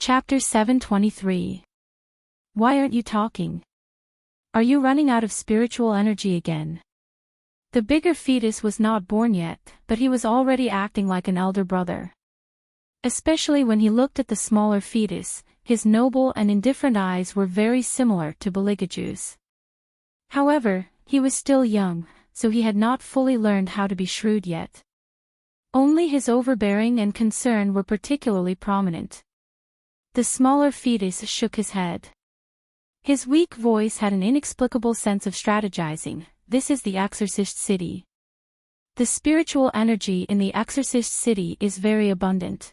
Chapter 723. Why aren't you talking? Are you running out of spiritual energy again? The bigger fetus was not born yet, but he was already acting like an elder brother. Especially when he looked at the smaller fetus, his noble and indifferent eyes were very similar to Beligaju's. However, he was still young, so he had not fully learned how to be shrewd yet. Only his overbearing and concern were particularly prominent. The smaller fetus shook his head. His weak voice had an inexplicable sense of strategizing. This is the Exorcist City. The spiritual energy in the Exorcist City is very abundant.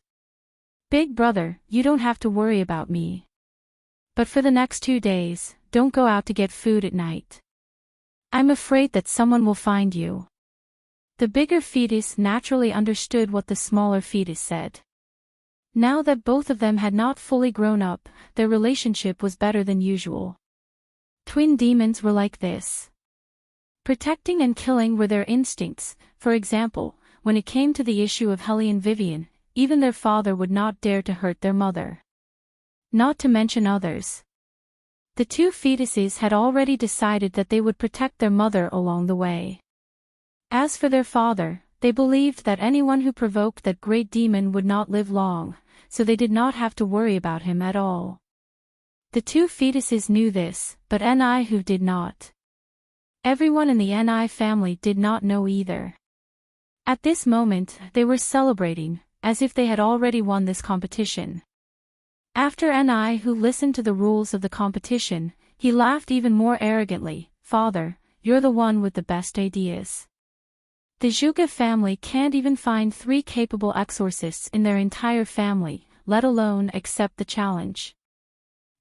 Big brother, you don't have to worry about me. But for the next 2 days, don't go out to get food at night. I'm afraid that someone will find you. The bigger fetus naturally understood what the smaller fetus said. Now that both of them had not fully grown up, their relationship was better than usual. Twin demons were like this. Protecting and killing were their instincts. For example, when it came to the issue of Helly and Vivian, even their father would not dare to hurt their mother. Not to mention others. The two fetuses had already decided that they would protect their mother along the way. As for their father, they believed that anyone who provoked that great demon would not live long, so they did not have to worry about him at all. The two fetuses knew this, but Ni did not. Everyone in the Ni family did not know either. At this moment, they were celebrating, as if they had already won this competition. After Ni listened to the rules of the competition, he laughed even more arrogantly. "Father, you're the one with the best ideas. The Zhuge family can't even find 3 capable exorcists in their entire family, let alone accept the challenge.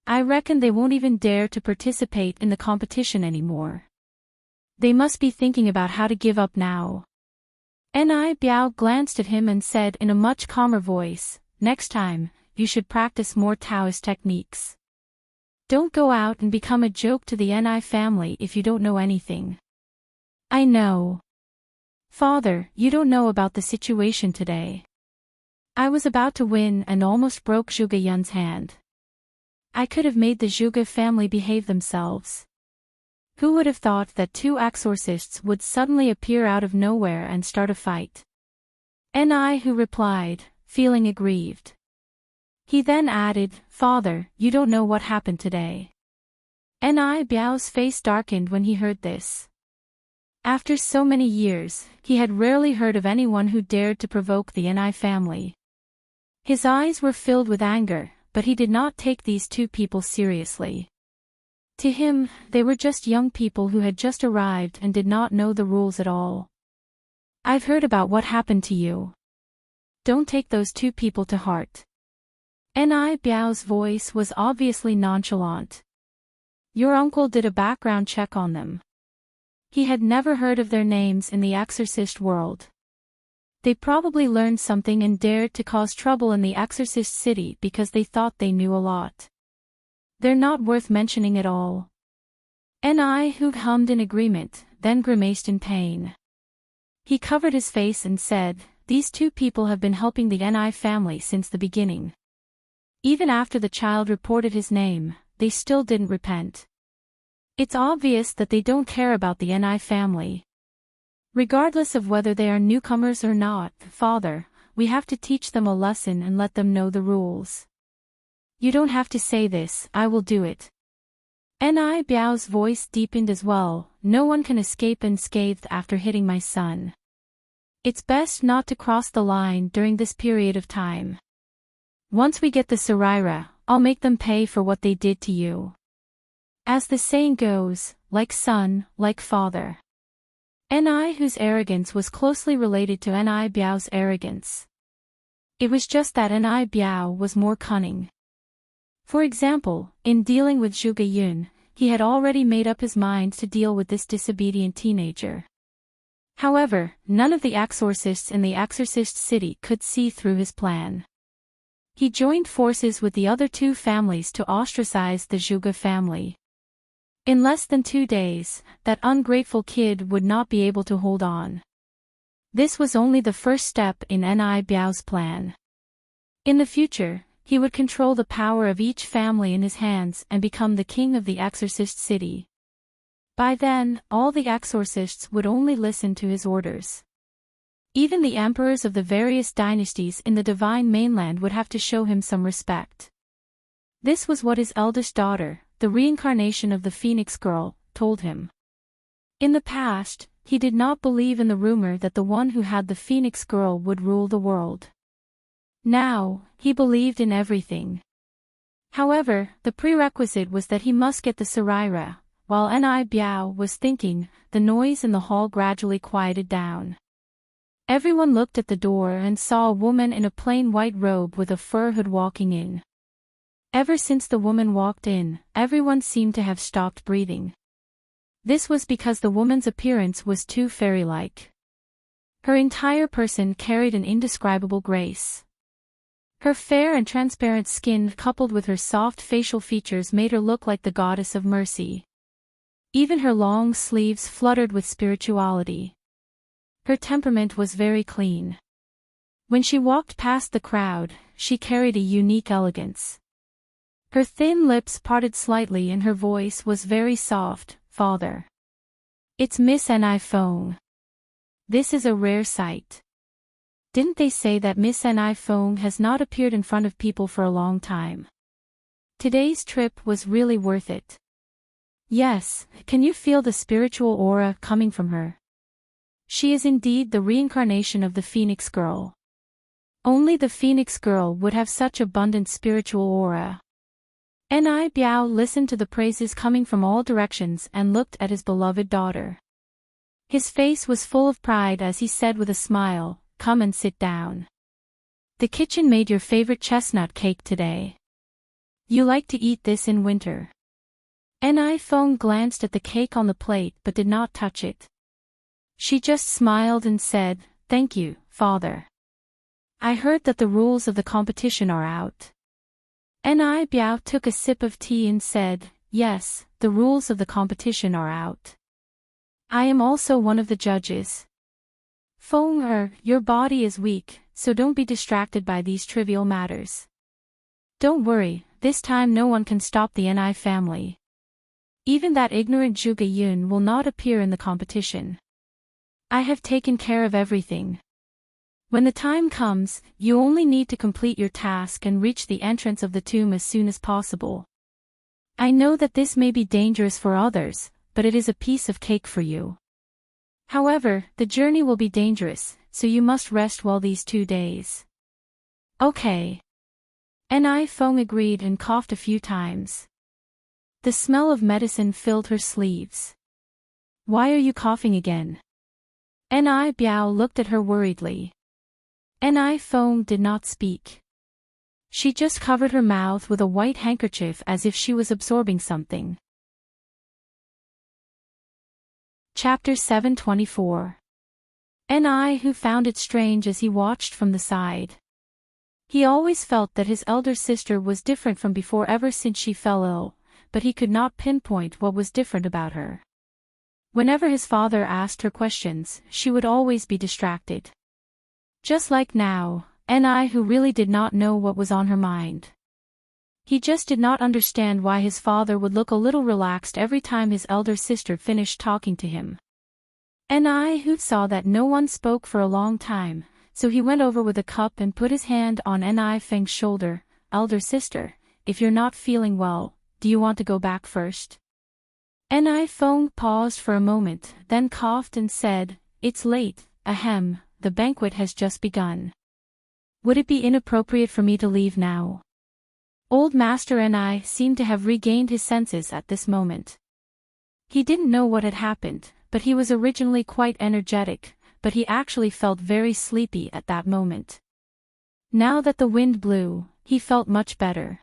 I reckon they won't even dare to participate in the competition anymore. They must be thinking about how to give up now." Ni Biao glanced at him and said in a much calmer voice, "Next time, you should practice more Taoist techniques. Don't go out and become a joke to the Ni family if you don't know anything." "I know. Father, you don't know about the situation today. I was about to win and almost broke Zhuge Yun's hand. I could have made the Zhuge family behave themselves. Who would have thought that 2 exorcists would suddenly appear out of nowhere and start a fight?" Ni replied, feeling aggrieved. He then added, "Father, you don't know what happened today." Ni Biao's face darkened when he heard this. After so many years, he had rarely heard of anyone who dared to provoke the Ni family. His eyes were filled with anger, but he did not take these 2 people seriously. To him, they were just young people who had just arrived and did not know the rules at all. "I've heard about what happened to you. Don't take those 2 people to heart." Ni Biao's voice was obviously nonchalant. "Your uncle did a background check on them. He had never heard of their names in the exorcist world. They probably learned something and dared to cause trouble in the Exorcist City because they thought they knew a lot. They're not worth mentioning at all." Ni hummed in agreement, then grimaced in pain. He covered his face and said, "These 2 people have been helping the Ni family since the beginning. Even after the child reported his name, they still didn't repent. It's obvious that they don't care about the Ni family. Regardless of whether they are newcomers or not, Father, we have to teach them a lesson and let them know the rules. You don't have to say this, I will do it." Ni Biao's voice deepened as well. "No one can escape unscathed after hitting my son. It's best not to cross the line during this period of time. Once we get the Saraira, I'll make them pay for what they did to you. As the saying goes, like son, like father." Ni's arrogance was closely related to Ni Biao's arrogance. It was just that Ni Biao was more cunning. For example, in dealing with Zhuge Yun, he had already made up his mind to deal with this disobedient teenager. However, none of the exorcists in the Exorcist City could see through his plan. He joined forces with the other 2 families to ostracize the Zhuge family. In less than 2 days, that ungrateful kid would not be able to hold on. This was only the first step in Ni Biao's plan. In the future, he would control the power of each family in his hands and become the king of the exorcist city. By then, all the exorcists would only listen to his orders. Even the emperors of the various dynasties in the divine mainland would have to show him some respect. This was what his eldest daughter, the reincarnation of the Phoenix Girl, told him. In the past, he did not believe in the rumor that the one who had the Phoenix Girl would rule the world. Now, he believed in everything. However, the prerequisite was that he must get the Saraira. While Ni Biao was thinking, the noise in the hall gradually quieted down. Everyone looked at the door and saw a woman in a plain white robe with a fur hood walking in. Ever since the woman walked in, everyone seemed to have stopped breathing. This was because the woman's appearance was too fairy-like. Her entire person carried an indescribable grace. Her fair and transparent skin coupled with her soft facial features made her look like the goddess of mercy. Even her long sleeves fluttered with spirituality. Her temperament was very clean. When she walked past the crowd, she carried a unique elegance. Her thin lips parted slightly and her voice was very soft. "Father. It's Miss Ni Feng. This is a rare sight. Didn't they say that Miss Ni Feng has not appeared in front of people for a long time? Today's trip was really worth it." "Yes, can you feel the spiritual aura coming from her? She is indeed the reincarnation of the Phoenix Girl. Only the Phoenix Girl would have such abundant spiritual aura." Ni Biao listened to the praises coming from all directions and looked at his beloved daughter. His face was full of pride as he said with a smile, "Come and sit down. The kitchen made your favorite chestnut cake today. You like to eat this in winter." Ni Feng glanced at the cake on the plate but did not touch it. She just smiled and said, "Thank you, Father. I heard that the rules of the competition are out." Ni Biao took a sip of tea and said, "Yes, the rules of the competition are out. I am also one of the judges. Feng your body is weak, so don't be distracted by these trivial matters. Don't worry, this time no one can stop the Ni family. Even that ignorant Zhuge Yun will not appear in the competition. I have taken care of everything. When the time comes, you only need to complete your task and reach the entrance of the tomb as soon as possible. I know that this may be dangerous for others, but it is a piece of cake for you. However, the journey will be dangerous, so you must rest well these 2 days." "Okay." Ni Feng agreed and coughed a few times. The smell of medicine filled her sleeves. "Why are you coughing again?" Ni Biao looked at her worriedly. Ni Feng did not speak. She just covered her mouth with a white handkerchief as if she was absorbing something. Chapter 724. Ni who found it strange as he watched from the side. He always felt that his elder sister was different from before ever since she fell ill, but he could not pinpoint what was different about her. Whenever his father asked her questions, she would always be distracted. Just like now, Ni who really did not know what was on her mind. He just did not understand why his father would look a little relaxed every time his elder sister finished talking to him. Ni who saw that no one spoke for a long time, so he went over with a cup and put his hand on Ni Feng's shoulder. "Elder sister, if you're not feeling well, do you want to go back first?" Ni Feng paused for a moment, then coughed and said, "It's late, ahem. The banquet has just begun. Would it be inappropriate for me to leave now?" Old Master Ni seemed to have regained his senses at this moment. He didn't know what had happened, but he was originally quite energetic, but he actually felt very sleepy at that moment. Now that the wind blew, he felt much better.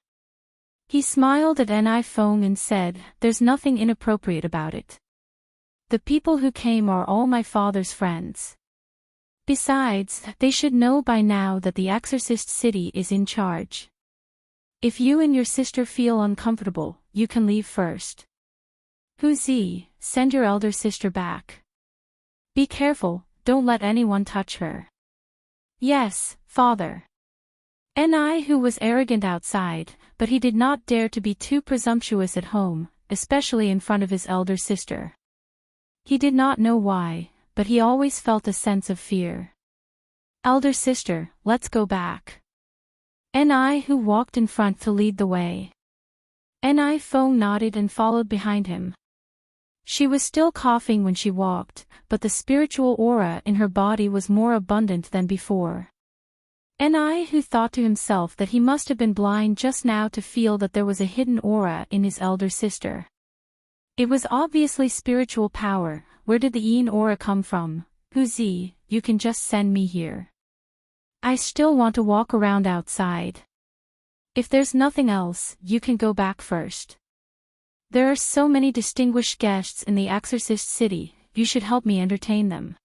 He smiled at Ni Feng and said, "There's nothing inappropriate about it. The people who came are all my father's friends. Besides, they should know by now that the exorcist city is in charge. If you and your sister feel uncomfortable, you can leave first. Huzi, send your elder sister back. Be careful, don't let anyone touch her." "Yes, father." Ni who was arrogant outside, but he did not dare to be too presumptuous at home, especially in front of his elder sister. He did not know why, but he always felt a sense of fear. Elder sister, let's go back. Ni who walked in front to lead the way. Ni Feng nodded and followed behind him. She was still coughing when she walked, but the spiritual aura in her body was more abundant than before. Ni who thought to himself that he must have been blind just now to feel that there was a hidden aura in his elder sister. It was obviously spiritual power. Where did the Yin aura come from? Huzi, you can just send me here. I still want to walk around outside. If there's nothing else, you can go back first. There are so many distinguished guests in the Exorcist city, you should help me entertain them.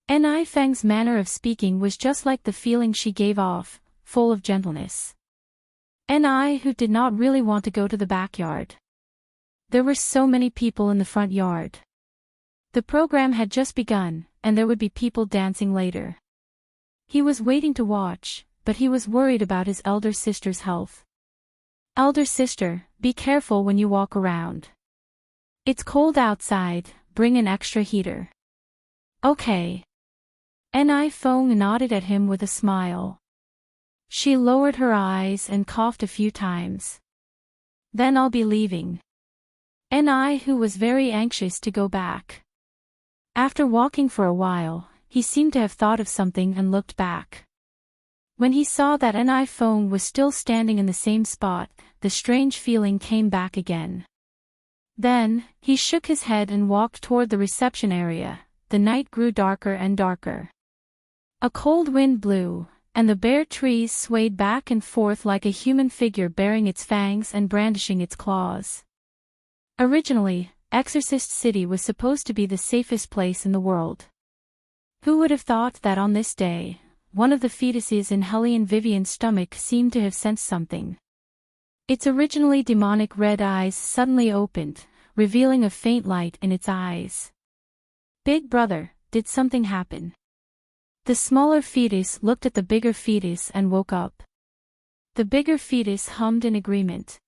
Ni Feng's manner of speaking was just like the feeling she gave off, full of gentleness. Ni who did not really want to go to the backyard. There were so many people in the front yard. The program had just begun, and there would be people dancing later. He was waiting to watch, but he was worried about his elder sister's health. Elder sister, be careful when you walk around. It's cold outside, bring an extra heater. Okay. Ni Feng nodded at him with a smile. She lowered her eyes and coughed a few times. Then I'll be leaving. Ni who was very anxious to go back. After walking for a while, he seemed to have thought of something and looked back. When he saw that Ni Feng was still standing in the same spot, the strange feeling came back again. Then, he shook his head and walked toward the reception area. The night grew darker and darker. A cold wind blew, and the bare trees swayed back and forth like a human figure baring its fangs and brandishing its claws. Originally, Exorcist City was supposed to be the safest place in the world. Who would have thought that on this day, one of the fetuses in Hellion Vivian's stomach seemed to have sensed something. Its originally demonic red eyes suddenly opened, revealing a faint light in its eyes. Big brother, did something happen? The smaller fetus looked at the bigger fetus and woke up. The bigger fetus hummed in agreement.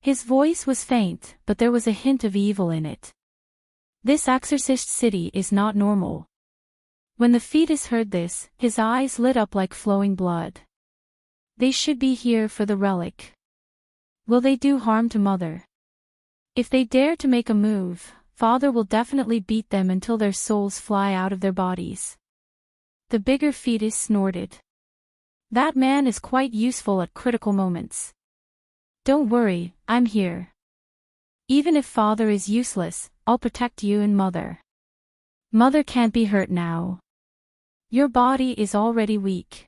His voice was faint, but there was a hint of evil in it. This Exorcist City is not normal. When the fetus heard this, his eyes lit up like flowing blood. They should be here for the relic. Will they do harm to Mother? If they dare to make a move, Father will definitely beat them until their souls fly out of their bodies. The bigger fetus snorted. That man is quite useful at critical moments. Don't worry, I'm here. Even if Father is useless, I'll protect you and Mother. Mother can't be hurt now. Your body is already weak.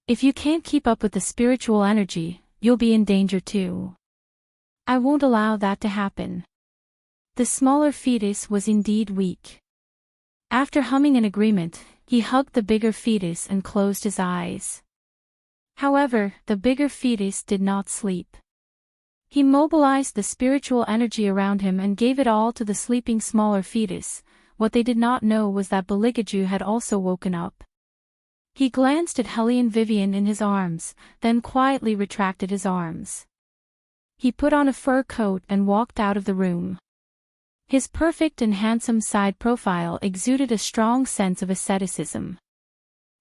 If you can't keep up with the spiritual energy, you'll be in danger too. I won't allow that to happen. The smaller fetus was indeed weak. After humming in agreement, he hugged the bigger fetus and closed his eyes. However, the bigger fetus did not sleep. He mobilized the spiritual energy around him and gave it all to the sleeping smaller fetus. What they did not know was that Beligaju had also woken up. He glanced at Hellion Vivian in his arms, then quietly retracted his arms. He put on a fur coat and walked out of the room. His perfect and handsome side profile exuded a strong sense of asceticism.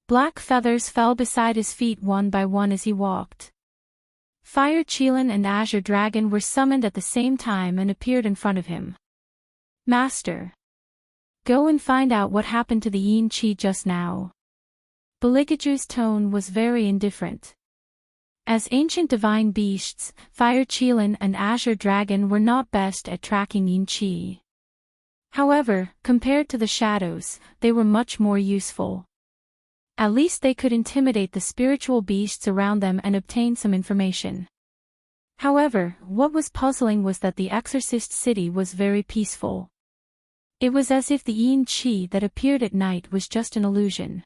Black feathers fell beside his feet one by one as he walked. Fire Qilin and Azure Dragon were summoned at the same time and appeared in front of him. Master. Go and find out what happened to the Yin Qi just now. Beligaju's tone was very indifferent. As ancient divine beasts, Fire Qilin and Azure Dragon were not best at tracking Yin Qi. However, compared to the shadows, they were much more useful. At least they could intimidate the spiritual beasts around them and obtain some information. However, what was puzzling was that the Exorcist City was very peaceful. It was as if the Yin Qi that appeared at night was just an illusion.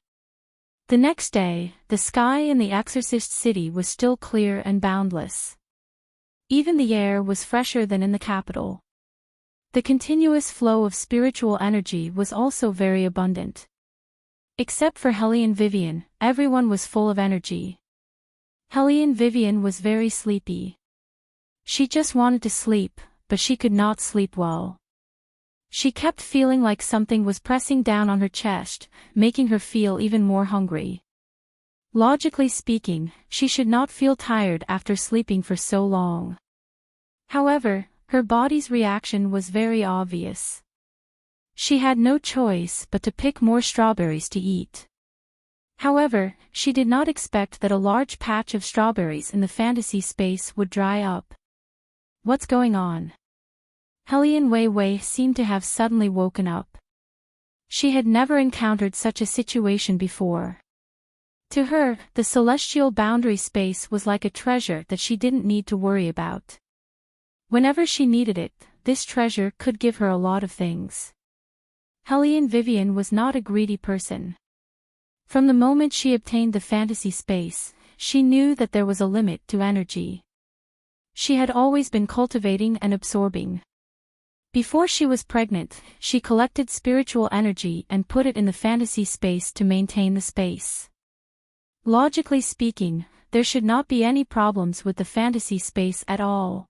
The next day, the sky in the Exorcist City was still clear and boundless. Even the air was fresher than in the capital. The continuous flow of spiritual energy was also very abundant. Except for Hellion Vivian, everyone was full of energy. Helene Vivian was very sleepy. She just wanted to sleep, but she could not sleep well. She kept feeling like something was pressing down on her chest, making her feel even more hungry. Logically speaking, she should not feel tired after sleeping for so long. However, her body's reaction was very obvious. She had no choice but to pick more strawberries to eat. However, she did not expect that a large patch of strawberries in the fantasy space would dry up. What's going on? Helene Wei Wei seemed to have suddenly woken up. She had never encountered such a situation before. To her, the celestial boundary space was like a treasure that she didn't need to worry about. Whenever she needed it, this treasure could give her a lot of things. Helene Vivian was not a greedy person. From the moment she obtained the fantasy space, she knew that there was a limit to energy. She had always been cultivating and absorbing. Before she was pregnant, she collected spiritual energy and put it in the fantasy space to maintain the space. Logically speaking, there should not be any problems with the fantasy space at all.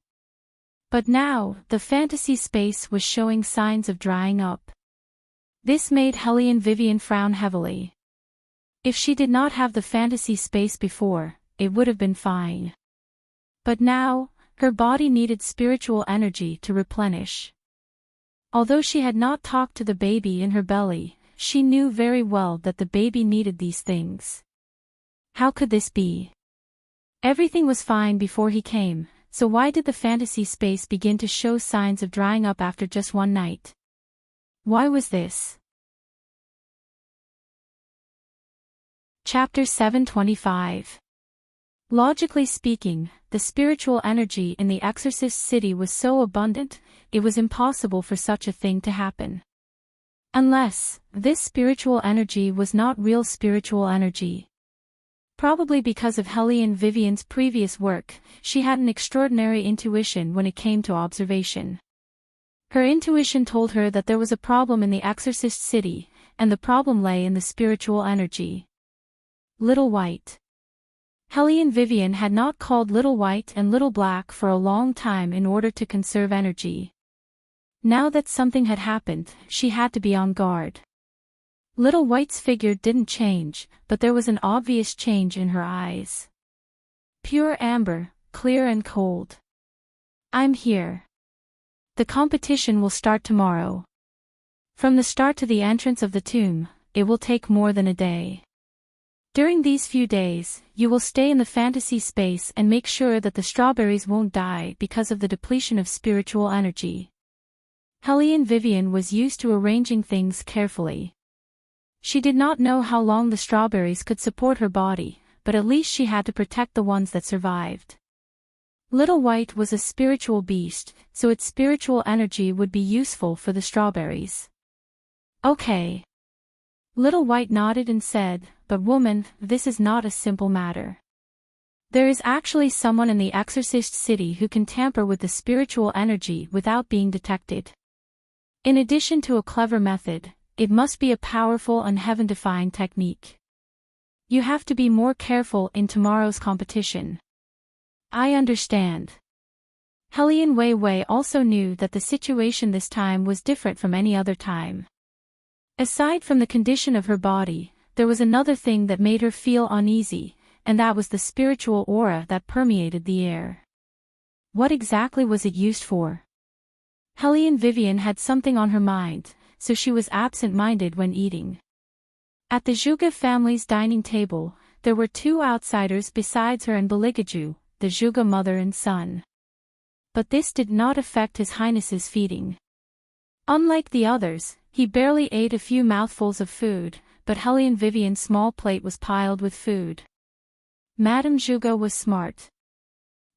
But now, the fantasy space was showing signs of drying up. This made Helene Vivian frown heavily. If she did not have the fantasy space before, it would have been fine. But now, her body needed spiritual energy to replenish. Although she had not talked to the baby in her belly, she knew very well that the baby needed these things. How could this be? Everything was fine before he came, so why did the fantasy space begin to show signs of drying up after just one night? Why was this? Chapter 725. Logically speaking, the spiritual energy in the exorcist city was so abundant, it was impossible for such a thing to happen. Unless, this spiritual energy was not real spiritual energy. Probably because of Helene Vivian's previous work, she had an extraordinary intuition when it came to observation. Her intuition told her that there was a problem in the exorcist city, and the problem lay in the spiritual energy. Little White. Helene Vivian had not called Little White and Little Black for a long time in order to conserve energy. Now that something had happened, she had to be on guard. Little White's figure didn't change, but there was an obvious change in her eyes. Pure amber, clear and cold. I'm here. The competition will start tomorrow. From the start to the entrance of the tomb, it will take more than a day. During these few days, you will stay in the fantasy space and make sure that the strawberries won't die because of the depletion of spiritual energy. Helene Vivian was used to arranging things carefully. She did not know how long the strawberries could support her body, but at least she had to protect the ones that survived. Little White was a spiritual beast, so its spiritual energy would be useful for the strawberries. Okay. Little White nodded and said, "But woman, this is not a simple matter. There is actually someone in the exorcist city who can tamper with the spiritual energy without being detected. In addition to a clever method, it must be a powerful and heaven-defying technique. You have to be more careful in tomorrow's competition." I understand. Helene Wei Wei also knew that the situation this time was different from any other time. Aside from the condition of her body, there was another thing that made her feel uneasy, and that was the spiritual aura that permeated the air. What exactly was it used for? Helene Vivian had something on her mind, so she was absent-minded when eating. At the Zhuge family's dining table, there were two outsiders besides her and Beligaju, the Zhuge mother and son. But this did not affect His Highness's feeding. Unlike the others, he barely ate a few mouthfuls of food, but Helene Vivian's small plate was piled with food. Madame Zhuge was smart.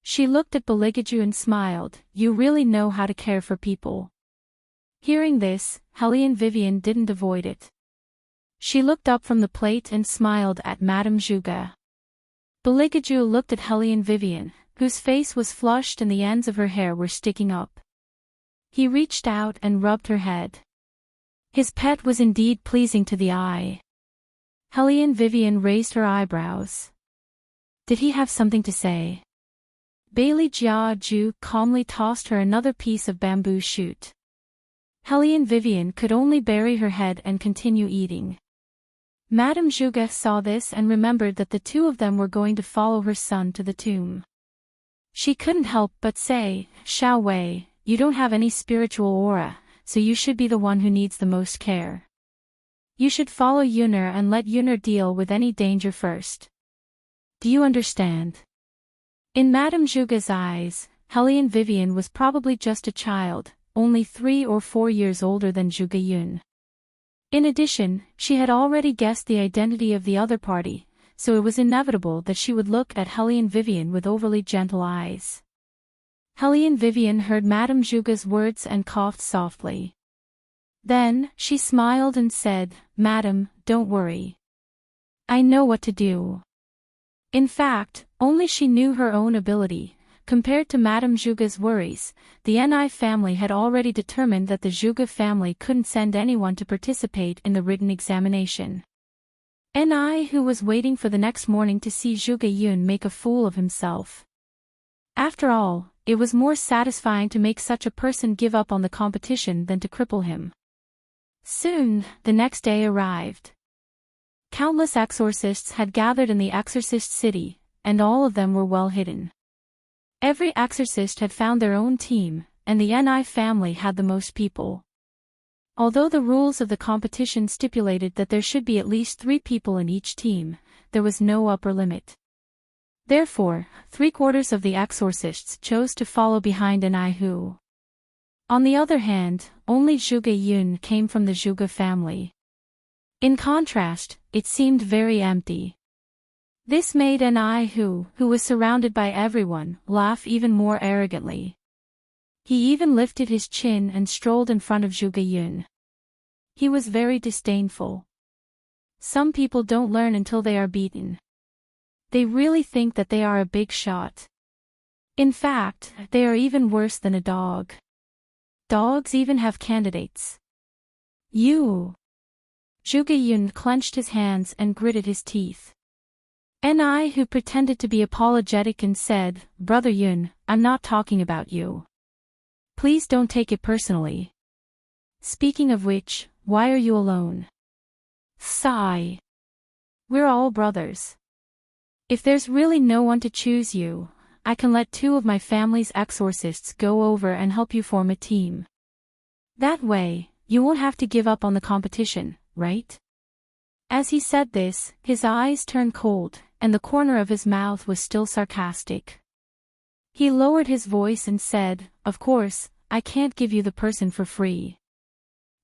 She looked at Beligaju and smiled. "You really know how to care for people." Hearing this, Helene Vivian didn't avoid it. She looked up from the plate and smiled at Madame Zhuge. Beligaju looked at Helene Vivian, whose face was flushed and the ends of her hair were sticking up. He reached out and rubbed her head. His pet was indeed pleasing to the eye. Helene Vivian raised her eyebrows. Did he have something to say? Bailey Jia Ju calmly tossed her another piece of bamboo shoot. Hellion Vivian could only bury her head and continue eating. Madame Zhuge saw this and remembered that the two of them were going to follow her son to the tomb. She couldn't help but say, Xiao Wei, you don't have any spiritual aura, so you should be the one who needs the most care. You should follow Yuner and let Yuner deal with any danger first. Do you understand? In Madame Zhuge's eyes, Hellion Vivian was probably just a child, only 3 or 4 years older than Zhuge Yun. In addition, she had already guessed the identity of the other party, so it was inevitable that she would look at Hellion Vivian with overly gentle eyes. Hellion Vivian heard Madame Zhuge's words and coughed softly. Then, she smiled and said, Madam, don't worry. I know what to do. In fact, only she knew her own ability. Compared to Madame Zhuge's worries, the Ni family had already determined that the Zhuge family couldn't send anyone to participate in the written examination. Ni who was waiting for the next morning to see Zhuge Yun make a fool of himself. After all, it was more satisfying to make such a person give up on the competition than to cripple him. Soon, the next day arrived. Countless exorcists had gathered in the exorcist city, and all of them were well hidden. Every exorcist had found their own team, and the Ni family had the most people. Although the rules of the competition stipulated that there should be at least 3 people in each team, there was no upper limit. Therefore, 3/4 of the exorcists chose to follow behind Ni Hu. On the other hand, only Zhuge Yun came from the Zhuge family. In contrast, it seemed very empty. This made Ni Hu, who was surrounded by everyone, laugh even more arrogantly. He even lifted his chin and strolled in front of Zhuge Yun. He was very disdainful. Some people don't learn until they are beaten. They really think that they are a big shot. In fact, they are even worse than a dog. Dogs even have candidates. You! Zhuge Yun clenched his hands and gritted his teeth. Ni Hu pretended to be apologetic and said, Brother Yun, I'm not talking about you. Please don't take it personally. Speaking of which, why are you alone? Sigh. We're all brothers. If there's really no one to choose you, I can let 2 of my family's exorcists go over and help you form a team. That way, you won't have to give up on the competition, right? As he said this, his eyes turned cold, and the corner of his mouth was still sarcastic. He lowered his voice and said, Of course, I can't give you the person for free.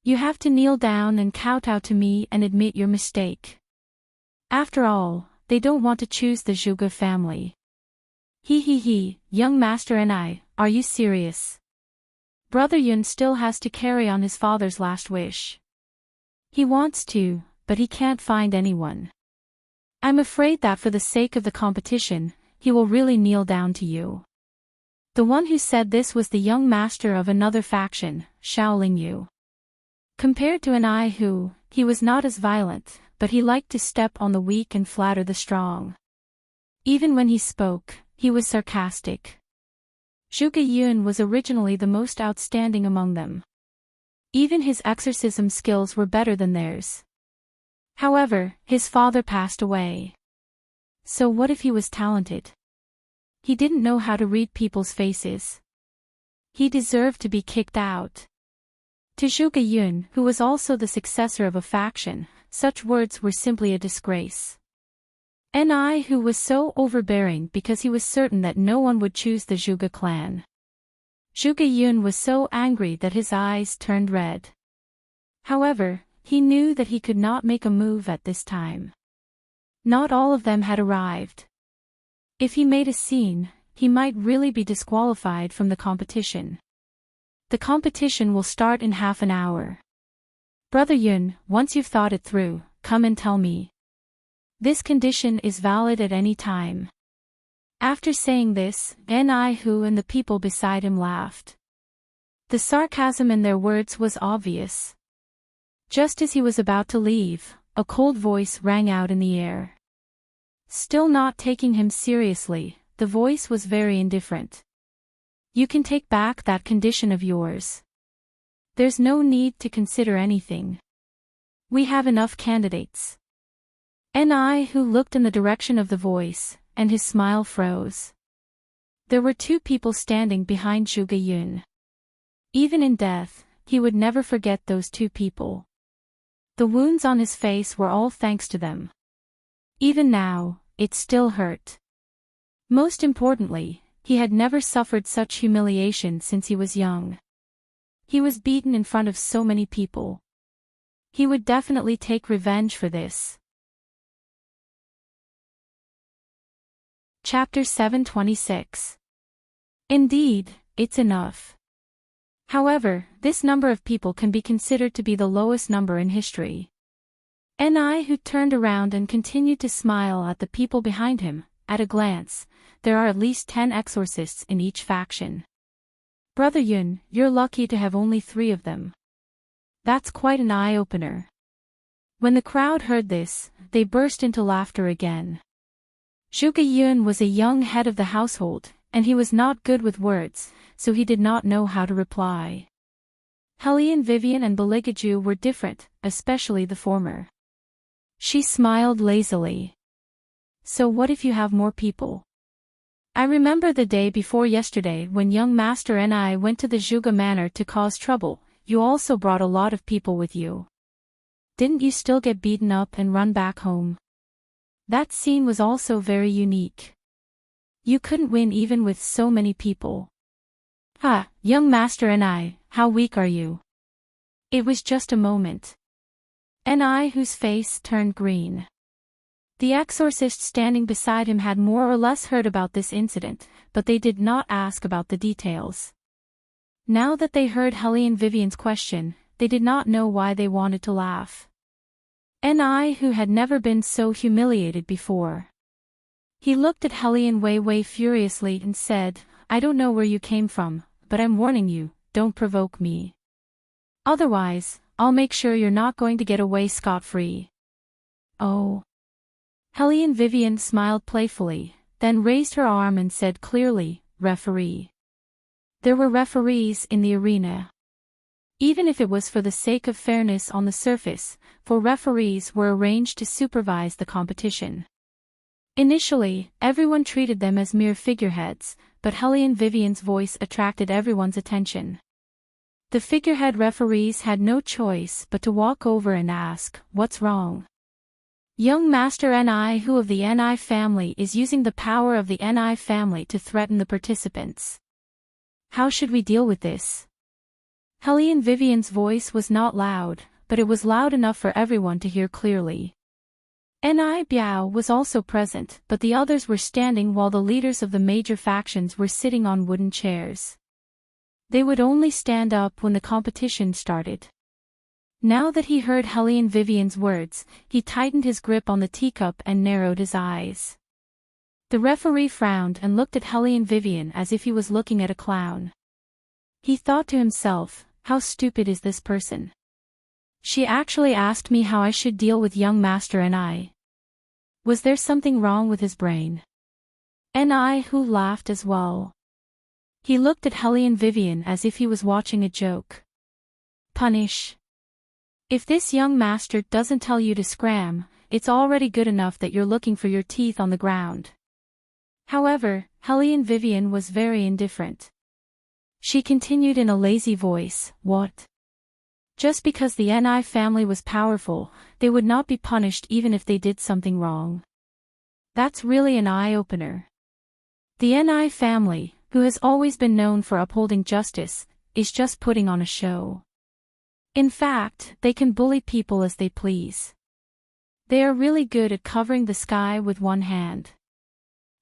You have to kneel down and kowtow to me and admit your mistake. After all, they don't want to choose the Zhuge family. He, young master Ni, are you serious? Brother Yun still has to carry on his father's last wish. He wants to, but he can't find anyone. I'm afraid that for the sake of the competition, he will really kneel down to you. The one who said this was the young master of another faction, Shaolin Yu. Compared to Ni Hu, he was not as violent, but he liked to step on the weak and flatter the strong. Even when he spoke, he was sarcastic. Zhuge Yun was originally the most outstanding among them. Even his exorcism skills were better than theirs. However, his father passed away. So what if he was talented? He didn't know how to read people's faces. He deserved to be kicked out. To Zhuge Yun, who was also the successor of a faction, such words were simply a disgrace. Ni Hu was so overbearing because he was certain that no one would choose the Zhuge clan. Zhuge Yun was so angry that his eyes turned red. However, he knew that he could not make a move at this time. Not all of them had arrived. If he made a scene, he might really be disqualified from the competition. The competition will start in half an hour. Brother Yun, once you've thought it through, come and tell me. This condition is valid at any time. After saying this, Ni Hu and the people beside him laughed. The sarcasm in their words was obvious. Just as he was about to leave, a cold voice rang out in the air. Still not taking him seriously, the voice was very indifferent. You can take back that condition of yours. There's no need to consider anything. We have enough candidates. Ni who looked in the direction of the voice, and his smile froze. There were two people standing behind Zhuge Yun. Even in death, he would never forget those two people. The wounds on his face were all thanks to them. Even now, it still hurt. Most importantly, he had never suffered such humiliation since he was young. He was beaten in front of so many people. He would definitely take revenge for this. Chapter 726. Indeed, it's enough. However, this number of people can be considered to be the lowest number in history. Ni who turned around and continued to smile at the people behind him. At a glance, there are at least 10 exorcists in each faction. Brother Yun, you're lucky to have only 3 of them. That's quite an eye-opener. When the crowd heard this, they burst into laughter again. Zhuge Yun was a young head of the household, and he was not good with words, so he did not know how to reply. Hellion Vivian and Beligaju were different, especially the former. She smiled lazily. So what if you have more people? I remember the day before yesterday when young Master and I went to the Zhuge Manor to cause trouble. You also brought a lot of people with you. Didn't you still get beaten up and run back home? That scene was also very unique. You couldn't win even with so many people. Ha, young Master and I, how weak are you? It was just a moment. Ni whose face turned green. The exorcist standing beside him had more or less heard about this incident, but they did not ask about the details. Now that they heard Hellion Vivian's question, they did not know why they wanted to laugh. Ni who had never been so humiliated before. He looked at Hellion Wei furiously and said, I don't know where you came from, but I'm warning you, don't provoke me. Otherwise, I'll make sure you're not going to get away scot-free. Oh. Hellion Vivian smiled playfully, then raised her arm and said clearly, referee. There were referees in the arena. Even if it was for the sake of fairness on the surface, for referees were arranged to supervise the competition. Initially, everyone treated them as mere figureheads, but Hellion Vivian's voice attracted everyone's attention. The figurehead referees had no choice but to walk over and ask, what's wrong? Young Master Ni who of the Ni family is using the power of the Ni family to threaten the participants. How should we deal with this? Hellion Vivian's voice was not loud, but it was loud enough for everyone to hear clearly. Ni Biao was also present, but the others were standing while the leaders of the major factions were sitting on wooden chairs. They would only stand up when the competition started. Now that he heard Hellion Vivian's words, he tightened his grip on the teacup and narrowed his eyes. The referee frowned and looked at Hellion Vivian as if he was looking at a clown. He thought to himself, how stupid is this person? She actually asked me how I should deal with young Master Ni. Was there something wrong with his brain? Ni who laughed as well. He looked at Hellion Vivian as if he was watching a joke. Punish. If this young master doesn't tell you to scram, it's already good enough that you're looking for your teeth on the ground. However, Hellion Vivian was very indifferent. She continued in a lazy voice, what? Just because the Ni family was powerful, they would not be punished even if they did something wrong. That's really an eye-opener. The Ni family, who has always been known for upholding justice, is just putting on a show. In fact, they can bully people as they please. They are really good at covering the sky with one hand.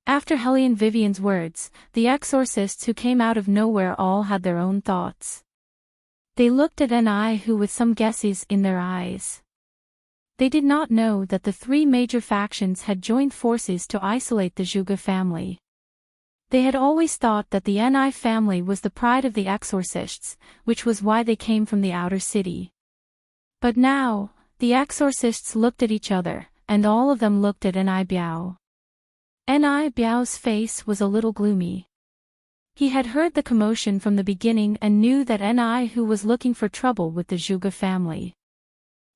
After Hellion Vivian's words, the exorcists who came out of nowhere all had their own thoughts. They looked at Ni who with some guesses in their eyes. They did not know that the 3 major factions had joined forces to isolate the Zhuge family. They had always thought that the Ni family was the pride of the exorcists, which was why they came from the outer city. But now, the exorcists looked at each other, and all of them looked at Ni Biao. Ni Biao's face was a little gloomy. He had heard the commotion from the beginning and knew that Ni Hu was looking for trouble with the Zhuge family.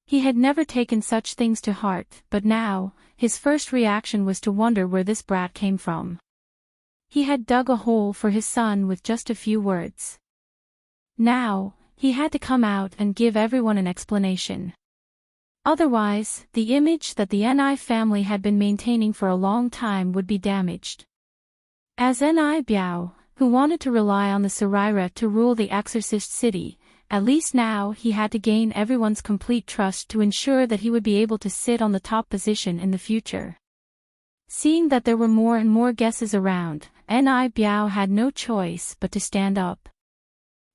He had never taken such things to heart, but now, his first reaction was to wonder where this brat came from. He had dug a hole for his son with just a few words. Now, he had to come out and give everyone an explanation. Otherwise, the image that the Ni family had been maintaining for a long time would be damaged. As Ni Biao, who wanted to rely on the Saraira to rule the exorcist city, at least now he had to gain everyone's complete trust to ensure that he would be able to sit on the top position in the future. Seeing that there were more and more guesses around, Ni Biao had no choice but to stand up.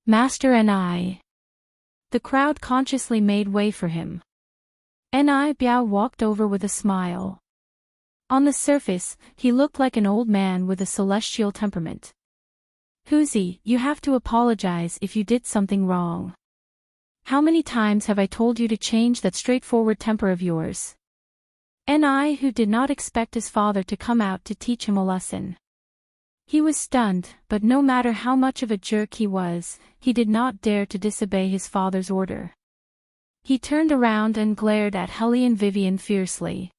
Master Ni. The crowd consciously made way for him. Ni Biao walked over with a smile. On the surface, he looked like an old man with a celestial temperament. Huzi, you have to apologize if you did something wrong. How many times have I told you to change that straightforward temper of yours? Ni Hu did not expect his father to come out to teach him a lesson. He was stunned, but no matter how much of a jerk he was, he did not dare to disobey his father's order. He turned around and glared at Hellion Vivian fiercely.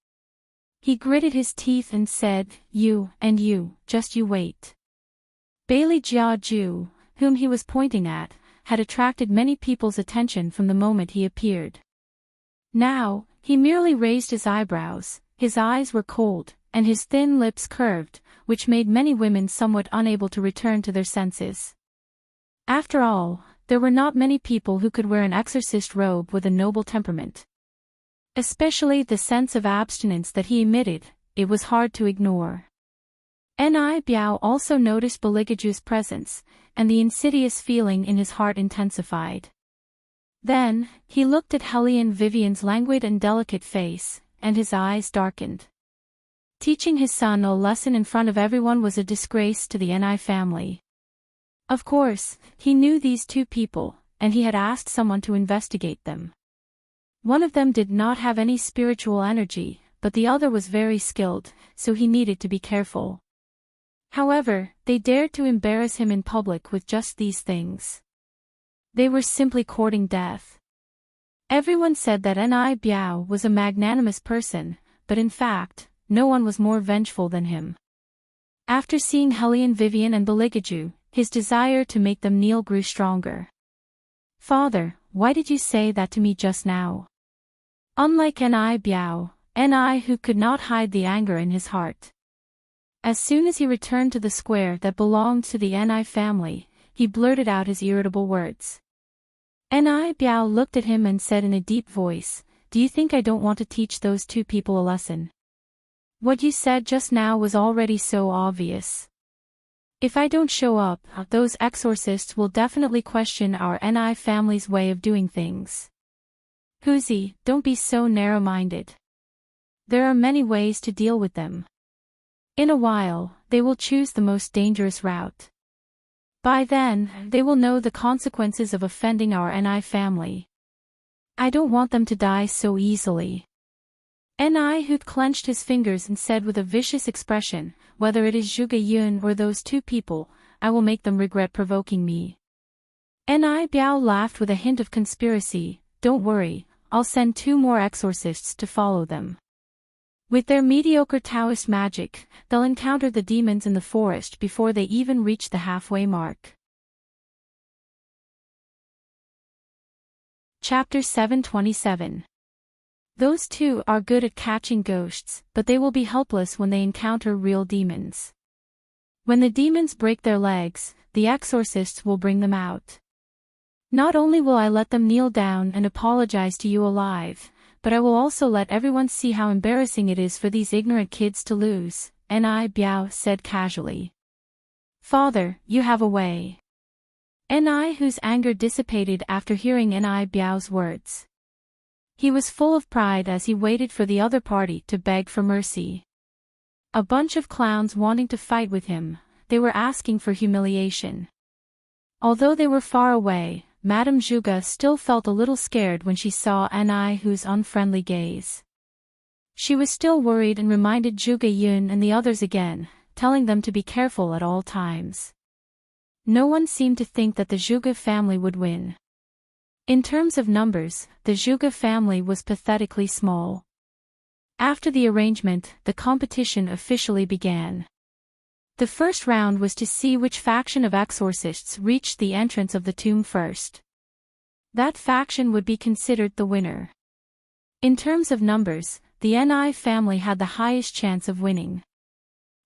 He gritted his teeth and said, "You, and you, just you wait." Bailey Jiaju, whom he was pointing at, had attracted many people's attention from the moment he appeared. Now, he merely raised his eyebrows, his eyes were cold, and his thin lips curved, which made many women somewhat unable to return to their senses. After all, there were not many people who could wear an exorcist robe with a noble temperament. Especially the sense of abstinence that he emitted, it was hard to ignore. Ni Biao also noticed Beligaju's presence, and the insidious feeling in his heart intensified. Then, he looked at Hellion Vivian's languid and delicate face, and his eyes darkened. Teaching his son a lesson in front of everyone was a disgrace to the Ni family. Of course, he knew these two people, and he had asked someone to investigate them. One of them did not have any spiritual energy, but the other was very skilled, so he needed to be careful. However, they dared to embarrass him in public with just these things. They were simply courting death. Everyone said that Ni Biao was a magnanimous person, but in fact, no one was more vengeful than him. After seeing Hellion Vivian and Beligaju, his desire to make them kneel grew stronger. "Father, why did you say that to me just now?" Unlike Ni Biao, Ni Hu could not hide the anger in his heart. As soon as he returned to the square that belonged to the Ni family, he blurted out his irritable words. Ni Biao looked at him and said in a deep voice, "Do you think I don't want to teach those two people a lesson? What you said just now was already so obvious. If I don't show up, those exorcists will definitely question our Ni family's way of doing things. Huzi, don't be so narrow-minded. There are many ways to deal with them. In a while, they will choose the most dangerous route. By then, they will know the consequences of offending our Ni family. I don't want them to die so easily." Ni Hu clenched his fingers and said with a vicious expression, "Whether it is Zhuge Yun or those two people, I will make them regret provoking me." Ni Biao laughed with a hint of conspiracy, "Don't worry, I'll send 2 more exorcists to follow them. With their mediocre Taoist magic, they'll encounter the demons in the forest before they even reach the halfway mark." Chapter 727. Those two are good at catching ghosts, but they will be helpless when they encounter real demons. When the demons break their legs, the exorcists will bring them out. Not only will I let them kneel down and apologize to you alive, but I will also let everyone see how embarrassing it is for these ignorant kids to lose, Ni Biao said casually. "Father, you have a way." Ni Hu's anger dissipated after hearing Ni Biao's words. He was full of pride as he waited for the other party to beg for mercy. A bunch of clowns wanting to fight with him, they were asking for humiliation. Although they were far away, Madame Zhuge still felt a little scared when she saw Ni Hu's unfriendly gaze. She was still worried and reminded Zhuge Yun and the others again, telling them to be careful at all times. No one seemed to think that the Zhuge family would win. In terms of numbers, the Zhuge family was pathetically small. After the arrangement, the competition officially began. The first round was to see which faction of exorcists reached the entrance of the tomb first. That faction would be considered the winner. In terms of numbers, the Ni family had the highest chance of winning.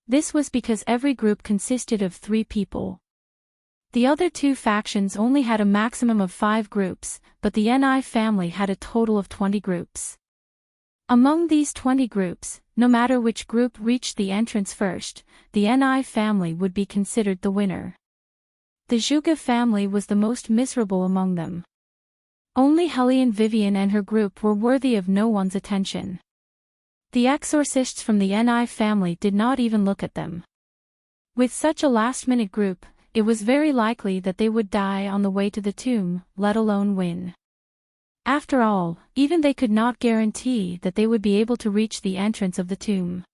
This was because every group consisted of 3 people. The other 2 factions only had a maximum of 5 groups, but the Ni family had a total of 20 groups. Among these 20 groups, no matter which group reached the entrance first, the Ni family would be considered the winner. The Zhuge family was the most miserable among them. Only Hellion Vivian and her group were worthy of no one's attention. The exorcists from the Ni family did not even look at them. With such a last-minute group, it was very likely that they would die on the way to the tomb, let alone win. After all, even they could not guarantee that they would be able to reach the entrance of the tomb.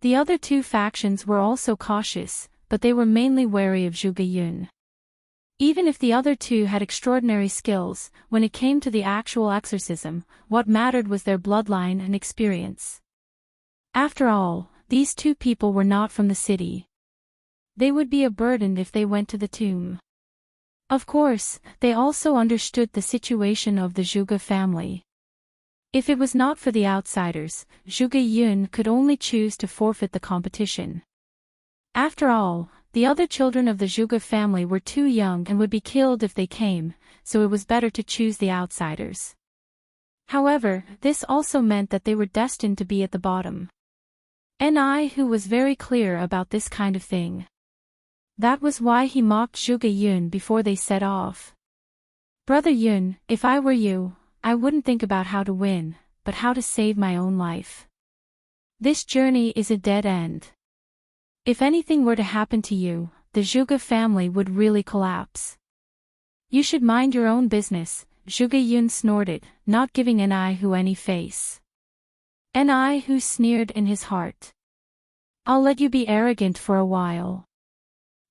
The other 2 factions were also cautious, but they were mainly wary of Zhuge Yun. Even if the other 2 had extraordinary skills, when it came to the actual exorcism, what mattered was their bloodline and experience. After all, these 2 people were not from the city. They would be a burden if they went to the tomb. Of course, they also understood the situation of the Zhuge family. If it was not for the outsiders, Zhuge Yun could only choose to forfeit the competition. After all, the other children of the Zhuge family were too young and would be killed if they came, so it was better to choose the outsiders. However, this also meant that they were destined to be at the bottom. Ni was very clear about this kind of thing. That was why he mocked Zhuge Yun before they set off. "Brother Yun, if I were you, I wouldn't think about how to win, but how to save my own life. This journey is a dead end. If anything were to happen to you, the Zhuge family would really collapse. You should mind your own business," Zhuge Yun snorted, not giving Ni any face. Ni sneered in his heart. "I'll let you be arrogant for a while.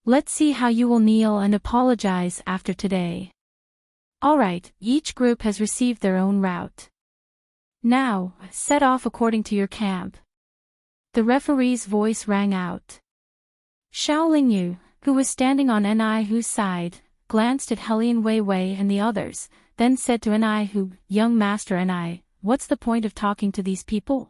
Let's see how you will kneel and apologize after today. Alright, each group has received their own route. Now, set off according to your camp." The referee's voice rang out. Xiao Lingyu, who was standing on Ni's side, glanced at Hellion Wei and the others, then said to Ni, "Young Master Ni, what's the point of talking to these people?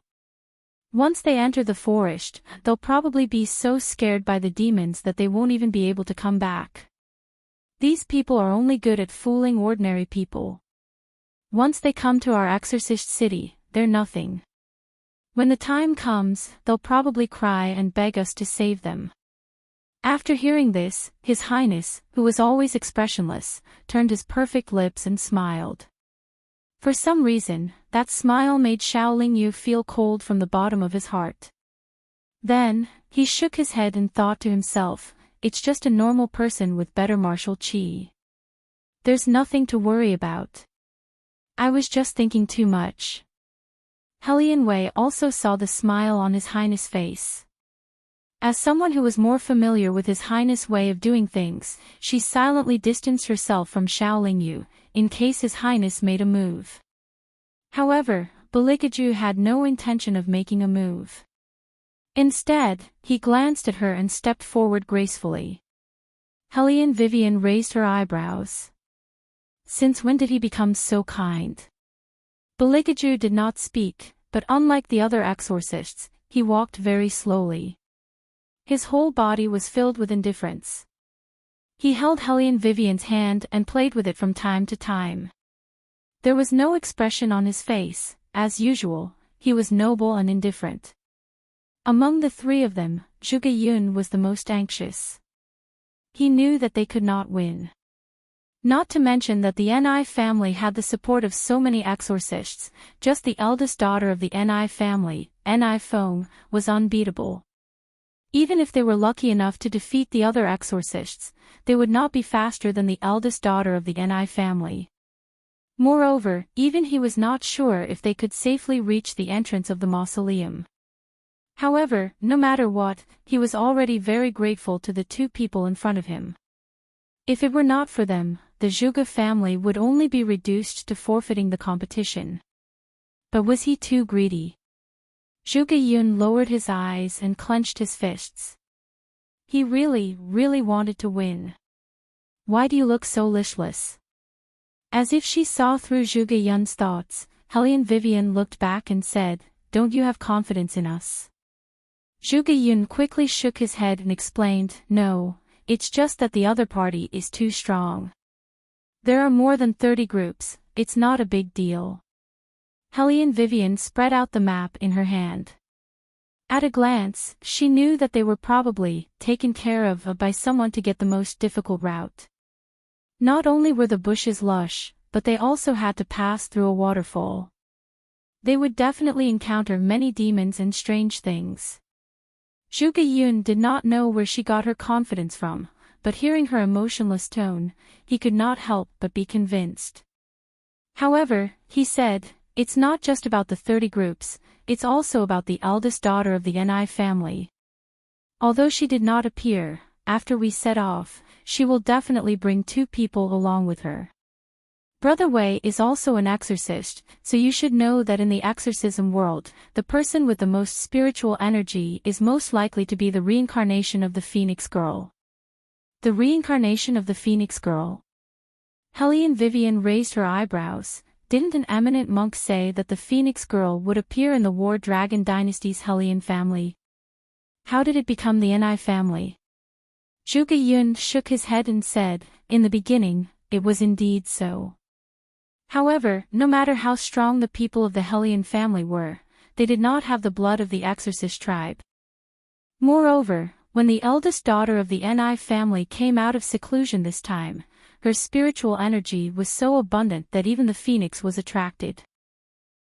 Once they enter the forest, they'll probably be so scared by the demons that they won't even be able to come back. These people are only good at fooling ordinary people. Once they come to our exorcist city, they're nothing. When the time comes, they'll probably cry and beg us to save them." After hearing this, His Highness, who was always expressionless, turned his perfect lips and smiled. For some reason, that smile made Xiao Lingyu feel cold from the bottom of his heart. Then, he shook his head and thought to himself, "It's just a normal person with better martial qi. There's nothing to worry about. I was just thinking too much." Hellion Wei also saw the smile on His Highness' face. As someone who was more familiar with His Highness' way of doing things, she silently distanced herself from Xiao Lingyu, in case His Highness made a move. However, Beligaju had no intention of making a move. Instead, he glanced at her and stepped forward gracefully. Hellion Vivian raised her eyebrows. Since when did he become so kind? Beligaju did not speak, but unlike the other exorcists, he walked very slowly. His whole body was filled with indifference. He held Hellion Vivian's hand and played with it from time to time. There was no expression on his face, as usual, he was noble and indifferent. Among the 3 of them, Zhuge Yun was the most anxious. He knew that they could not win. Not to mention that the Ni family had the support of so many exorcists, just the eldest daughter of the Ni family, Ni Feng, was unbeatable. Even if they were lucky enough to defeat the other exorcists, they would not be faster than the eldest daughter of the Ni family. Moreover, even he was not sure if they could safely reach the entrance of the mausoleum. However, no matter what, he was already very grateful to the two people in front of him. If it were not for them, the Zhuge family would only be reduced to forfeiting the competition. But was he too greedy? Zhuge Yun lowered his eyes and clenched his fists. He really wanted to win. Why do you look so listless? As if she saw through Zhuge Yun's thoughts, Hellion Vivian looked back and said, "Don't you have confidence in us?" Zhuge Yun quickly shook his head and explained, "No, it's just that the other party is too strong. There are more than 30 groups, it's not a big deal." Hellion Vivian spread out the map in her hand. At a glance, she knew that they were probably taken care of by someone to get the most difficult route. Not only were the bushes lush, but they also had to pass through a waterfall. They would definitely encounter many demons and strange things. Zhuge Yun did not know where she got her confidence from, but hearing her emotionless tone, he could not help but be convinced. However, he said, "It's not just about the 30 groups, it's also about the eldest daughter of the Ni family. Although she did not appear, after we set off, she will definitely bring 2 people along with her. Brother Wei is also an exorcist, so you should know that in the exorcism world, the person with the most spiritual energy is most likely to be the reincarnation of the Phoenix Girl." The reincarnation of the Phoenix Girl? Hellion Vivian raised her eyebrows. Didn't an eminent monk say that the Phoenix Girl would appear in the War Dragon Dynasty's Hellion family? How did it become the Ni family? Zhuge Yun shook his head and said, "In the beginning, it was indeed so. However, no matter how strong the people of the Hellion family were, they did not have the blood of the exorcist tribe. Moreover, when the eldest daughter of the Ni family came out of seclusion this time, her spiritual energy was so abundant that even the phoenix was attracted.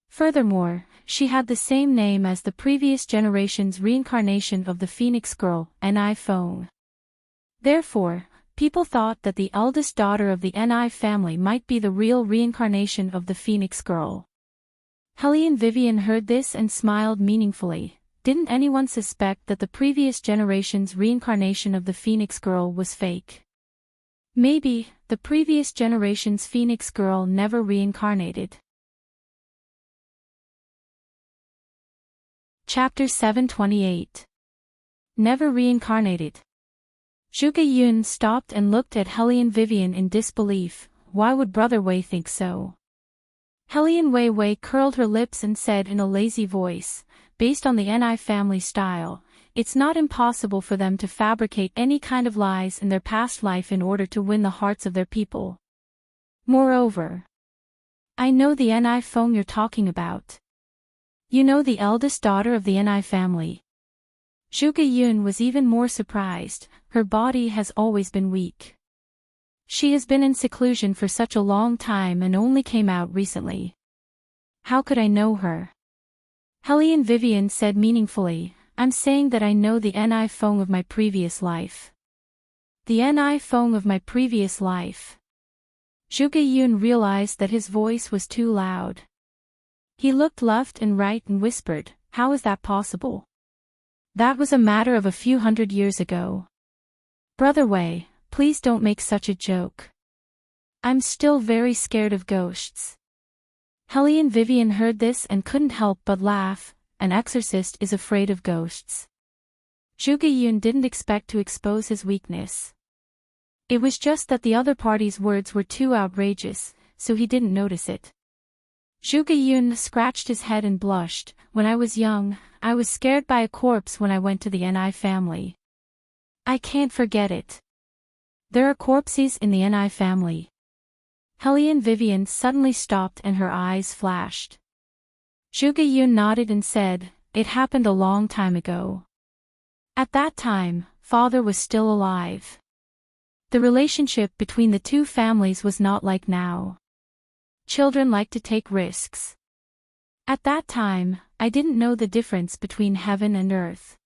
Furthermore, she had the same name as the previous generation's reincarnation of the Phoenix Girl, Ni Feng. Therefore, people thought that the eldest daughter of the Ni family might be the real reincarnation of the Phoenix Girl." Hellion Vivian heard this and smiled meaningfully. Didn't anyone suspect that the previous generation's reincarnation of the Phoenix Girl was fake? Maybe, the previous generation's Phoenix Girl never reincarnated. Chapter 728. Never reincarnated. Zhuge Yun stopped and looked at Hellion Vivian in disbelief. Why would Brother Wei think so? Hellion Wei curled her lips and said in a lazy voice, "Based on the Ni family style, it's not impossible for them to fabricate any kind of lies in their past life in order to win the hearts of their people. Moreover, I know the Ni Feng you're talking about. You know the eldest daughter of the Ni family." Zhuge Yun was even more surprised. Her body has always been weak. She has been in seclusion for such a long time and only came out recently. How could I know her? Hellion Vivian said meaningfully, "I'm saying that I know the Ni Feng of my previous life." The Ni Feng of my previous life. Zhuge Yun realized that his voice was too loud. He looked left and right and whispered, "How is that possible? That was a matter of a few hundred years ago. Brother Wei, please don't make such a joke. I'm still very scared of ghosts." Hellion Vivian heard this and couldn't help but laugh. An exorcist is afraid of ghosts. Zhuge Yun didn't expect to expose his weakness. It was just that the other party's words were too outrageous, so he didn't notice it. Zhuge Yun scratched his head and blushed. "When I was young, I was scared by a corpse when I went to the Ni family. I can't forget it. There are corpses in the Ni family." Hellion Vivian suddenly stopped and her eyes flashed. Zhuge Yun nodded and said, "It happened a long time ago. At that time, father was still alive. The relationship between the two families was not like now. Children like to take risks. At that time, I didn't know the difference between heaven and earth.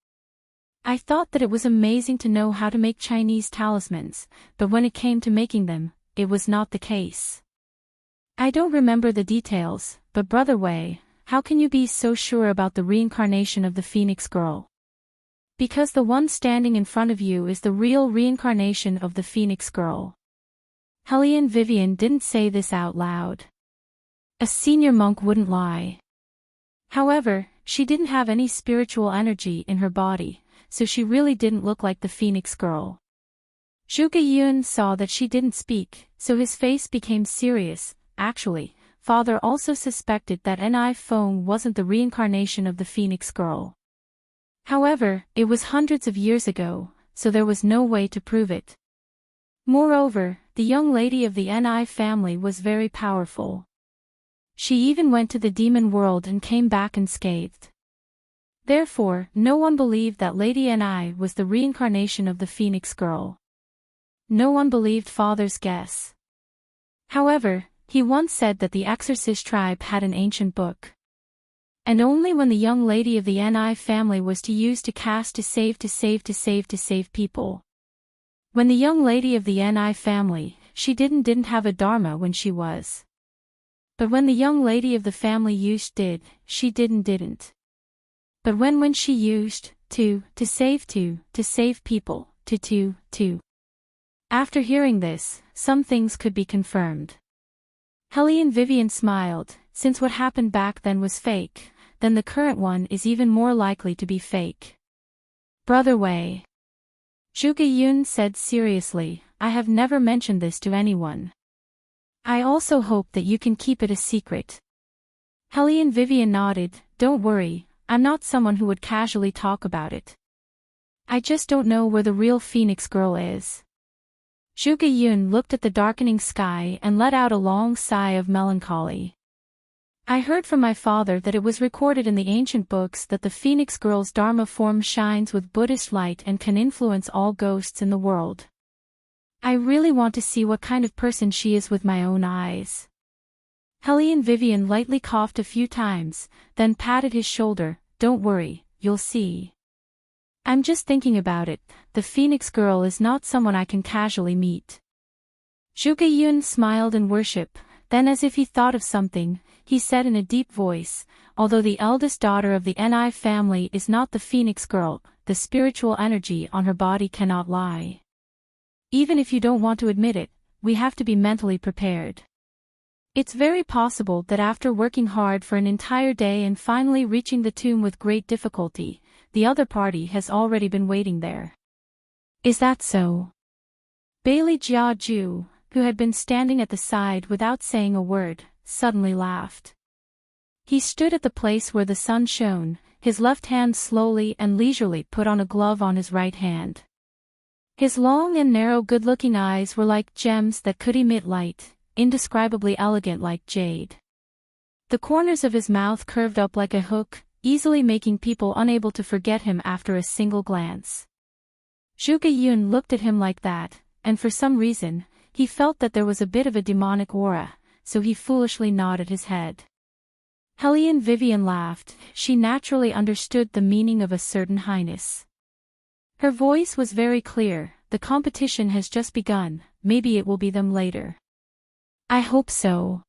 I thought that it was amazing to know how to make Chinese talismans, but when it came to making them, it was not the case. I don't remember the details, but Brother Wei, how can you be so sure about the reincarnation of the Phoenix Girl? Because the one standing in front of you is the real reincarnation of the Phoenix Girl. Hellion Vivian didn't say this out loud. A senior monk wouldn't lie. However, she didn't have any spiritual energy in her body, so she really didn't look like the Phoenix Girl. Zhuge Yun saw that she didn't speak, so his face became serious. Actually, Father also suspected that Ni Feng wasn't the reincarnation of the Phoenix Girl. However, it was hundreds of years ago, so there was no way to prove it. Moreover, the young lady of the Ni family was very powerful. She even went to the demon world and came back unscathed. Therefore, no one believed that Lady Ni was the reincarnation of the Phoenix Girl. No one believed Father's guess. However, he once said that the Exorcist tribe had an ancient book. And only when the young lady of the Ni family was to use to cast to save people. When the young lady of the Ni family, she didn't have a dharma when she was. But when the young lady of the family used did, she didn't. But when she used to save people, to. After hearing this, some things could be confirmed. Hellion Vivian smiled. Since what happened back then was fake, then the current one is even more likely to be fake. Brother Wei. Zhuge Yun said seriously, I have never mentioned this to anyone. I also hope that you can keep it a secret. Hellion Vivian nodded, don't worry, I'm not someone who would casually talk about it. I just don't know where the real Phoenix Girl is. Zhuge Yun looked at the darkening sky and let out a long sigh of melancholy. I heard from my father that it was recorded in the ancient books that the Phoenix Girl's Dharma form shines with Buddhist light and can influence all ghosts in the world. I really want to see what kind of person she is with my own eyes. Hellion Vivian lightly coughed a few times, then patted his shoulder, don't worry, you'll see. I'm just thinking about it, the Phoenix Girl is not someone I can casually meet. Zhuge Yun smiled in worship, then as if he thought of something, he said in a deep voice, although the eldest daughter of the Ni family is not the Phoenix Girl, the spiritual energy on her body cannot lie. Even if you don't want to admit it, we have to be mentally prepared. It's very possible that after working hard for an entire day and finally reaching the tomb with great difficulty, the other party has already been waiting there. Is that so? Bailey Jiaju, who had been standing at the side without saying a word, suddenly laughed. He stood at the place where the sun shone, his left hand slowly and leisurely put on a glove on his right hand. His long and narrow good-looking eyes were like gems that could emit light, indescribably elegant like jade. The corners of his mouth curved up like a hook, easily making people unable to forget him after a single glance. Zhuge Yun looked at him like that, and for some reason, he felt that there was a bit of a demonic aura, so he foolishly nodded his head. Hellion Vivian laughed, she naturally understood the meaning of a certain highness. Her voice was very clear, the competition has just begun, maybe it will be them later. I hope so.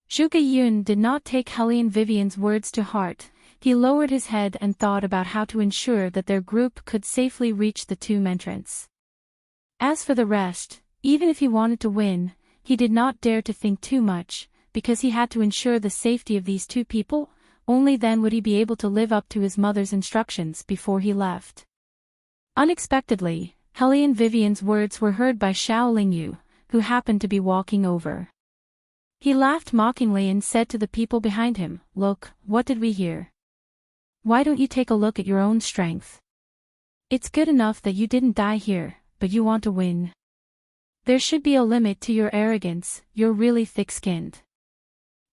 Zhuge Yun did not take Hellion Vivian's words to heart. He lowered his head and thought about how to ensure that their group could safely reach the tomb entrance. As for the rest, even if he wanted to win, he did not dare to think too much, because he had to ensure the safety of these two people, only then would he be able to live up to his mother's instructions before he left. Unexpectedly, Hellion Vivian's words were heard by Xiao Lingyu, who happened to be walking over. He laughed mockingly and said to the people behind him, "Look, what did we hear? Why don't you take a look at your own strength? It's good enough that you didn't die here, but you want to win. There should be a limit to your arrogance, you're really thick-skinned."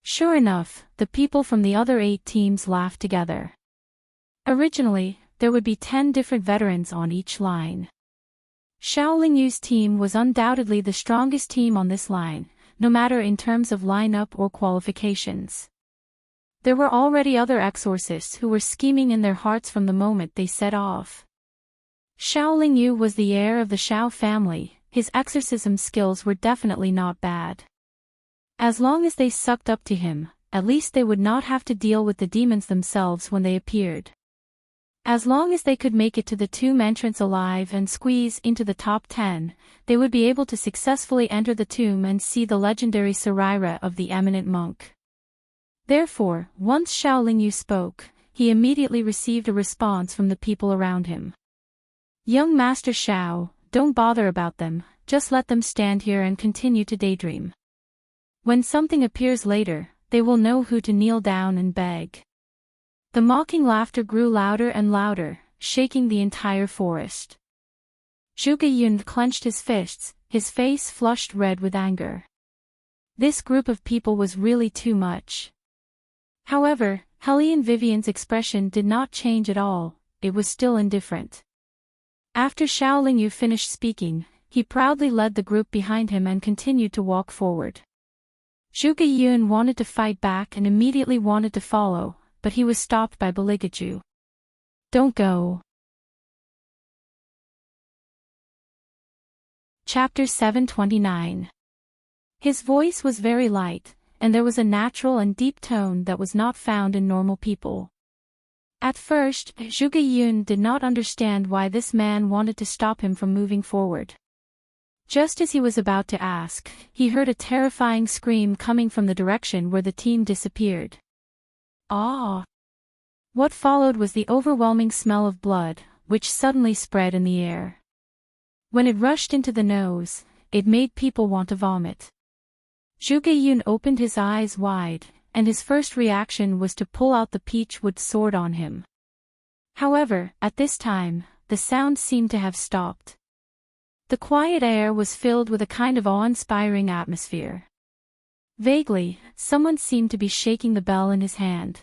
Sure enough, the people from the other 8 teams laughed together. Originally, there would be 10 different veterans on each line. Xiao Lingyu's team was undoubtedly the strongest team on this line, no matter in terms of lineup or qualifications. There were already other exorcists who were scheming in their hearts from the moment they set off. Xiao Lingyu was the heir of the Xiao family, his exorcism skills were definitely not bad. As long as they sucked up to him, at least they would not have to deal with the demons themselves when they appeared. As long as they could make it to the tomb entrance alive and squeeze into the top 10, they would be able to successfully enter the tomb and see the legendary Sarira of the eminent monk. Therefore, once Xiao Lingyu spoke, he immediately received a response from the people around him. Young Master Xiao, don't bother about them, just let them stand here and continue to daydream. When something appears later, they will know who to kneel down and beg. The mocking laughter grew louder and louder, shaking the entire forest. Zhuge Yun clenched his fists, his face flushed red with anger. This group of people was really too much. However, Hellion Vivian's expression did not change at all, it was still indifferent. After Xiao Lingyu finished speaking, he proudly led the group behind him and continued to walk forward. Zhuge Yun wanted to fight back and immediately wanted to follow, but he was stopped by Beligaju. Don't go. Chapter 729. His voice was very light, and there was a natural and deep tone that was not found in normal people. At first, Zhuge Yun did not understand why this man wanted to stop him from moving forward. Just as he was about to ask, he heard a terrifying scream coming from the direction where the team disappeared. Ah! What followed was the overwhelming smell of blood, which suddenly spread in the air. When it rushed into the nose, it made people want to vomit. Zhuge Yun opened his eyes wide, and his first reaction was to pull out the peachwood sword on him. However, at this time, the sound seemed to have stopped. The quiet air was filled with a kind of awe-inspiring atmosphere. Vaguely, someone seemed to be shaking the bell in his hand.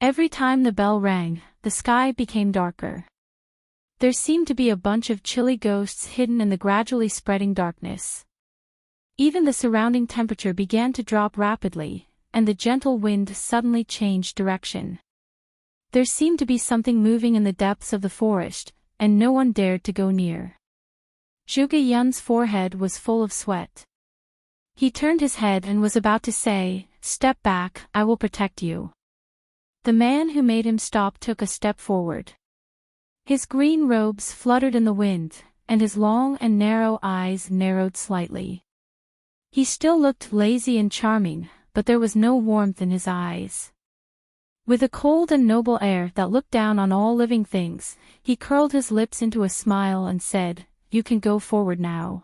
Every time the bell rang, the sky became darker. There seemed to be a bunch of chilly ghosts hidden in the gradually spreading darkness. Even the surrounding temperature began to drop rapidly, and the gentle wind suddenly changed direction. There seemed to be something moving in the depths of the forest, and no one dared to go near. Zhuge Yun's forehead was full of sweat. He turned his head and was about to say, "Step back, I will protect you." The man who made him stop took a step forward. His green robes fluttered in the wind, and his long and narrow eyes narrowed slightly. He still looked lazy and charming, but there was no warmth in his eyes. With a cold and noble air that looked down on all living things, he curled his lips into a smile and said, "You can go forward now."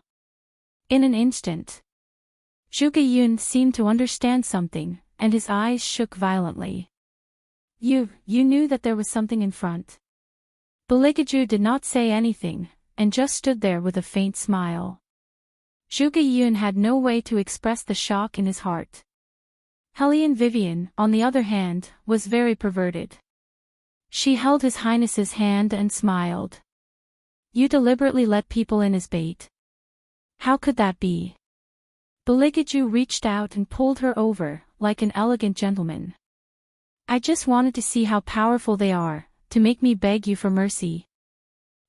In an instant, Zhuge Yun seemed to understand something, and his eyes shook violently. You knew that there was something in front." Beligaju did not say anything, and just stood there with a faint smile. Zhuge Yun had no way to express the shock in his heart. Hellion Vivian, on the other hand, was very perverted. She held His Highness's hand and smiled. "You deliberately let people in as bait. How could that be?" Beligaju reached out and pulled her over, like an elegant gentleman. "I just wanted to see how powerful they are, to make me beg you for mercy."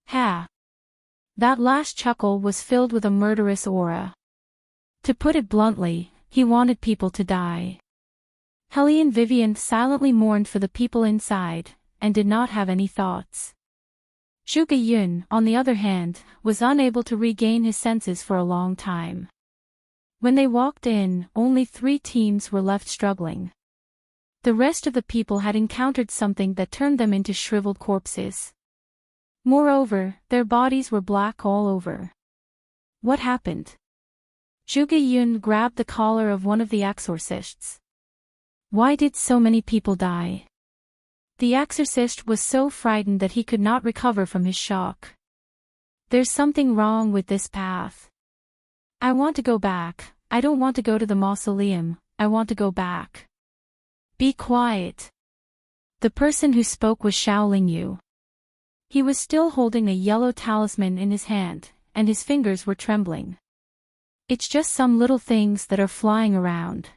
Ha! That last chuckle was filled with a murderous aura. To put it bluntly, he wanted people to die. Hellion Vivian silently mourned for the people inside, and did not have any thoughts. Zhuge Yun, on the other hand, was unable to regain his senses for a long time. When they walked in, only 3 teams were left struggling. The rest of the people had encountered something that turned them into shriveled corpses. Moreover, their bodies were black all over. What happened? Zhuge Yun grabbed the collar of one of the exorcists. Why did so many people die? The exorcist was so frightened that he could not recover from his shock. There's something wrong with this path. I want to go back. I don't want to go to the mausoleum, I want to go back. Be quiet. The person who spoke was Xiao Lingyu. He was still holding a yellow talisman in his hand, and his fingers were trembling. It's just some little things that are flying around.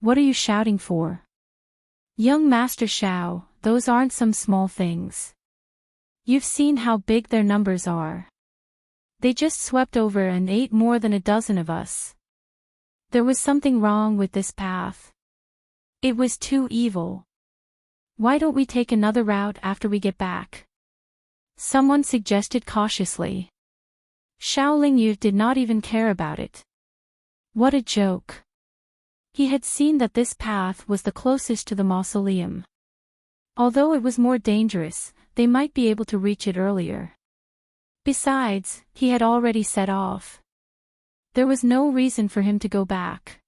What are you shouting for? Young Master Xiao, those aren't some small things. You've seen how big their numbers are. They just swept over and ate more than a dozen of us. There was something wrong with this path. It was too evil. Why don't we take another route after we get back? Someone suggested cautiously. Xiao Yu did not even care about it. What a joke. He had seen that this path was the closest to the mausoleum. Although it was more dangerous, they might be able to reach it earlier. Besides, he had already set off. There was no reason for him to go back.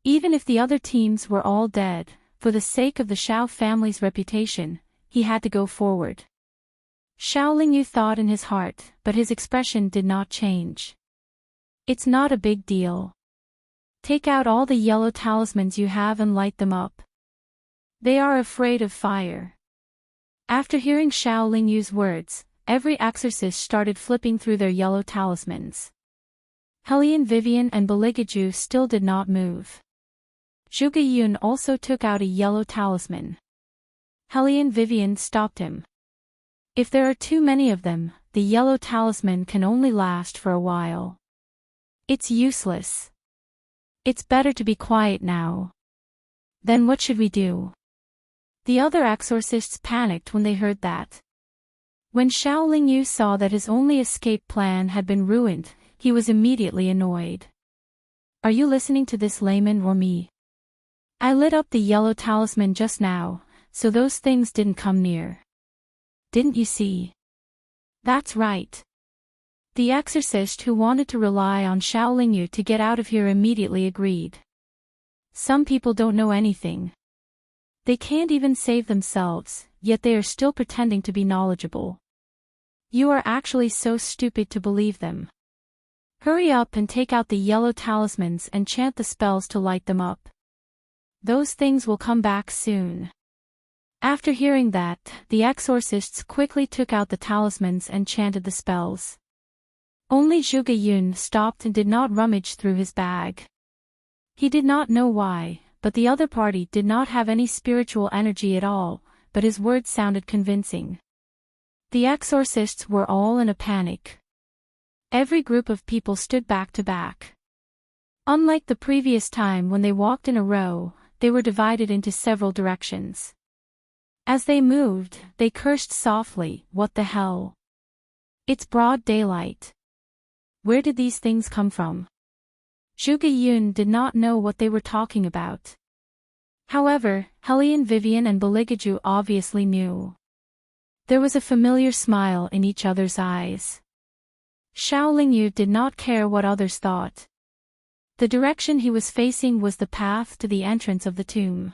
Even if the other teams were all dead, for the sake of the Xiao family's reputation, he had to go forward. Xiao Yu thought in his heart, but his expression did not change. It's not a big deal. Take out all the yellow talismans you have and light them up. They are afraid of fire. After hearing Xiao Yu's words, every exorcist started flipping through their yellow talismans. Hellion Vivian and Beligaju still did not move. Zhuge Yun also took out a yellow talisman. Hellion Vivian stopped him. If there are too many of them, the yellow talisman can only last for a while. It's useless. It's better to be quiet now. Then what should we do? The other exorcists panicked when they heard that. When Xiao Yu saw that his only escape plan had been ruined, he was immediately annoyed. Are you listening to this, layman, or me? I lit up the yellow talisman just now, so those things didn't come near. Didn't you see? That's right. The exorcist who wanted to rely on Xiao Yu to get out of here immediately agreed. Some people don't know anything. They can't even save themselves, yet they are still pretending to be knowledgeable. You are actually so stupid to believe them. Hurry up and take out the yellow talismans and chant the spells to light them up. Those things will come back soon. After hearing that, the exorcists quickly took out the talismans and chanted the spells. Only Zhuge Yun stopped and did not rummage through his bag. He did not know why, but the other party did not have any spiritual energy at all, but his words sounded convincing. The exorcists were all in a panic. Every group of people stood back to back. Unlike the previous time when they walked in a row, they were divided into several directions. As they moved, they cursed softly, "What the hell? It's broad daylight. Where did these things come from?" Zhuge Yun did not know what they were talking about. However, Hellion Vivian and Beligaju obviously knew. There was a familiar smile in each other's eyes. Xiao Yu did not care what others thought. The direction he was facing was the path to the entrance of the tomb.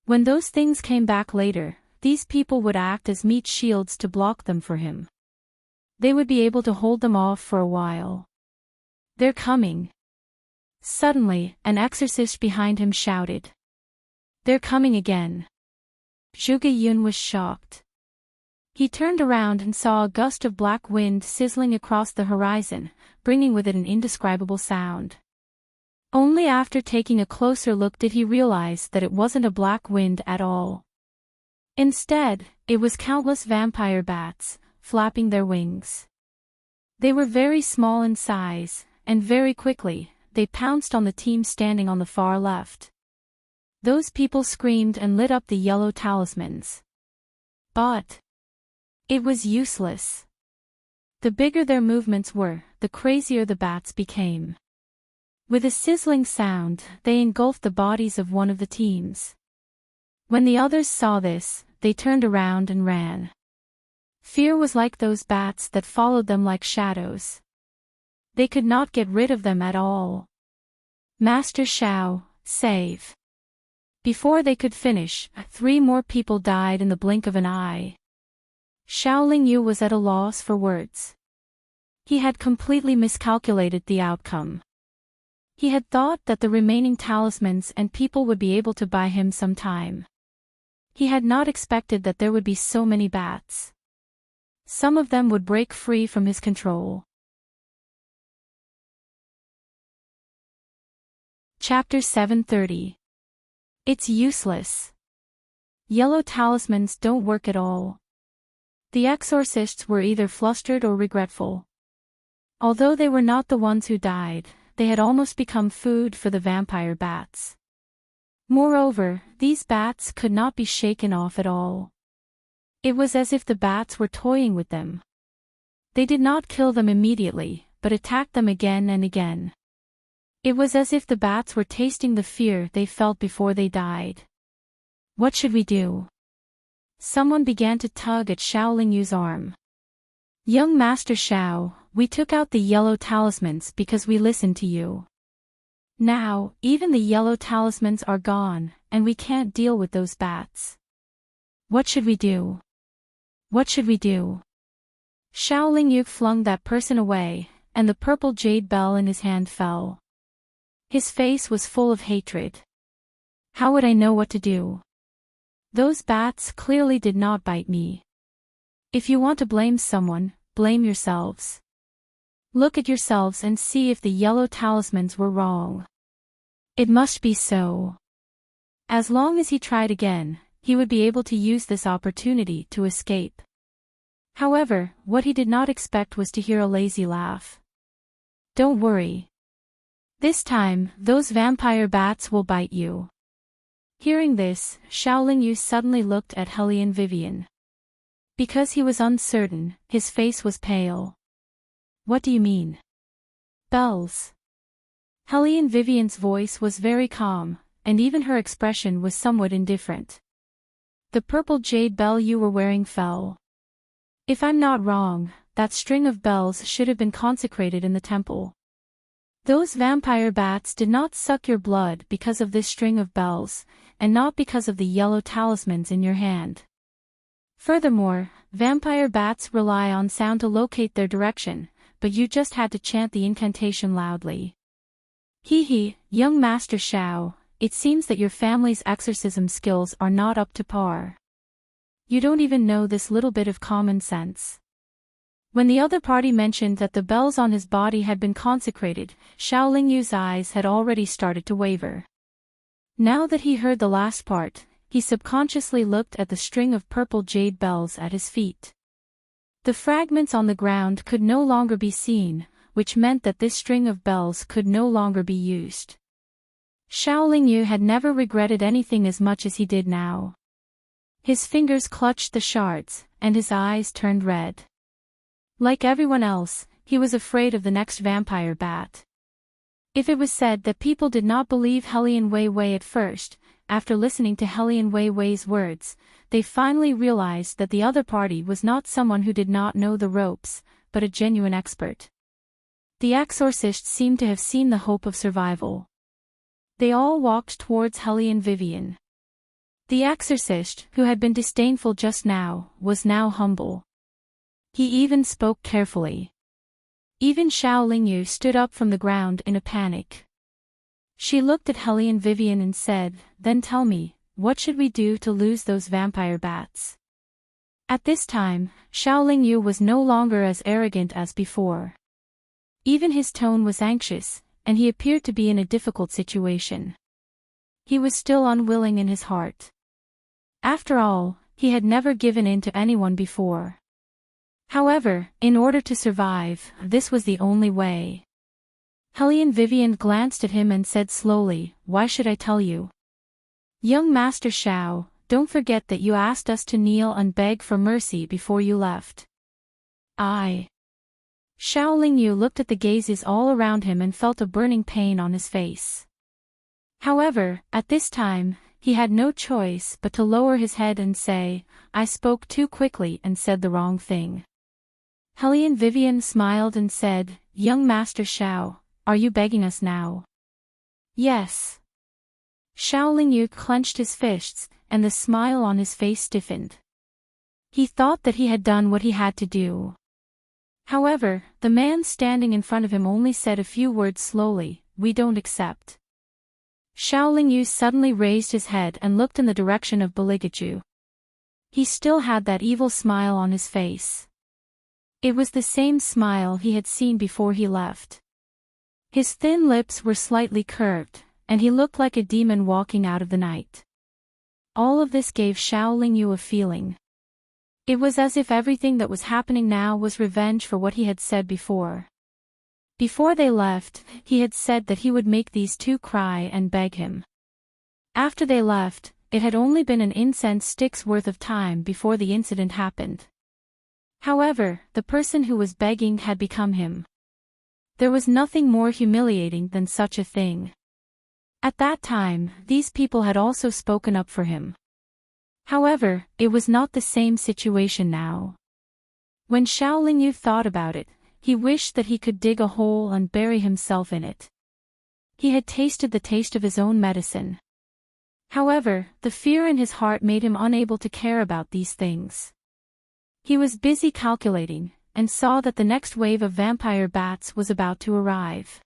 When those things came back later, these people would act as meat shields to block them for him. They would be able to hold them off for a while. They're coming. Suddenly, an exorcist behind him shouted. They're coming again. Zhuge Yun was shocked. He turned around and saw a gust of black wind sizzling across the horizon, bringing with it an indescribable sound. Only after taking a closer look did he realize that it wasn't a black wind at all. Instead, it was countless vampire bats, flapping their wings. They were very small in size, and very quickly, they pounced on the team standing on the far left. Those people screamed and lit up the yellow talismans. But it was useless. The bigger their movements were, the crazier the bats became. With a sizzling sound, they engulfed the bodies of one of the teams. When the others saw this, they turned around and ran. Fear was like those bats that followed them like shadows. They could not get rid of them at all. Master Xiao, save. Before they could finish, 3 more people died in the blink of an eye. Xiao Yu was at a loss for words. He had completely miscalculated the outcome. He had thought that the remaining talismans and people would be able to buy him some time. He had not expected that there would be so many bats. Some of them would break free from his control. Chapter 730. It's useless. Yellow talismans don't work at all. The exorcists were either flustered or regretful. Although they were not the ones who died, they had almost become food for the vampire bats. Moreover, these bats could not be shaken off at all. It was as if the bats were toying with them. They did not kill them immediately, but attacked them again and again. It was as if the bats were tasting the fear they felt before they died. What should we do? Someone began to tug at Xiao Lingyu's arm. Young Master Xiao, we took out the yellow talismans because we listened to you. Now, even the yellow talismans are gone, and we can't deal with those bats. What should we do? What should we do? Xiao Lingyu flung that person away, and the purple jade bell in his hand fell. His face was full of hatred. How would I know what to do? Those bats clearly did not bite me. If you want to blame someone, blame yourselves. Look at yourselves and see if the yellow talismans were wrong. It must be so. As long as he tried again, he would be able to use this opportunity to escape. However, what he did not expect was to hear a lazy laugh. Don't worry. This time, those vampire bats will bite you. Hearing this, Xiao Lingyu suddenly looked at Hellion Vivian. Because he was uncertain, his face was pale. What do you mean? Bells. Hellion Vivian's voice was very calm, and even her expression was somewhat indifferent. The purple jade bell you were wearing fell. If I'm not wrong, that string of bells should have been consecrated in the temple. Those vampire bats did not suck your blood because of this string of bells, and not because of the yellow talismans in your hand. Furthermore, vampire bats rely on sound to locate their direction, but you just had to chant the incantation loudly. Hee, young Master Xiao, it seems that your family's exorcism skills are not up to par. You don't even know this little bit of common sense. When the other party mentioned that the bells on his body had been consecrated, Xiao Lingyu's eyes had already started to waver. Now that he heard the last part, he subconsciously looked at the string of purple jade bells at his feet. The fragments on the ground could no longer be seen, which meant that this string of bells could no longer be used. Xiao Lingyu had never regretted anything as much as he did now. His fingers clutched the shards, and his eyes turned red. Like everyone else, he was afraid of the next vampire bat. If it was said that people did not believe Hellion Wei Wei at first, after listening to Hellion Wei Wei's words, they finally realized that the other party was not someone who did not know the ropes, but a genuine expert. The exorcists seemed to have seen the hope of survival. They all walked towards Hellion Vivian. The exorcist, who had been disdainful just now, was now humble. He even spoke carefully. Even Xiao Lingyu stood up from the ground in a panic. She looked at Hellion Vivian and said, "Then tell me, what should we do to lose those vampire bats?" At this time, Xiao Lingyu was no longer as arrogant as before. Even his tone was anxious, and he appeared to be in a difficult situation. He was still unwilling in his heart. After all, he had never given in to anyone before. However, in order to survive, this was the only way. Hellion Vivian glanced at him and said slowly, "Why should I tell you? Young Master Xiao, don't forget that you asked us to kneel and beg for mercy before you left." Xiao Lingyu looked at the gazes all around him and felt a burning pain on his face. However, at this time, he had no choice but to lower his head and say, "I spoke too quickly and said the wrong thing." Hellion Vivian smiled and said, "Young Master Xiao, are you begging us now?" "Yes." Xiao Lingyu clenched his fists, and the smile on his face stiffened. He thought that he had done what he had to do. However, the man standing in front of him only said a few words slowly, "We don't accept." Xiao Lingyu suddenly raised his head and looked in the direction of Beligaju. He still had that evil smile on his face. It was the same smile he had seen before he left. His thin lips were slightly curved, and he looked like a demon walking out of the night. All of this gave Xiao Lingyu a feeling. It was as if everything that was happening now was revenge for what he had said before. Before they left, he had said that he would make these two cry and beg him. After they left, it had only been an incense stick's worth of time before the incident happened. However, the person who was begging had become him. There was nothing more humiliating than such a thing. At that time, these people had also spoken up for him. However, it was not the same situation now. When Xiaolingyu thought about it, he wished that he could dig a hole and bury himself in it. He had tasted the taste of his own medicine. However, the fear in his heart made him unable to care about these things. He was busy calculating, and saw that the next wave of vampire bats was about to arrive.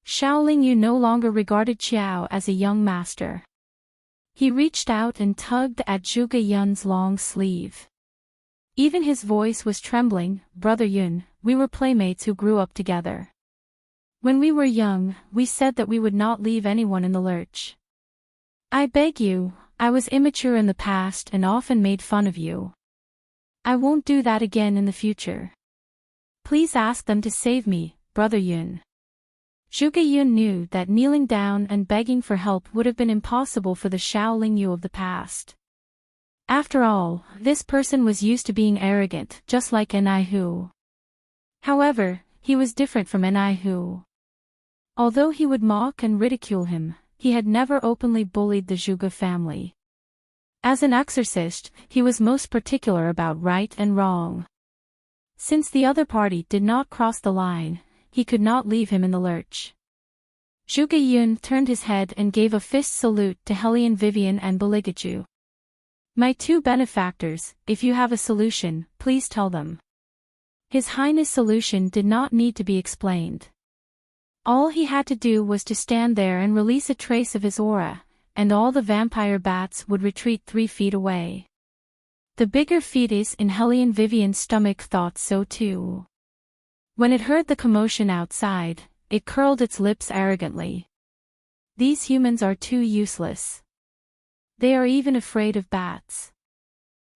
Xiaolingyu no longer regarded Qiao as a young master. He reached out and tugged at Zhuge Yun's long sleeve. Even his voice was trembling. "Brother Yun, we were playmates who grew up together. When we were young, we said that we would not leave anyone in the lurch. I beg you, I was immature in the past and often made fun of you. I won't do that again in the future. Please ask them to save me, Brother Yun." Zhuge Yun knew that kneeling down and begging for help would have been impossible for the Xiaolingyu of the past. After all, this person was used to being arrogant, just like Enaihu. However, he was different from Enaihu. Although he would mock and ridicule him, he had never openly bullied the Zhuge family. As an exorcist, he was most particular about right and wrong. Since the other party did not cross the line, he could not leave him in the lurch. Zhuge Yun turned his head and gave a fist salute to Hellion Vivian and Beligaju. "My two benefactors, if you have a solution, please tell them." His Highness' solution did not need to be explained. All he had to do was to stand there and release a trace of his aura, and all the vampire bats would retreat 3 feet away. The bigger fetus in Hellion Vivian's stomach thought so too. When it heard the commotion outside, it curled its lips arrogantly. These humans are too useless. They are even afraid of bats.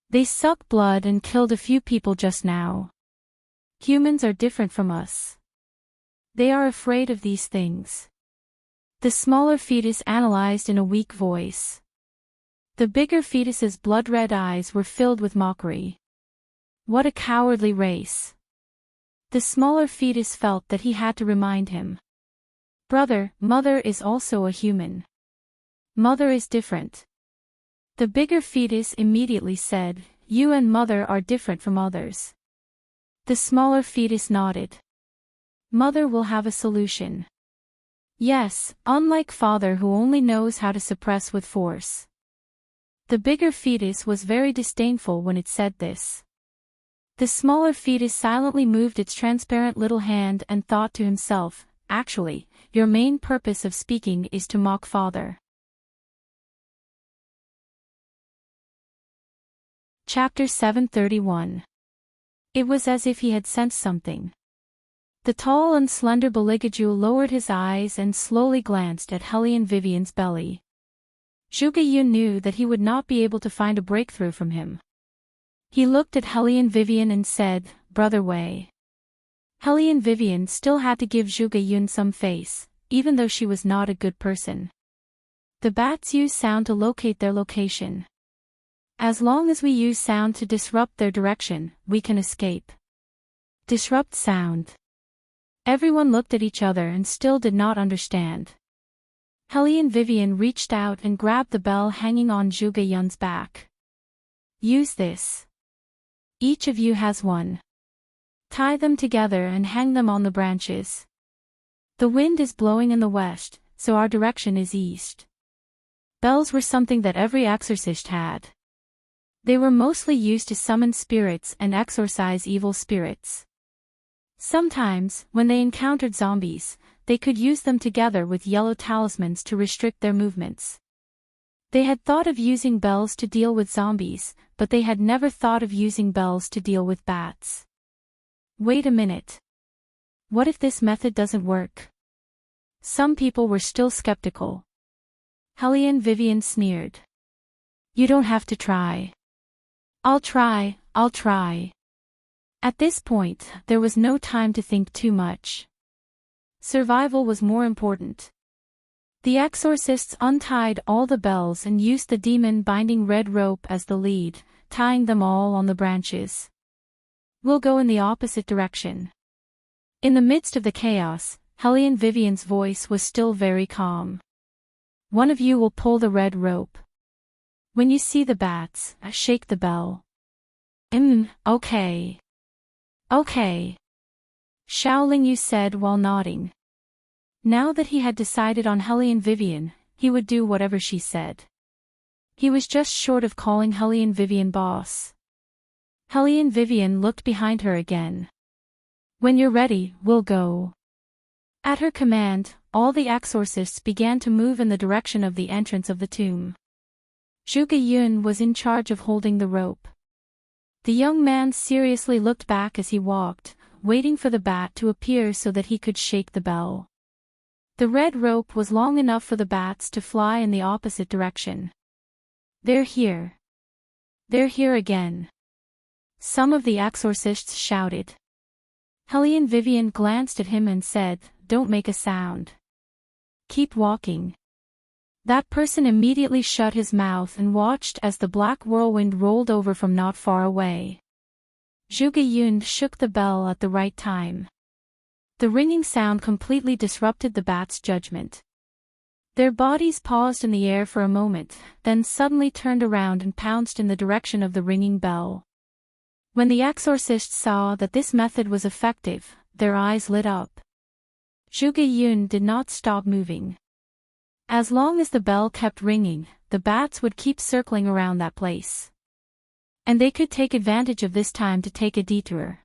They suck blood and killed a few people just now. Humans are different from us. They are afraid of these things. The smaller fetus analyzed in a weak voice. The bigger fetus's blood-red eyes were filled with mockery. What a cowardly race. The smaller fetus felt that he had to remind him. "Brother, Mother is also a human. Mother is different." The bigger fetus immediately said, "You and Mother are different from others." The smaller fetus nodded. "Mother will have a solution." Yes, unlike Father who only knows how to suppress with force. The bigger fetus was very disdainful when it said this. The smaller fetus silently moved its transparent little hand and thought to himself, "Actually, your main purpose of speaking is to mock Father." Chapter 731. It was as if he had sensed something. The tall and slender Beligaju lowered his eyes and slowly glanced at Hellion Vivian's belly. Zhuge Yun knew that he would not be able to find a breakthrough from him. He looked at Hellion Vivian and said, "Brother Wei." Hellion Vivian still had to give Zhuge Yun some face, even though she was not a good person. The bats use sound to locate their location. As long as we use sound to disrupt their direction, we can escape. Disrupt sound. Everyone looked at each other and still did not understand. Hellion Vivian reached out and grabbed the bell hanging on Zhuge Yun's back. "Use this. Each of you has one. Tie them together and hang them on the branches. The wind is blowing in the west, so our direction is east." Bells were something that every exorcist had. They were mostly used to summon spirits and exorcise evil spirits. Sometimes, when they encountered zombies, they could use them together with yellow talismans to restrict their movements. They had thought of using bells to deal with zombies, but they had never thought of using bells to deal with bats. Wait a minute. What if this method doesn't work? Some people were still skeptical. Hellion Vivian sneered. "You don't have to try." I'll try. At this point, there was no time to think too much. Survival was more important. The exorcists untied all the bells and used the demon-binding red rope as the lead, tying them all on the branches. "We'll go in the opposite direction." In the midst of the chaos, Hellion Vivian's voice was still very calm. "One of you will pull the red rope. When you see the bats, shake the bell." Okay. Okay. Xiaoling Yu said while nodding. Now that he had decided on Hellion Vivian, he would do whatever she said. He was just short of calling Hellion Vivian boss. Hellion Vivian looked behind her again. "When you're ready, we'll go." At her command, all the exorcists began to move in the direction of the entrance of the tomb. Zhuge Yun was in charge of holding the rope. The young man seriously looked back as he walked, waiting for the bat to appear so that he could shake the bell. The red rope was long enough for the bats to fly in the opposite direction. "They're here. They're here again," some of the exorcists shouted. Hellion Vivian glanced at him and said, "Don't make a sound. Keep walking." That person immediately shut his mouth and watched as the black whirlwind rolled over from not far away. Zhuge Yun shook the bell at the right time. The ringing sound completely disrupted the bats' judgment. Their bodies paused in the air for a moment, then suddenly turned around and pounced in the direction of the ringing bell. When the exorcists saw that this method was effective, their eyes lit up. Zhuge Yun did not stop moving. As long as the bell kept ringing, the bats would keep circling around that place. And they could take advantage of this time to take a detour.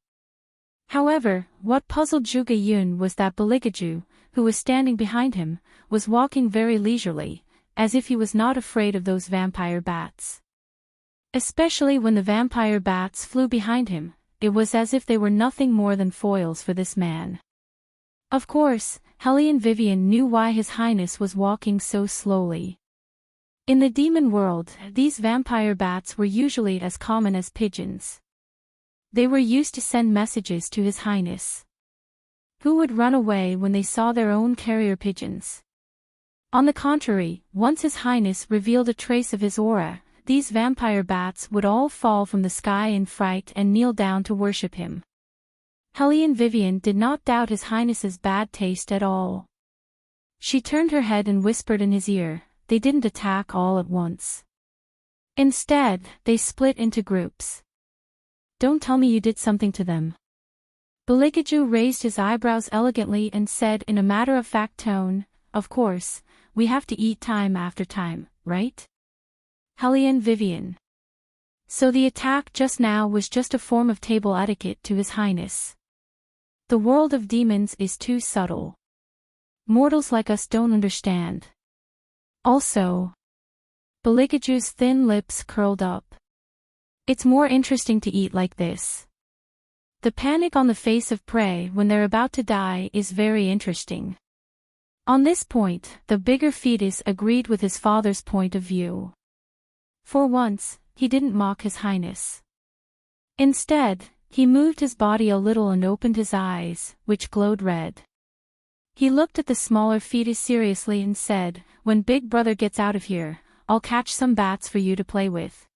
However, what puzzled Zhuge Yun was that Beligaju, who was standing behind him, was walking very leisurely, as if he was not afraid of those vampire bats. Especially when the vampire bats flew behind him, it was as if they were nothing more than foils for this man. Of course, Hellion Vivian knew why His Highness was walking so slowly. In the demon world, these vampire bats were usually as common as pigeons. They were used to send messages to His Highness. Who would run away when they saw their own carrier pigeons? On the contrary, once His Highness revealed a trace of his aura, these vampire bats would all fall from the sky in fright and kneel down to worship him. Hellion Vivian did not doubt His Highness's bad taste at all. She turned her head and whispered in his ear, "They didn't attack all at once. Instead, they split into groups. Don't tell me you did something to them." Beligaju raised his eyebrows elegantly and said in a matter-of-fact tone, "Of course, we have to eat time after time, right? Hellion Vivian. So the attack just now was just a form of table etiquette to His Highness. The world of demons is too subtle. Mortals like us don't understand. Also..." Beligaju's thin lips curled up. "It's more interesting to eat like this. The panic on the face of prey when they're about to die is very interesting." On this point, the bigger fetus agreed with his father's point of view. For once, he didn't mock His Highness. Instead, he moved his body a little and opened his eyes, which glowed red. He looked at the smaller fetus seriously and said, "When Big Brother gets out of here, I'll catch some bats for you to play with."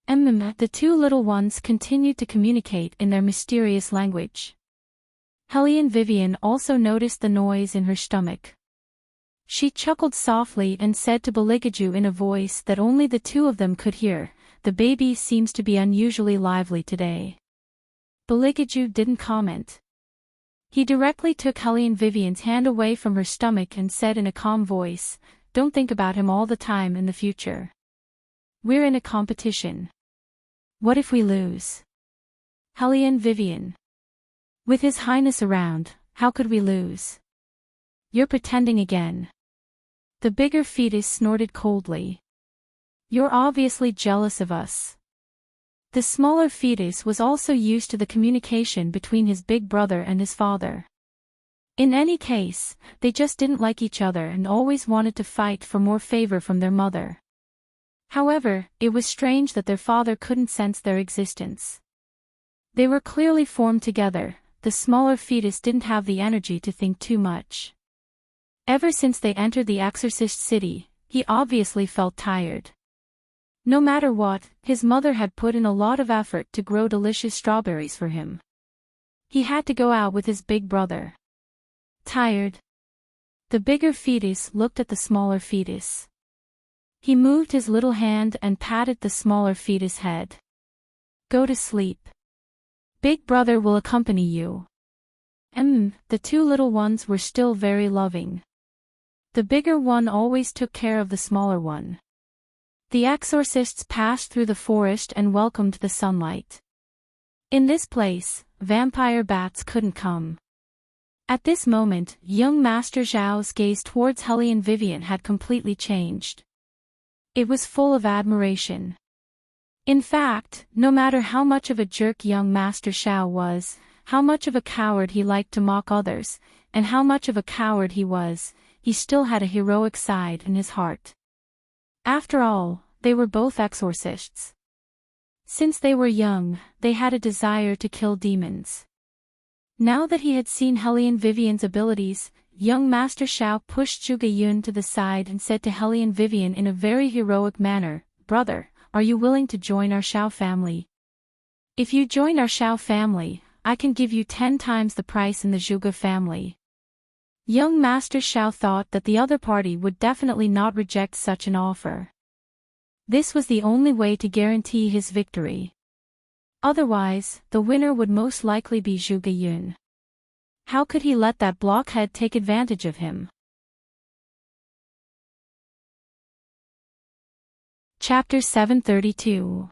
The two little ones continued to communicate in their mysterious language. Hellion Vivian also noticed the noise in her stomach. She chuckled softly and said to Beligaju in a voice that only the two of them could hear, "The baby seems to be unusually lively today." Beligaju didn't comment. He directly took Hellion Vivian's hand away from her stomach and said in a calm voice, "Don't think about him all the time in the future. We're in a competition. What if we lose?" Hellion Vivian. "With His Highness around, how could we lose?" "You're pretending again." The bigger fetus snorted coldly. "You're obviously jealous of us." The smaller fetus was also used to the communication between his big brother and his father. In any case, they just didn't like each other and always wanted to fight for more favor from their mother. However, it was strange that their father couldn't sense their existence. They were clearly formed together, the smaller fetus didn't have the energy to think too much. Ever since they entered the exorcist city, he obviously felt tired. No matter what, his mother had put in a lot of effort to grow delicious strawberries for him. He had to go out with his big brother. Tired? The bigger fetus looked at the smaller fetus. He moved his little hand and patted the smaller fetus' head. Go to sleep. Big brother will accompany you. The two little ones were still very loving. The bigger one always took care of the smaller one. The exorcists passed through the forest and welcomed the sunlight. In this place, vampire bats couldn't come. At this moment, young Master Zhao's gaze towards Hellion Vivian had completely changed. It was full of admiration. In fact, no matter how much of a jerk young Master Zhao was, how much of a coward he liked to mock others, and how much of a coward he was, he still had a heroic side in his heart. After all, they were both exorcists. Since they were young, they had a desire to kill demons. Now that he had seen Hellion Vivian's abilities, young Master Zhao pushed Zhuge Yun to the side and said to Hellion Vivian in a very heroic manner, "Brother, are you willing to join our Zhao family? If you join our Zhao family, I can give you 10 times the price in the Zhuge family." Young Master Zhao thought that the other party would definitely not reject such an offer. This was the only way to guarantee his victory. Otherwise, the winner would most likely be Zhuge Yun. How could he let that blockhead take advantage of him? Chapter 732.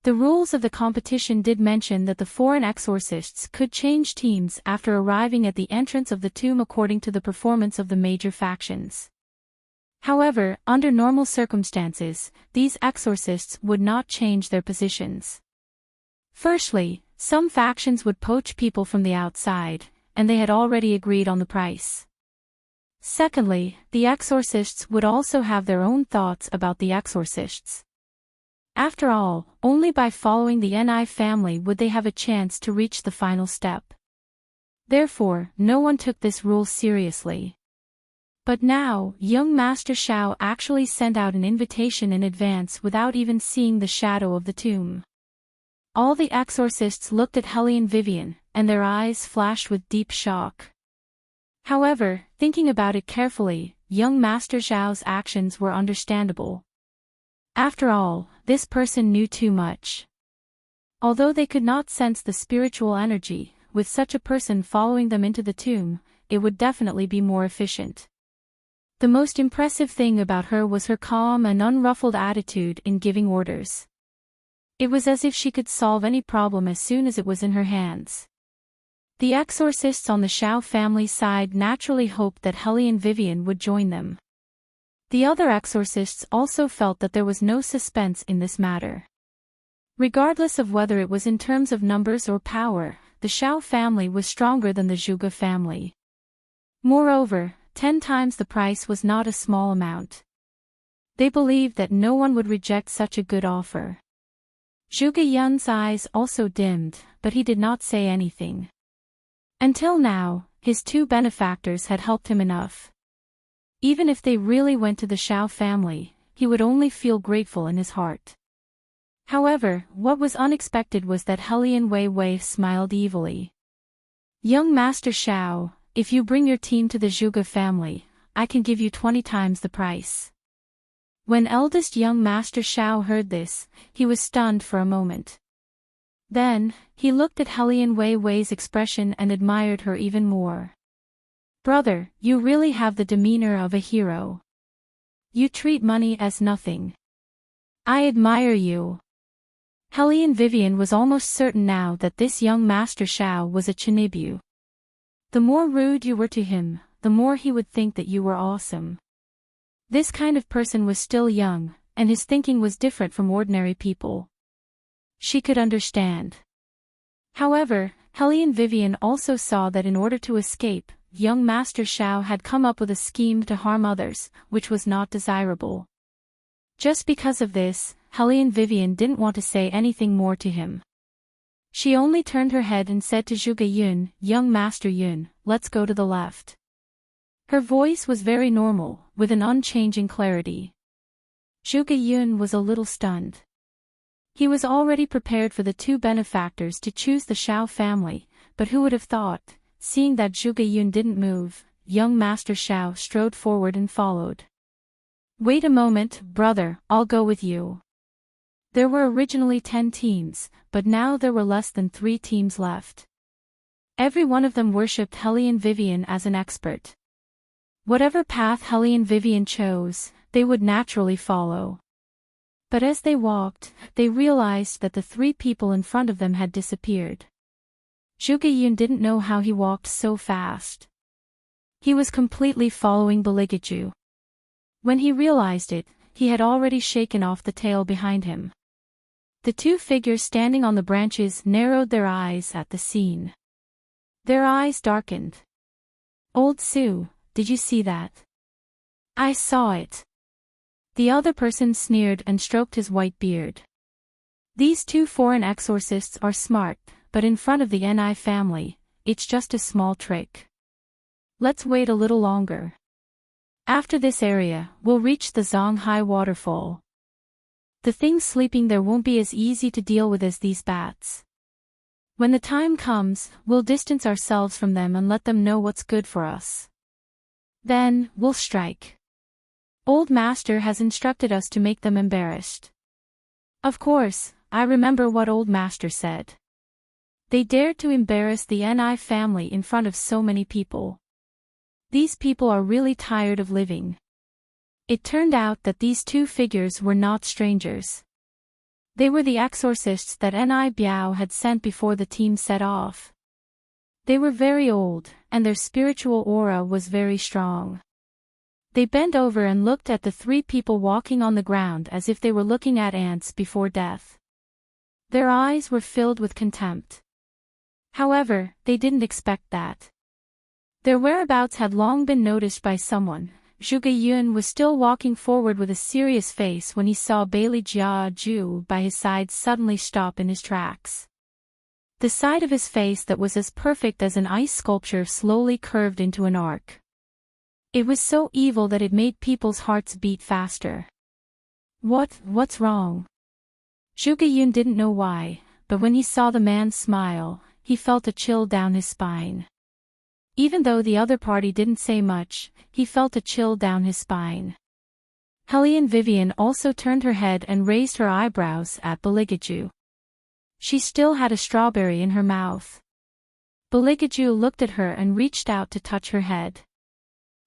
The rules of the competition did mention that the foreign exorcists could change teams after arriving at the entrance of the tomb according to the performance of the major factions. However, under normal circumstances, these exorcists would not change their positions. Firstly, some factions would poach people from the outside, and they had already agreed on the price. Secondly, the exorcists would also have their own thoughts about the exorcists. After all, only by following the Ni family would they have a chance to reach the final step. Therefore, no one took this rule seriously. But now, young Master Zhao actually sent out an invitation in advance without even seeing the shadow of the tomb. All the exorcists looked at Hellion Vivian, and their eyes flashed with deep shock. However, thinking about it carefully, young Master Zhao's actions were understandable. After all, this person knew too much. Although they could not sense the spiritual energy, with such a person following them into the tomb, it would definitely be more efficient. The most impressive thing about her was her calm and unruffled attitude in giving orders. It was as if she could solve any problem as soon as it was in her hands. The exorcists on the Zhao family side naturally hoped that Hellion Vivian would join them. The other exorcists also felt that there was no suspense in this matter. Regardless of whether it was in terms of numbers or power, the Zhao family was stronger than the Zhuge family. Moreover, 10 times the price was not a small amount. They believed that no one would reject such a good offer. Zhuge Yun's eyes also dimmed, but he did not say anything. Until now, his two benefactors had helped him enough. Even if they really went to the Zhao family, he would only feel grateful in his heart. However, what was unexpected was that Hellion Wei Wei smiled evilly. "Young Master Zhao, if you bring your team to the Zhuge family, I can give you 20 times the price." When eldest young Master Zhao heard this, he was stunned for a moment. Then, he looked at Hellion Wei Wei's expression and admired her even more. "Brother, you really have the demeanor of a hero. You treat money as nothing. I admire you." Hellion Vivian was almost certain now that this young Master Zhao was a Chinibu. The more rude you were to him, the more he would think that you were awesome. This kind of person was still young, and his thinking was different from ordinary people. She could understand. However, Hellion Vivian also saw that in order to escape, young Master Zhao had come up with a scheme to harm others, which was not desirable. Just because of this, Hellion Vivian didn't want to say anything more to him. She only turned her head and said to Zhuge Yun, "Young Master Yun, let's go to the left." Her voice was very normal, with an unchanging clarity. Zhuge Yun was a little stunned. He was already prepared for the two benefactors to choose the Shao family, but who would have thought, seeing that Zhuge Yun didn't move, young Master Shao strode forward and followed. "Wait a moment, brother, I'll go with you." There were originally 10 teams, but now there were less than 3 teams left. Every one of them worshipped Hellion Vivian as an expert. Whatever path Hellion Vivian chose, they would naturally follow. But as they walked, they realized that the 3 people in front of them had disappeared. Zhuge Yun didn't know how he walked so fast. He was completely following Beligaju. When he realized it, he had already shaken off the tail behind him. The 2 figures standing on the branches narrowed their eyes at the scene. Their eyes darkened. "Old Su, did you see that?" "I saw it." The other person sneered and stroked his white beard. "These 2 foreign exorcists are smart, but in front of the Ni family, it's just a small trick. Let's wait a little longer. After this area, we'll reach the Zonghai waterfall. The things sleeping there won't be as easy to deal with as these bats. When the time comes, we'll distance ourselves from them and let them know what's good for us. Then, we'll strike. Old Master has instructed us to make them embarrassed." Of course, I remember what Old Master said. They dared to embarrass the Ni family in front of so many people. These people are really tired of living. It turned out that these 2 figures were not strangers. They were the exorcists that Ni Biao had sent before the team set off. They were very old, and their spiritual aura was very strong. They bent over and looked at the 3 people walking on the ground as if they were looking at ants before death. Their eyes were filled with contempt. However, they didn't expect that. Their whereabouts had long been noticed by someone. Zhuge Yun was still walking forward with a serious face when he saw Bailey Jia Ju by his side suddenly stop in his tracks. The side of his face that was as perfect as an ice sculpture slowly curved into an arc. It was so evil that it made people's hearts beat faster. What's wrong?" Zhuge Yun didn't know why, but when he saw the man smile, he felt a chill down his spine. Even though the other party didn't say much, he felt a chill down his spine. Hellion Vivian also turned her head and raised her eyebrows at Beligaju. She still had a strawberry in her mouth. Beligaju looked at her and reached out to touch her head.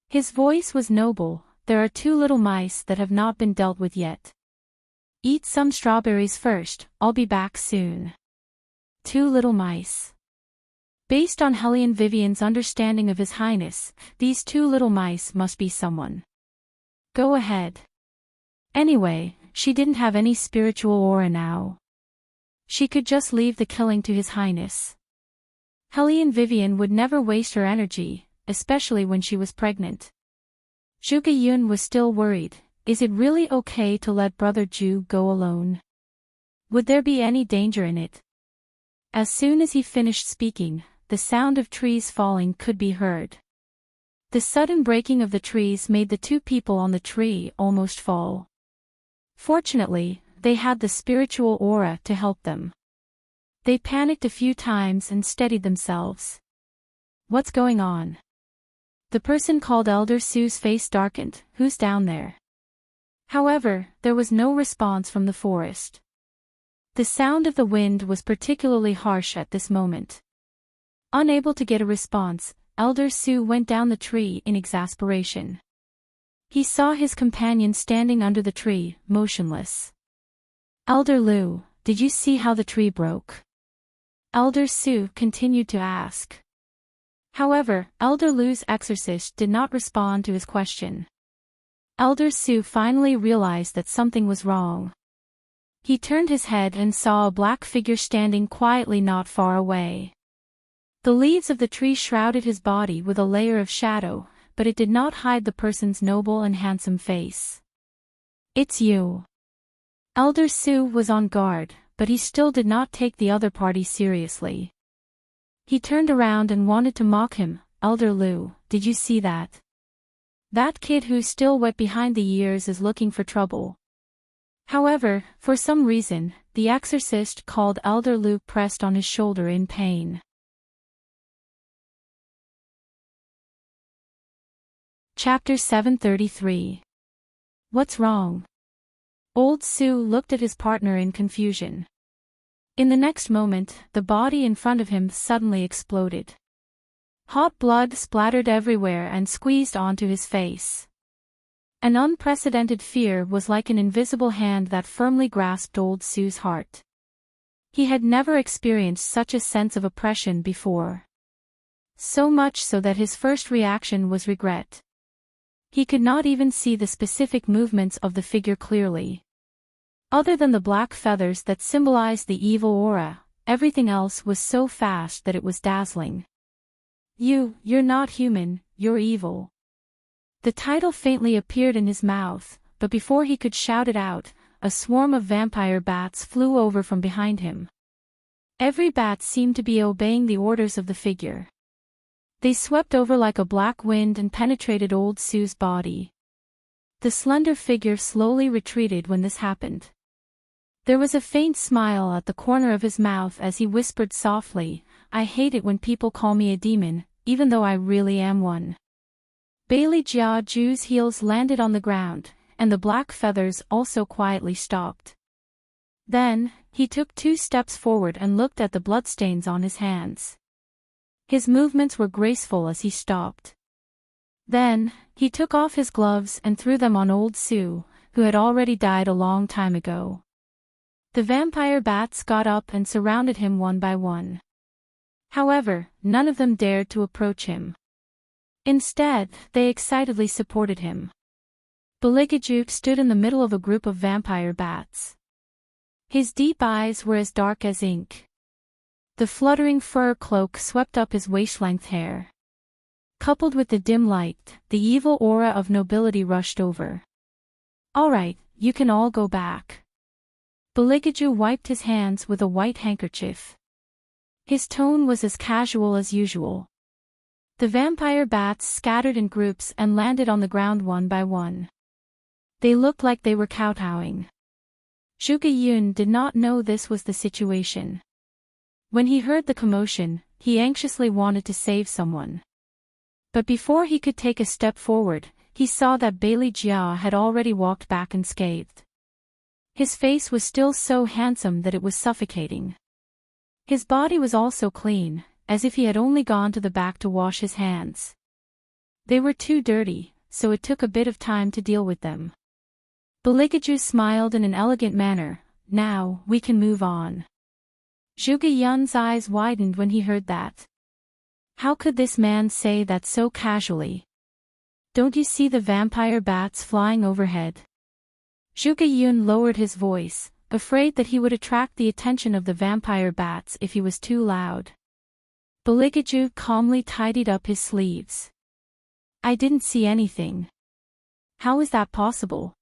His voice was noble. "There are 2 little mice that have not been dealt with yet. Eat some strawberries first, I'll be back soon." 2 little mice. Based on Hellion Vivian's understanding of His Highness, these 2 little mice must be someone. Go ahead. Anyway, she didn't have any spiritual aura now. She could just leave the killing to His Highness. Hellion Vivian would never waste her energy, especially when she was pregnant. Zhuge Yun was still worried. Is it really okay to let Brother Ju go alone? Would there be any danger in it? As soon as he finished speaking, the sound of trees falling could be heard. The sudden breaking of the trees made the 2 people on the tree almost fall. Fortunately, they had the spiritual aura to help them. They panicked a few times and steadied themselves. What's going on? The person called Elder Su's face darkened. Who's down there? However, there was no response from the forest. The sound of the wind was particularly harsh at this moment. Unable to get a response, Elder Su went down the tree in exasperation. He saw his companion standing under the tree, motionless. "Elder Lu, did you see how the tree broke?" Elder Su continued to ask. However, Elder Lu's exorcist did not respond to his question. Elder Su finally realized that something was wrong. He turned his head and saw a black figure standing quietly not far away. The leaves of the tree shrouded his body with a layer of shadow, but it did not hide the person's noble and handsome face. "It's you." Elder Su was on guard, but he still did not take the other party seriously. He turned around and wanted to mock him. "Elder Lu, did you see that? That kid who's still wet behind the ears is looking for trouble." However, for some reason, the exorcist called Elder Lu pressed on his shoulder in pain. Chapter 733. What's wrong? Old Sue looked at his partner in confusion. In the next moment, the body in front of him suddenly exploded. Hot blood splattered everywhere and squeezed onto his face. An unprecedented fear was like an invisible hand that firmly grasped Old Sue's heart. He had never experienced such a sense of oppression before. So much so that his first reaction was regret. He could not even see the specific movements of the figure clearly. Other than the black feathers that symbolized the evil aura, everything else was so fast that it was dazzling. You're not human, you're evil." The title faintly appeared in his mouth, but before he could shout it out, a swarm of vampire bats flew over from behind him. Every bat seemed to be obeying the orders of the figure. They swept over like a black wind and penetrated Old Sue's body. The slender figure slowly retreated when this happened. There was a faint smile at the corner of his mouth as he whispered softly, "I hate it when people call me a demon, even though I really am one." Bailey Jia Ju's heels landed on the ground, and the black feathers also quietly stopped. Then, he took 2 steps forward and looked at the bloodstains on his hands. His movements were graceful as he stopped. Then, he took off his gloves and threw them on Old Sue, who had already died a long time ago. The vampire bats got up and surrounded him one by one. However, none of them dared to approach him. Instead, they excitedly supported him. Beligaju stood in the middle of a group of vampire bats. His deep eyes were as dark as ink. The fluttering fur cloak swept up his waist-length hair. Coupled with the dim light, the evil aura of nobility rushed over. "All right, you can all go back." Beligaju wiped his hands with a white handkerchief. His tone was as casual as usual. The vampire bats scattered in groups and landed on the ground one by one. They looked like they were kowtowing. Zhuge Yun did not know this was the situation. When he heard the commotion, he anxiously wanted to save someone. But before he could take a step forward, he saw that Bailey Jia had already walked back unscathed. His face was still so handsome that it was suffocating. His body was also clean, as if he had only gone to the back to wash his hands. They were too dirty, so it took a bit of time to deal with them. Beligaju smiled in an elegant manner. "Now, we can move on." Zhuge Yun's eyes widened when he heard that. How could this man say that so casually? Don't you see the vampire bats flying overhead? Zhuge Yun lowered his voice, afraid that he would attract the attention of the vampire bats if he was too loud. Beligaju calmly tidied up his sleeves. "I didn't see anything. How is that possible?"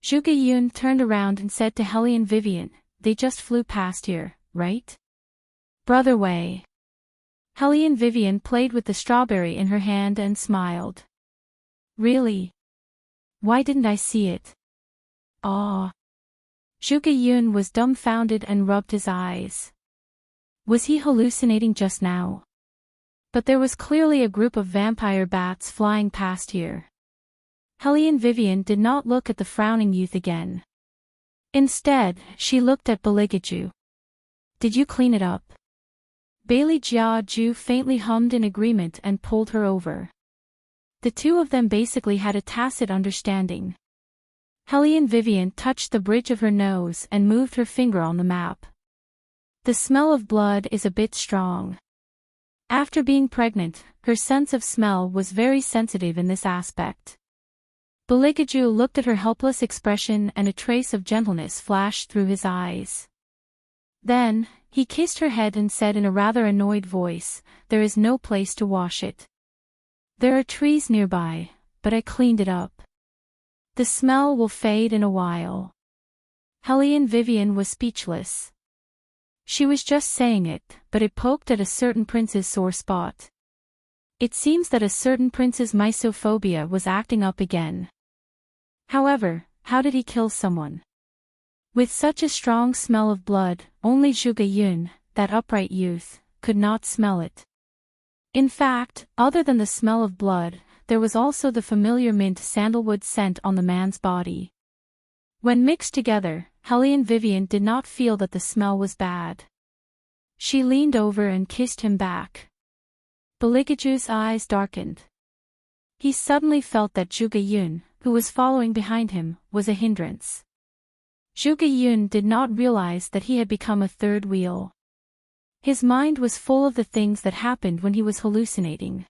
Zhuge Yun turned around and said to Hellion Vivian, "They just flew past here, right?" "Brother Wei." Hellion Vivian played with the strawberry in her hand and smiled. "Really? Why didn't I see it?" "Aw." Zhuge Yun was dumbfounded and rubbed his eyes. Was he hallucinating just now? But there was clearly a group of vampire bats flying past here. Hellion Vivian did not look at the frowning youth again. Instead, she looked at Beligaju. "Did you clean it up?" Bailey Jia Ju faintly hummed in agreement and pulled her over. The two of them basically had a tacit understanding. Hellion Vivian touched the bridge of her nose and moved her finger on the map. The smell of blood is a bit strong. After being pregnant, her sense of smell was very sensitive in this aspect. Beligaju looked at her helpless expression and a trace of gentleness flashed through his eyes. Then, he kissed her head and said in a rather annoyed voice, "There is no place to wash it. There are trees nearby, but I cleaned it up. The smell will fade in a while." Helene Vivian was speechless. She was just saying it, but it poked at a certain prince's sore spot. It seems that a certain prince's misophobia was acting up again. However, how did he kill someone? With such a strong smell of blood, only Zhuge Yun, that upright youth, could not smell it. In fact, other than the smell of blood, there was also the familiar mint sandalwood scent on the man's body. When mixed together, Helene Vivian did not feel that the smell was bad. She leaned over and kissed him back. Beligaju's eyes darkened. He suddenly felt that Zhuge Yun, who was following behind him, was a hindrance. Zhuge Yun did not realize that he had become a third wheel. His mind was full of the things that happened when he was hallucinating.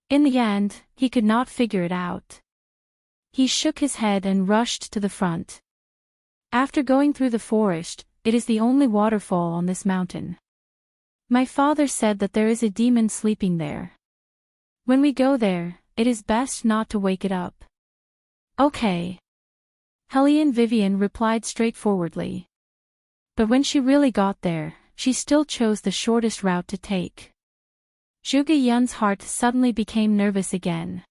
In the end, he could not figure it out. He shook his head and rushed to the front. After going through the forest, it is the only waterfall on this mountain. My father said that there is a demon sleeping there. When we go there, it is best not to wake it up. Okay. Helene Vivian replied straightforwardly. But when she really got there, she still chose the shortest route to take. Zhuge Yun's heart suddenly became nervous again.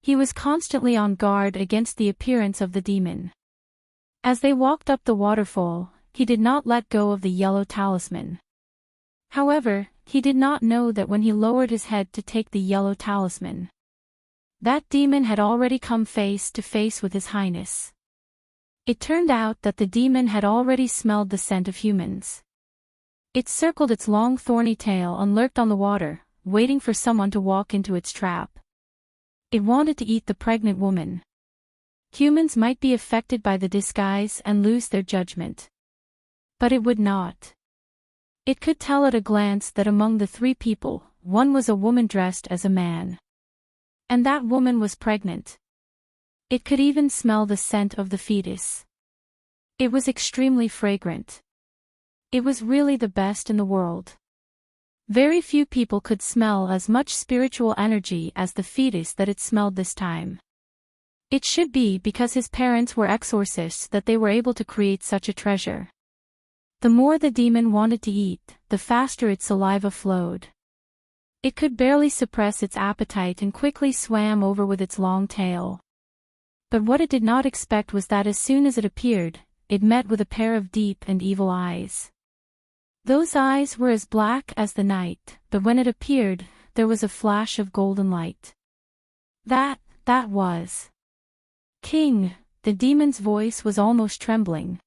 He was constantly on guard against the appearance of the demon. As they walked up the waterfall, he did not let go of the yellow talisman. However, he did not know that when he lowered his head to take the yellow talisman, that demon had already come face to face with His Highness. It turned out that the demon had already smelled the scent of humans. It circled its long thorny tail and lurked on the water, waiting for someone to walk into its trap. It wanted to eat the pregnant woman. Humans might be affected by the disguise and lose their judgment. But it would not. It could tell at a glance that among the three people, one was a woman dressed as a man. And that woman was pregnant. It could even smell the scent of the fetus. It was extremely fragrant. It was really the best in the world. Very few people could smell as much spiritual energy as the fetus that it smelled this time. It should be because his parents were exorcists that they were able to create such a treasure. The more the demon wanted to eat, the faster its saliva flowed. It could barely suppress its appetite and quickly swam over with its long tail. But what it did not expect was that as soon as it appeared, it met with a pair of deep and evil eyes. Those eyes were as black as the night, but when it appeared, there was a flash of golden light. That was King. The demon's voice was almost trembling.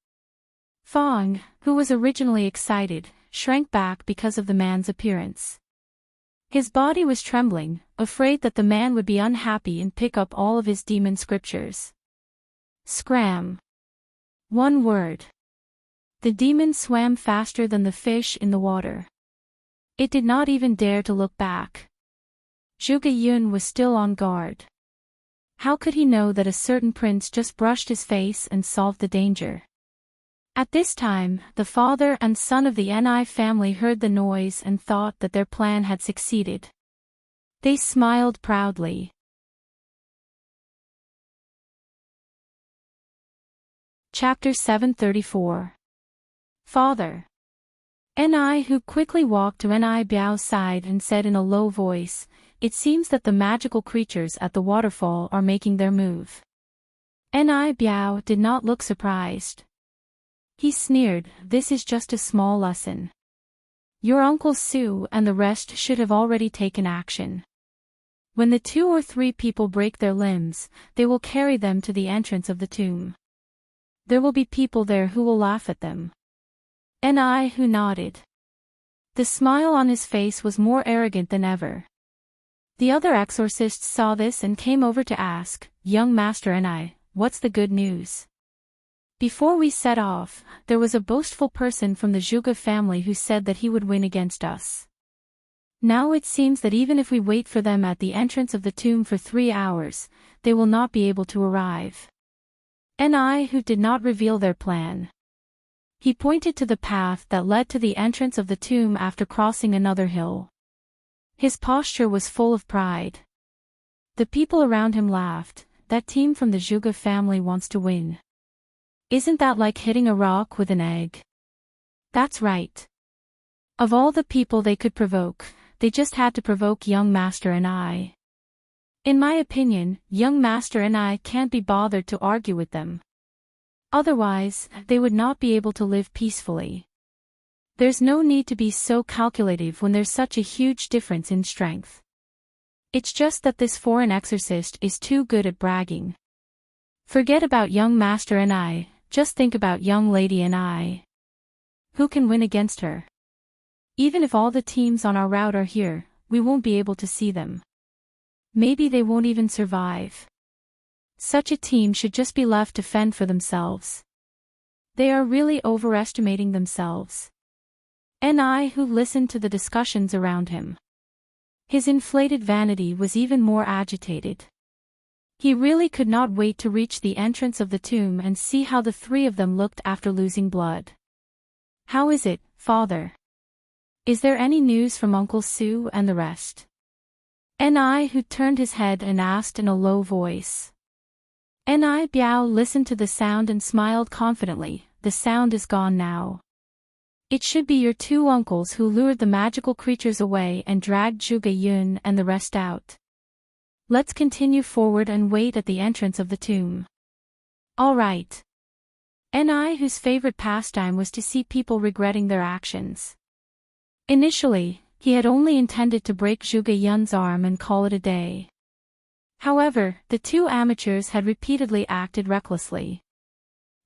Fong, who was originally excited, shrank back because of the man's appearance. His body was trembling, afraid that the man would be unhappy and pick up all of his demon scriptures. Scram. One word. The demon swam faster than the fish in the water. It did not even dare to look back. Zhuge Yun was still on guard. How could he know that a certain prince just brushed his face and solved the danger? At this time, the father and son of the Ni family heard the noise and thought that their plan had succeeded. They smiled proudly. Chapter 734. Father. Ni who quickly walked to Ni Biao's side and said in a low voice, "It seems that the magical creatures at the waterfall are making their move." Ni Biao did not look surprised. He sneered, "This is just a small lesson. Your Uncle Su and the rest should have already taken action. When the 2 or 3 people break their limbs, they will carry them to the entrance of the tomb. There will be people there who will laugh at them." Ni who nodded. The smile on his face was more arrogant than ever. The other exorcists saw this and came over to ask, "Young Master Ni, what's the good news?" Before we set off, there was a boastful person from the Zhuge family who said that he would win against us. Now it seems that even if we wait for them at the entrance of the tomb for 3 hours, they will not be able to arrive. Ni who did not reveal their plan. He pointed to the path that led to the entrance of the tomb after crossing another hill. His posture was full of pride. The people around him laughed. That team from the Zhuge family wants to win. Isn't that like hitting a rock with an egg? That's right. Of all the people they could provoke, they just had to provoke young Master and I. In my opinion, young Master and I can't be bothered to argue with them. Otherwise, they would not be able to live peacefully. There's no need to be so calculative when there's such a huge difference in strength. It's just that this foreign exorcist is too good at bragging. Forget about young Master and I, just think about young lady and I. Who can win against her? Even if all the teams on our route are here, we won't be able to see them. Maybe they won't even survive. Such a team should just be left to fend for themselves. They are really overestimating themselves. And I who listened to the discussions around him. His inflated vanity was even more agitated. He really could not wait to reach the entrance of the tomb and see how the three of them looked after losing blood. How is it, Father? Is there any news from Uncle Sue and the rest? And I who turned his head and asked in a low voice. And I Biao listened to the sound and smiled confidently. The sound is gone now. It should be your two uncles who lured the magical creatures away and dragged Zhuge Yun and the rest out. Let's continue forward and wait at the entrance of the tomb. All right. And I whose favorite pastime was to see people regretting their actions. Initially, he had only intended to break Zhuge Yun's arm and call it a day. However, the two amateurs had repeatedly acted recklessly.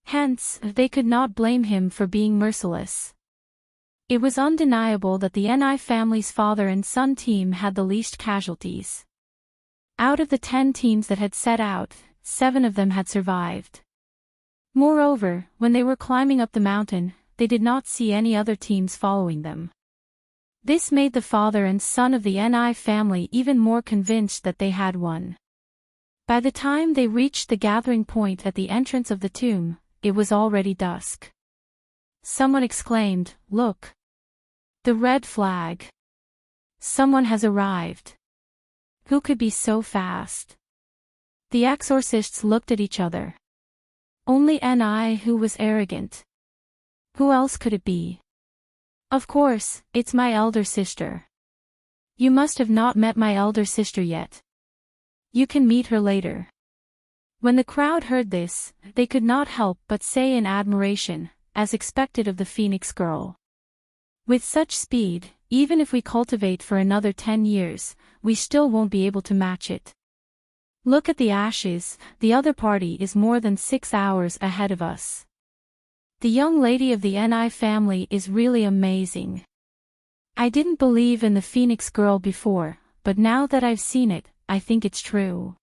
Hence, they could not blame him for being merciless. It was undeniable that the Ni family's father and son team had the least casualties. Out of the 10 teams that had set out, 7 of them had survived. Moreover, when they were climbing up the mountain, they did not see any other teams following them. This made the father and son of the Ni family even more convinced that they had won. By the time they reached the gathering point at the entrance of the tomb, it was already dusk. Someone exclaimed, "Look! The red flag! Someone has arrived! Who could be so fast?" The exorcists looked at each other. Only Ni who was arrogant. Who else could it be? Of course, it's my elder sister. You must have not met my elder sister yet. You can meet her later. When the crowd heard this, they could not help but say in admiration, as expected of the Phoenix girl. With such speed, even if we cultivate for another 10 years, we still won't be able to match it. Look at the ashes, the other party is more than 6 hours ahead of us. The young lady of the Ni family is really amazing. I didn't believe in the Phoenix girl before, but now that I've seen it, I think it's true.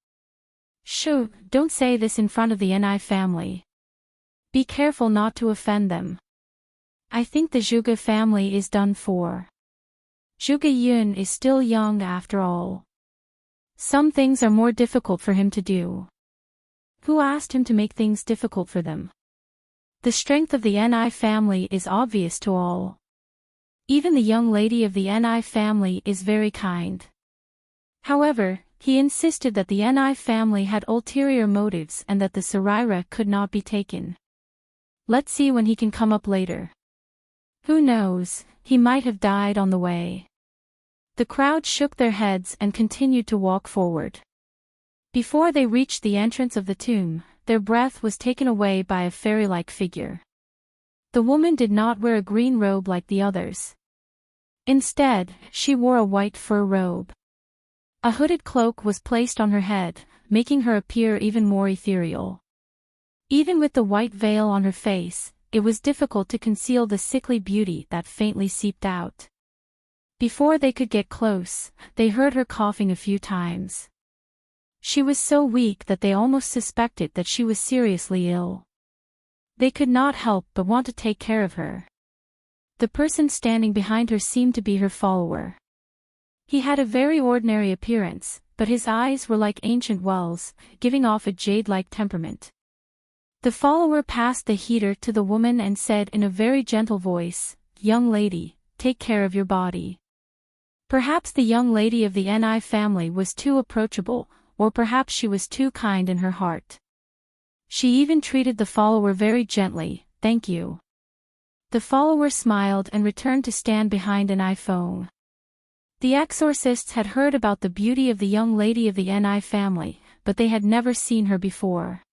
Shoo, don't say this in front of the Ni family. Be careful not to offend them. I think the Zhuge family is done for. Zhuge Yun is still young after all. Some things are more difficult for him to do. Who asked him to make things difficult for them? The strength of the Ni family is obvious to all. Even the young lady of the Ni family is very kind. However, he insisted that the Ni family had ulterior motives and that the Saraira could not be taken. Let's see when he can come up later. Who knows, he might have died on the way. The crowd shook their heads and continued to walk forward. Before they reached the entrance of the tomb, their breath was taken away by a fairy-like figure. The woman did not wear a green robe like the others. Instead, she wore a white fur robe. A hooded cloak was placed on her head, making her appear even more ethereal. Even with the white veil on her face, it was difficult to conceal the sickly beauty that faintly seeped out. Before they could get close, they heard her coughing a few times. She was so weak that they almost suspected that she was seriously ill. They could not help but want to take care of her. The person standing behind her seemed to be her follower. He had a very ordinary appearance, but his eyes were like ancient wells, giving off a jade-like temperament. The follower passed the heater to the woman and said in a very gentle voice, "Young lady, take care of your body." Perhaps the young lady of the Ni family was too approachable, or perhaps she was too kind in her heart. She even treated the follower very gently. "Thank you." The follower smiled and returned to stand behind an iPhone. The exorcists had heard about the beauty of the young lady of the Ni family, but they had never seen her before.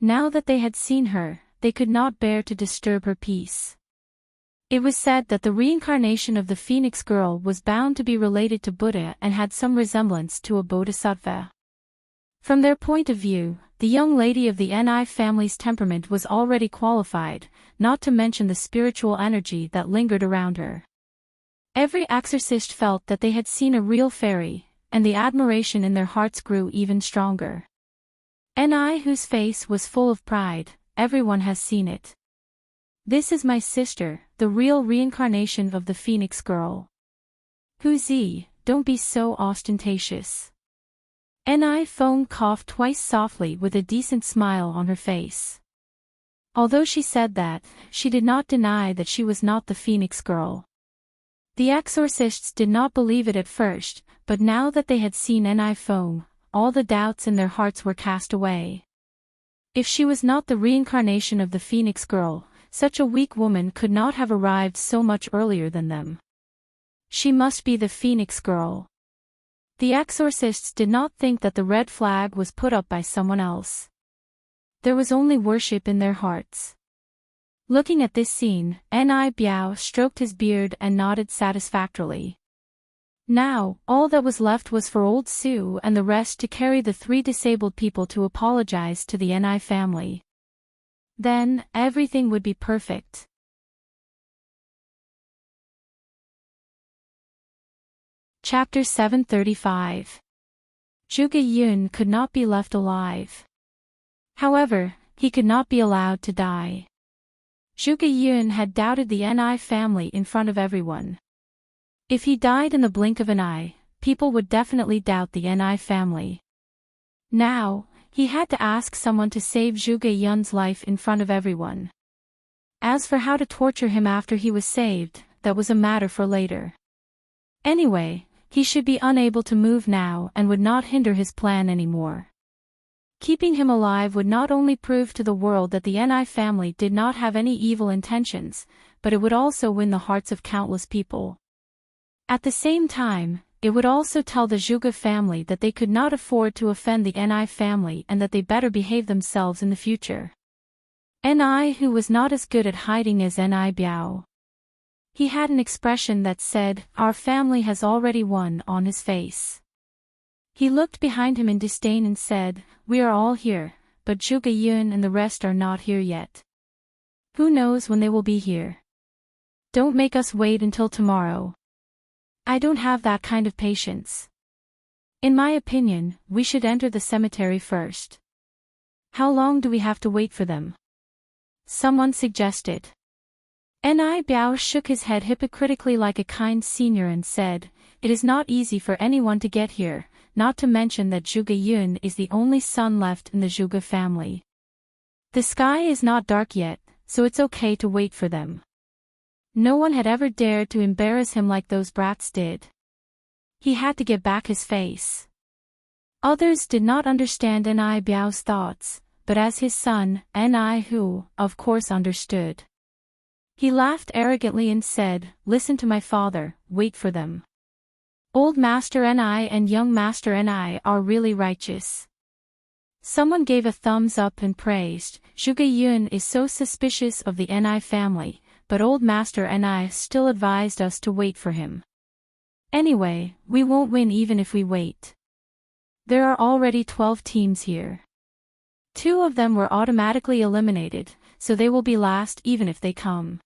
Now that they had seen her, they could not bear to disturb her peace. It was said that the reincarnation of the Phoenix girl was bound to be related to Buddha and had some resemblance to a bodhisattva. From their point of view, the young lady of the Ni family's temperament was already qualified, not to mention the spiritual energy that lingered around her. Every exorcist felt that they had seen a real fairy, and the admiration in their hearts grew even stronger. Ni, whose face was full of pride, "Everyone has seen it. This is my sister, the real reincarnation of the Phoenix girl." "Huzi, don't be so ostentatious." Ni Feng coughed twice softly with a decent smile on her face. Although she said that, she did not deny that she was not the Phoenix girl. The exorcists did not believe it at first, but now that they had seen Ni Feng, all the doubts in their hearts were cast away. If she was not the reincarnation of the Phoenix girl, such a weak woman could not have arrived so much earlier than them. She must be the Phoenix girl. The exorcists did not think that the red flag was put up by someone else. There was only worship in their hearts. Looking at this scene, Ni Biao stroked his beard and nodded satisfactorily. Now, all that was left was for old Sue and the rest to carry the 3 disabled people to apologize to the Ni family. Then, everything would be perfect. Chapter 735. Zhuge Yun could not be left alive. However, he could not be allowed to die. Zhuge Yun had doubted the Ni family in front of everyone. If he died in the blink of an eye, people would definitely doubt the Ni family. Now, he had to ask someone to save Zhuge Yun's life in front of everyone. As for how to torture him after he was saved, that was a matter for later. Anyway, he should be unable to move now and would not hinder his plan anymore. Keeping him alive would not only prove to the world that the Ni family did not have any evil intentions, but it would also win the hearts of countless people. At the same time, it would also tell the Zhuge family that they could not afford to offend the Ni family and that they better behave themselves in the future. Ni, who was not as good at hiding as Ni Biao. He had an expression that said, "Our family has already won," on his face. He looked behind him in disdain and said, "We are all here, but Zhuge Yun and the rest are not here yet. Who knows when they will be here? Don't make us wait until tomorrow. I don't have that kind of patience. In my opinion, we should enter the cemetery first." "How long do we have to wait for them?" someone suggested. Ni Biao shook his head hypocritically like a kind senior and said, "It is not easy for anyone to get here, not to mention that Zhuge Yun is the only son left in the Zhuge family. The sky is not dark yet, so it's okay to wait for them." No one had ever dared to embarrass him like those brats did. He had to get back his face. Others did not understand Ni Biao's thoughts, but as his son, Ni Hu, of course understood. He laughed arrogantly and said, "Listen to my father, wait for them. Old Master Ni and young Master Ni are really righteous." Someone gave a thumbs up and praised, "Zhuge Yun is so suspicious of the Ni family, but old Master Ni still advised us to wait for him. Anyway, we won't win even if we wait. There are already 12 teams here. 2 of them were automatically eliminated, so they will be last even if they come."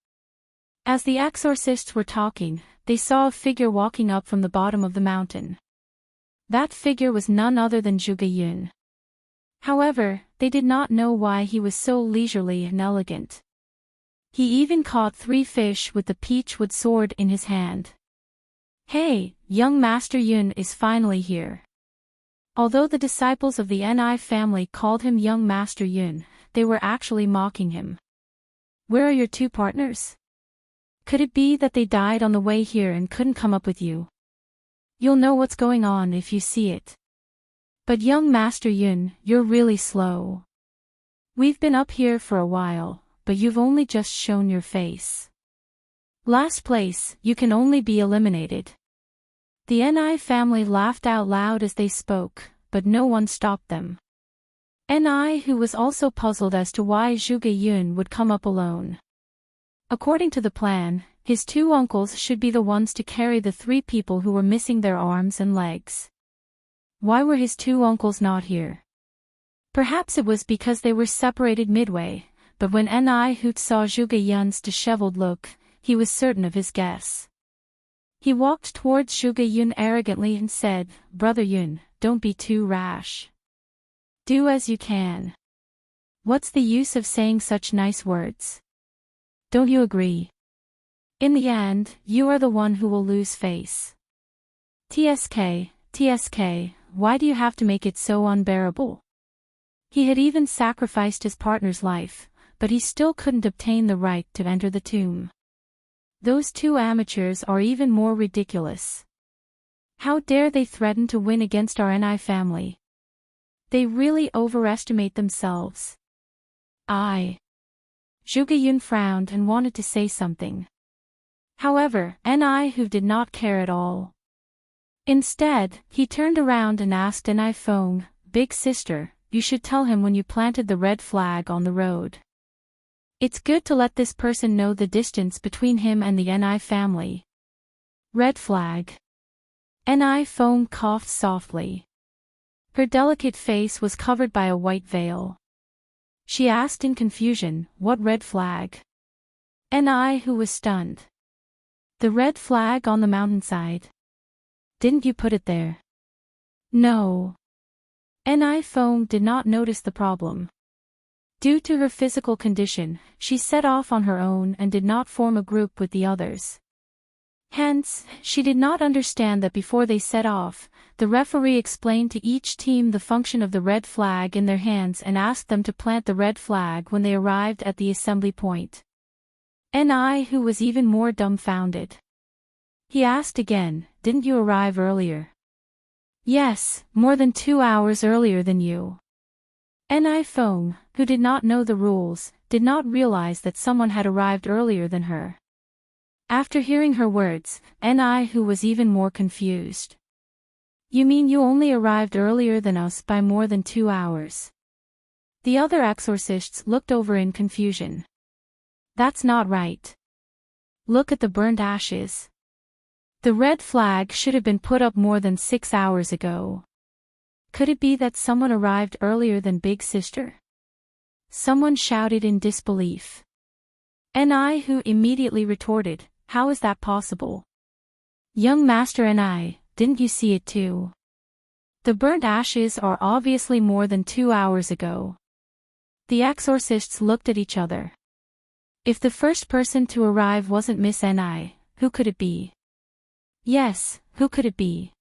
As the exorcists were talking, they saw a figure walking up from the bottom of the mountain. That figure was none other than Zhuge Yun. However, they did not know why he was so leisurely and elegant. He even caught 3 fish with the peachwood sword in his hand. "Hey, young Master Yun is finally here." Although the disciples of the Ni family called him young Master Yun, they were actually mocking him. "Where are your 2 partners? Could it be that they died on the way here and couldn't come up with you? You'll know what's going on if you see it. But young Master Yun, you're really slow." We've been up here for a while, but you've only just shown your face. Last place, you can only be eliminated. The Ni family laughed out loud as they spoke, but no one stopped them. Ni, who was also puzzled as to why Zhuge Yun would come up alone. According to the plan, his two uncles should be the ones to carry the three people who were missing their arms and legs. Why were his two uncles not here? Perhaps it was because they were separated midway, but when Ni Hoot saw Zhuge Yun's disheveled look, he was certain of his guess. He walked towards Zhuge Yun arrogantly and said, "Brother Yun, don't be too rash. Do as you can. What's the use of saying such nice words? Don't you agree? In the end, you are the one who will lose face. TSK, why do you have to make it so unbearable?" He had even sacrificed his partner's life, but he still couldn't obtain the right to enter the tomb. Those two amateurs are even more ridiculous. How dare they threaten to win against our Ni family? They really overestimate themselves. Zhuge Yun frowned and wanted to say something. However, Ni Hu did not care at all. Instead, he turned around and asked Ni Feng, "Big sister, you should tell him when you planted the red flag on the road. It's good to let this person know the distance between him and the Ni family." Red flag. Ni Feng coughed softly. Her delicate face was covered by a white veil. She asked in confusion, "What red flag?" Ni Hu was stunned. "The red flag on the mountainside. Didn't you put it there?" "No." Ni Feng did not notice the problem. Due to her physical condition, she set off on her own and did not form a group with the others. Hence, she did not understand that before they set off, the referee explained to each team the function of the red flag in their hands and asked them to plant the red flag when they arrived at the assembly point. Ni Hu was even more dumbfounded. He asked again, "Didn't you arrive earlier?" "Yes, more than 2 hours earlier than you." Ni Feng, who did not know the rules, did not realize that someone had arrived earlier than her. After hearing her words, Ni Hu was even more confused. "You mean you only arrived earlier than us by more than 2 hours?" The other exorcists looked over in confusion. "That's not right. Look at the burnt ashes. The red flag should have been put up more than 6 hours ago. Could it be that someone arrived earlier than Big Sister?" Someone shouted in disbelief. Ni Hu immediately retorted, "How is that possible? Young Master Ni, didn't you see it too? The burnt ashes are obviously more than 2 hours ago." The exorcists looked at each other. If the first person to arrive wasn't Miss Ni, who could it be? Yes, who could it be?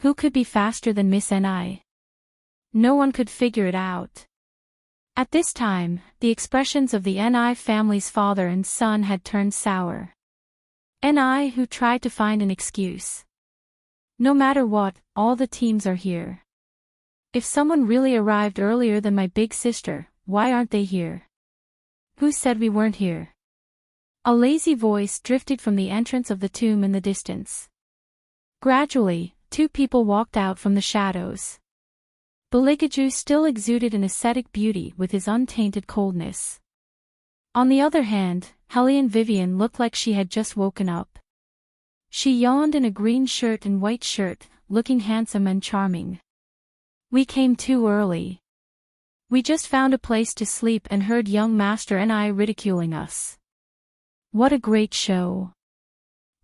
Who could be faster than Miss Ni? No one could figure it out. At this time, the expressions of the Ni family's father and son had turned sour. Ni Hu tried to find an excuse. "No matter what, all the teams are here. If someone really arrived earlier than my big sister, why aren't they here? Who said we weren't here?" A lazy voice drifted from the entrance of the tomb in the distance. Gradually, 2 people walked out from the shadows. Beligaju still exuded an ascetic beauty with his untainted coldness. On the other hand, Hellion Vivian looked like she had just woken up. She yawned in a green shirt and white shirt, looking handsome and charming. "We came too early. We just found a place to sleep and heard young Master Ni ridiculing us. What a great show."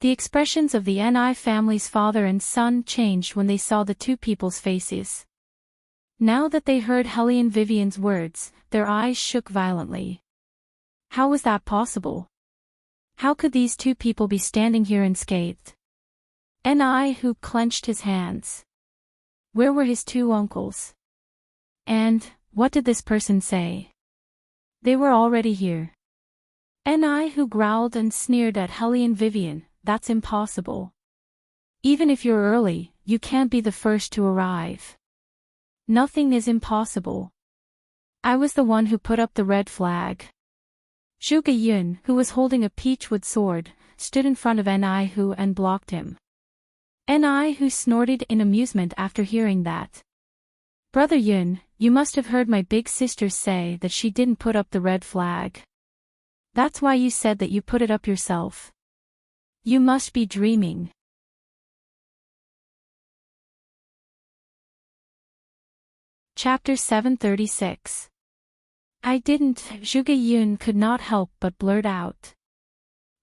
The expressions of the Ni family's father and son changed when they saw the 2 people's faces. Now that they heard Hellion Vivian's words, their eyes shook violently. How was that possible? How could these 2 people be standing here unscathed? Ni Hu clenched his hands. Where were his 2 uncles? And, what did this person say? They were already here. Ni Hu growled and sneered at Hellion Vivian, "That's impossible. Even if you're early, you can't be the first to arrive. Nothing is impossible. I was the one who put up the red flag. Zhuge Yun, who was holding a peachwood sword, stood in front of Nihu and blocked him. Nihu snorted in amusement after hearing that. Brother Yun, you must have heard my big sister say that she didn't put up the red flag. That's why you said that you put it up yourself. You must be dreaming. Chapter 736. I didn't, Zhuge Yun could not help but blurt out.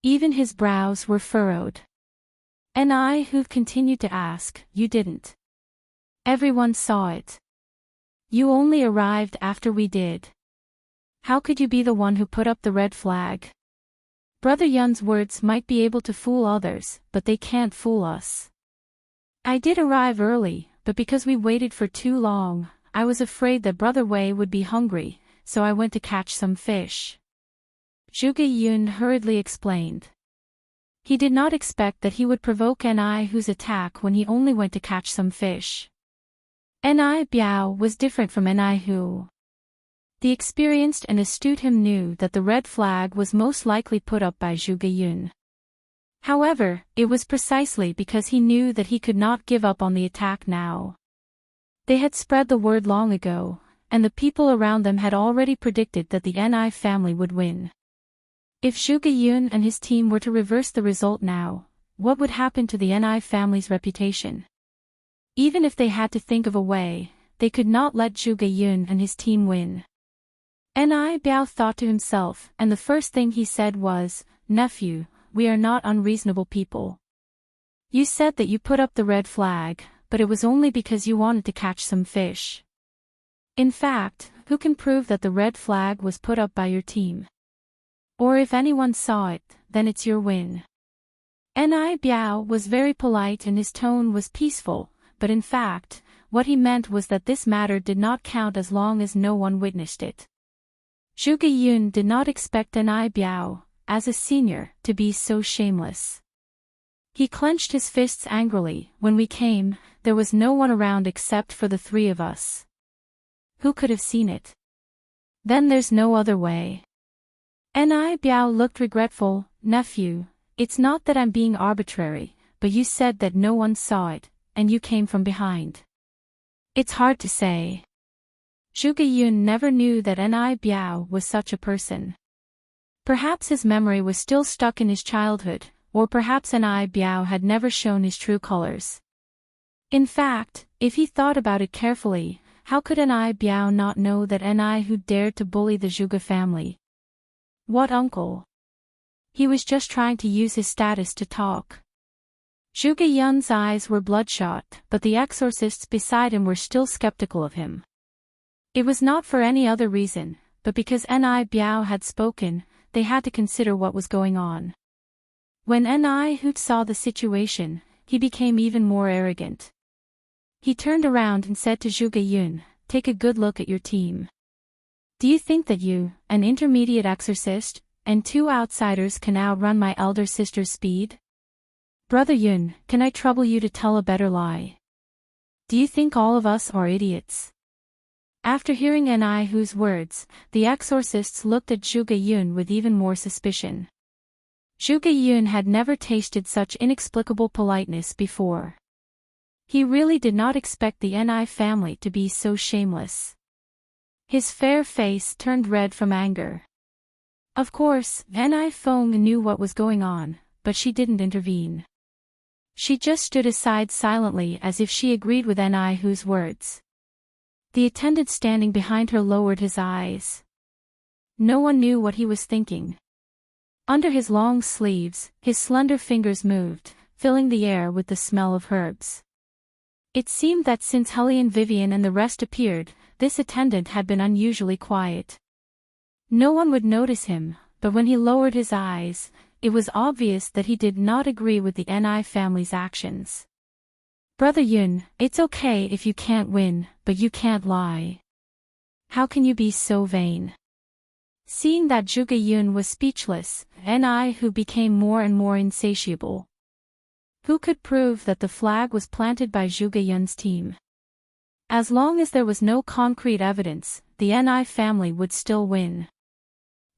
Even his brows were furrowed. Nihu continued to ask, you didn't. Everyone saw it. You only arrived after we did. How could you be the one who put up the red flag? Brother Yun's words might be able to fool others, but they can't fool us. I did arrive early, but because we waited for too long, I was afraid that Brother Wei would be hungry, so I went to catch some fish. Zhuge Yun hurriedly explained. He did not expect that he would provoke Nihu's attack when he only went to catch some fish. Biao was different from Nihu. The experienced and astute him knew that the red flag was most likely put up by Zhuge Yun. However, it was precisely because he knew that he could not give up on the attack now. They had spread the word long ago, and the people around them had already predicted that the Ni family would win. If Zhuge Yun and his team were to reverse the result now, what would happen to the Ni family's reputation? Even if they had to think of a way, they could not let Zhuge Yun and his team win. Biao thought to himself, and the first thing he said was, nephew, we are not unreasonable people. You said that you put up the red flag, but it was only because you wanted to catch some fish. In fact, who can prove that the red flag was put up by your team? Or if anyone saw it, then it's your win. Biao was very polite and his tone was peaceful, but in fact, what he meant was that this matter did not count as long as no one witnessed it. Zhuge Yun did not expect Biao, as a senior, to be so shameless. He clenched his fists angrily. When we came, there was no one around except for the three of us. Who could have seen it? Then there's no other way. Biao looked regretful. Nephew, it's not that I'm being arbitrary, but you said that no one saw it, and you came from behind. It's hard to say. Zhuge Yun never knew that Biao was such a person. Perhaps his memory was still stuck in his childhood, or perhaps Biao had never shown his true colors. In fact, if he thought about it carefully, how could Biao not know that Nihu dared to bully the Zhuge family? What uncle? He was just trying to use his status to talk. Zhuge Yun's eyes were bloodshot, but the exorcists beside him were still skeptical of him. It was not for any other reason, but because Biao had spoken, they had to consider what was going on. When Nihu saw the situation, he became even more arrogant. He turned around and said to Zhuge Yun, take a good look at your team. Do you think that you, an intermediate exorcist, and two outsiders can outrun my elder sister's speed? Brother Yun, can I trouble you to tell a better lie? Do you think all of us are idiots? After hearing Nihu's words, the exorcists looked at Zhuge Yun with even more suspicion. Zhuge Yun had never tasted such inexplicable politeness before. He really did not expect the Ni family to be so shameless. His fair face turned red from anger. Of course, Ni Feng knew what was going on, but she didn't intervene. She just stood aside silently as if she agreed with Nihu's words. The attendant standing behind her lowered his eyes. No one knew what he was thinking. Under his long sleeves, his slender fingers moved, filling the air with the smell of herbs. It seemed that since Hellion Vivian and the rest appeared, this attendant had been unusually quiet. No one would notice him, but when he lowered his eyes, it was obvious that he did not agree with the Ni family's actions. Brother Yun, it's okay if you can't win, but you can't lie. How can you be so vain? Seeing that Zhuge Yun was speechless, Nihu became more and more insatiable. Who could prove that the flag was planted by Zhuge Yun's team? As long as there was no concrete evidence, the Ni family would still win.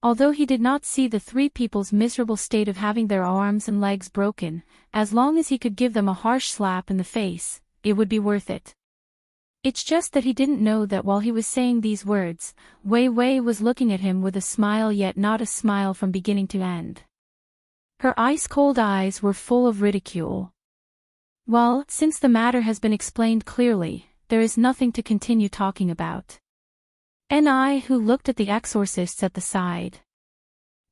Although he did not see the three people's miserable state of having their arms and legs broken, as long as he could give them a harsh slap in the face, it would be worth it. It's just that he didn't know that while he was saying these words, Wei Wei was looking at him with a smile, yet not a smile from beginning to end. Her ice-cold eyes were full of ridicule. Well, since the matter has been explained clearly, there is nothing to continue talking about. Ni who looked at the exorcists at the side.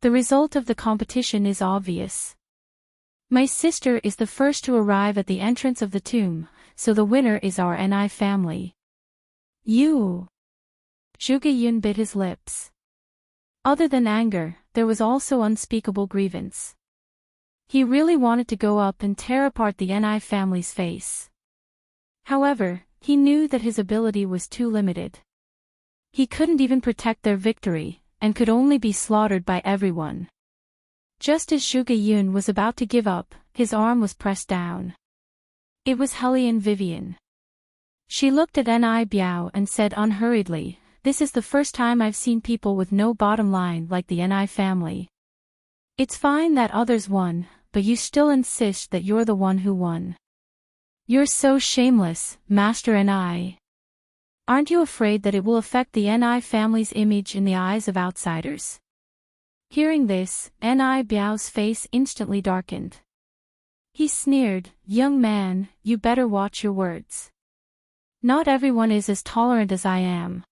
The result of the competition is obvious. My sister is the first to arrive at the entrance of the tomb, so the winner is our Ni family. You. Zhuge Yun bit his lips. Other than anger, there was also unspeakable grievance. He really wanted to go up and tear apart the Ni family's face. However, he knew that his ability was too limited. He couldn't even protect their victory, and could only be slaughtered by everyone. Just as Zhuge Yun was about to give up, his arm was pressed down. It was Hellion Vivian. She looked at Ni Biao and said unhurriedly, "This is the first time I've seen people with no bottom line like the Ni family. It's fine that others won, but you still insist that you're the one who won. You're so shameless, Master Ni. Aren't you afraid that it will affect the Ni family's image in the eyes of outsiders?" Hearing this, Ni Biao's face instantly darkened. He sneered, "Young man, you better watch your words. Not everyone is as tolerant as I am.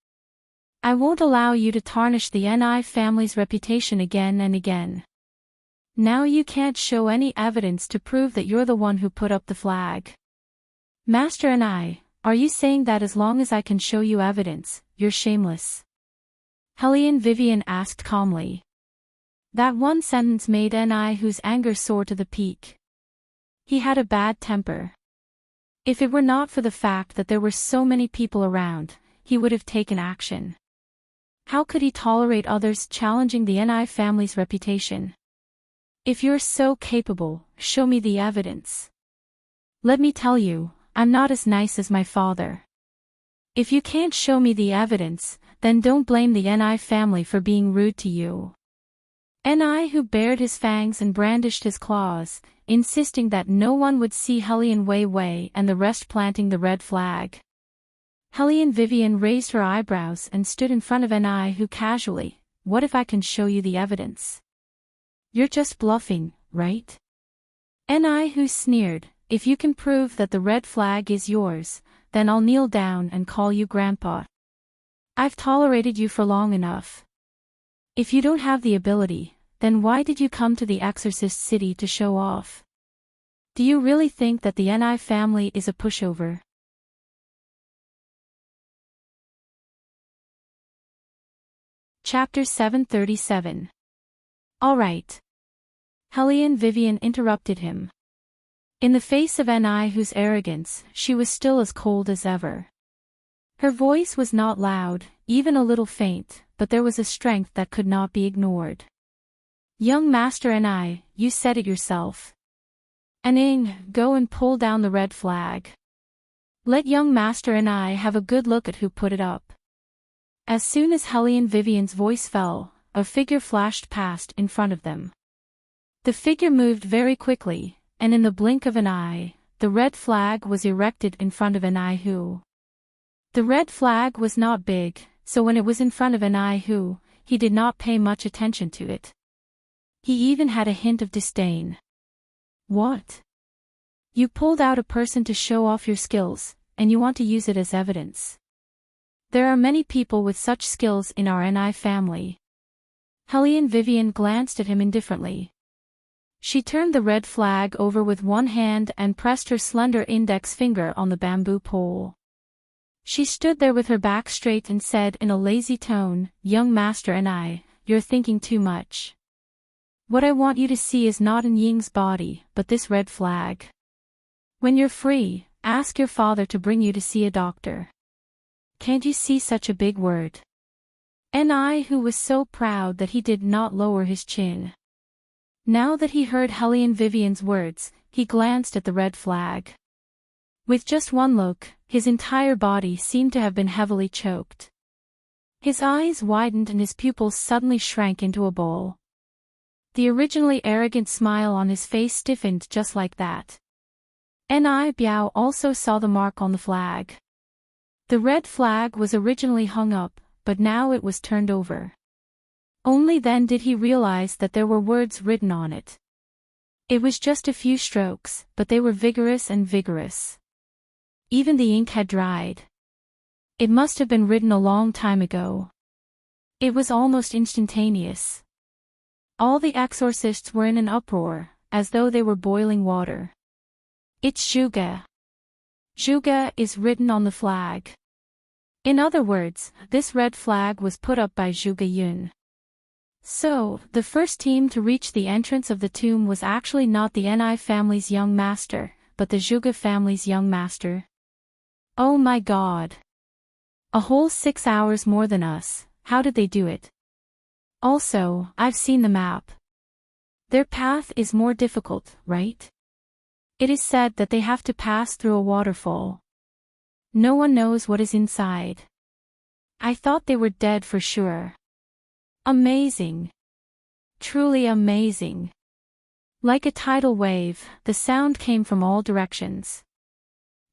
I won't allow you to tarnish the Ni family's reputation again and again. Now you can't show any evidence to prove that you're the one who put up the flag. Master Ni, are you saying that as long as I can show you evidence, you're shameless?" Hellion Vivian asked calmly. That one sentence made Ni whose anger soar to the peak. He had a bad temper. If it were not for the fact that there were so many people around, he would have taken action. How could he tolerate others challenging the Ni family's reputation? If you're so capable, show me the evidence. Let me tell you, I'm not as nice as my father. If you can't show me the evidence, then don't blame the Ni family for being rude to you. Ni who bared his fangs and brandished his claws, insisting that no one would see Hellion Wei Wei and the rest planting the red flag. Hellion Vivian raised her eyebrows and stood in front of Ni who casually, "What if I can show you the evidence? You're just bluffing, right?" Ni who sneered, "If you can prove that the red flag is yours, then I'll kneel down and call you Grandpa. I've tolerated you for long enough. If you don't have the ability, then why did you come to the Exorcist City to show off? Do you really think that the Ni family is a pushover?" Chapter 737. All right. Hellion Vivian interrupted him. In the face of Ni whose arrogance, she was still as cold as ever. Her voice was not loud, even a little faint, but there was a strength that could not be ignored. "Young Master Ni, you said it yourself. Aning, go and pull down the red flag. Let young Master Ni have a good look at who put it up." As soon as Hellion Vivian's voice fell, a figure flashed past in front of them. The figure moved very quickly, and in the blink of an eye, the red flag was erected in front of Ni who. The red flag was not big, so when it was in front of Ni who, he did not pay much attention to it. He even had a hint of disdain. "What? You pulled out a person to show off your skills, and you want to use it as evidence? There are many people with such skills in our Ni family." Hellion Vivian glanced at him indifferently. She turned the red flag over with one hand and pressed her slender index finger on the bamboo pole. She stood there with her back straight and said in a lazy tone, "Young Master Ni, you're thinking too much. What I want you to see is not An Ying's body, but this red flag. When you're free, ask your father to bring you to see a doctor. Can't you see such a big word?" Ni who was so proud that he did not lower his chin. Now that he heard Hellion Vivian's words, he glanced at the red flag. With just one look, his entire body seemed to have been heavily choked. His eyes widened and his pupils suddenly shrank into a bowl. The originally arrogant smile on his face stiffened just like that. Ni Biao also saw the mark on the flag. The red flag was originally hung up, but now it was turned over. Only then did he realize that there were words written on it. It was just a few strokes, but they were vigorous and vigorous. Even the ink had dried. It must have been written a long time ago. It was almost instantaneous. All the exorcists were in an uproar, as though they were boiling water. It's Zhuge. Zhuge is written on the flag. In other words, this red flag was put up by Zhuge Yun. So, the first team to reach the entrance of the tomb was actually not the Ni family's young master, but the Zhuge family's young master. Oh my god. A whole 6 hours more than us, how did they do it? Also, I've seen the map. Their path is more difficult, right? It is said that they have to pass through a waterfall. No one knows what is inside. I thought they were dead for sure. Amazing. Truly amazing. Like a tidal wave, the sound came from all directions.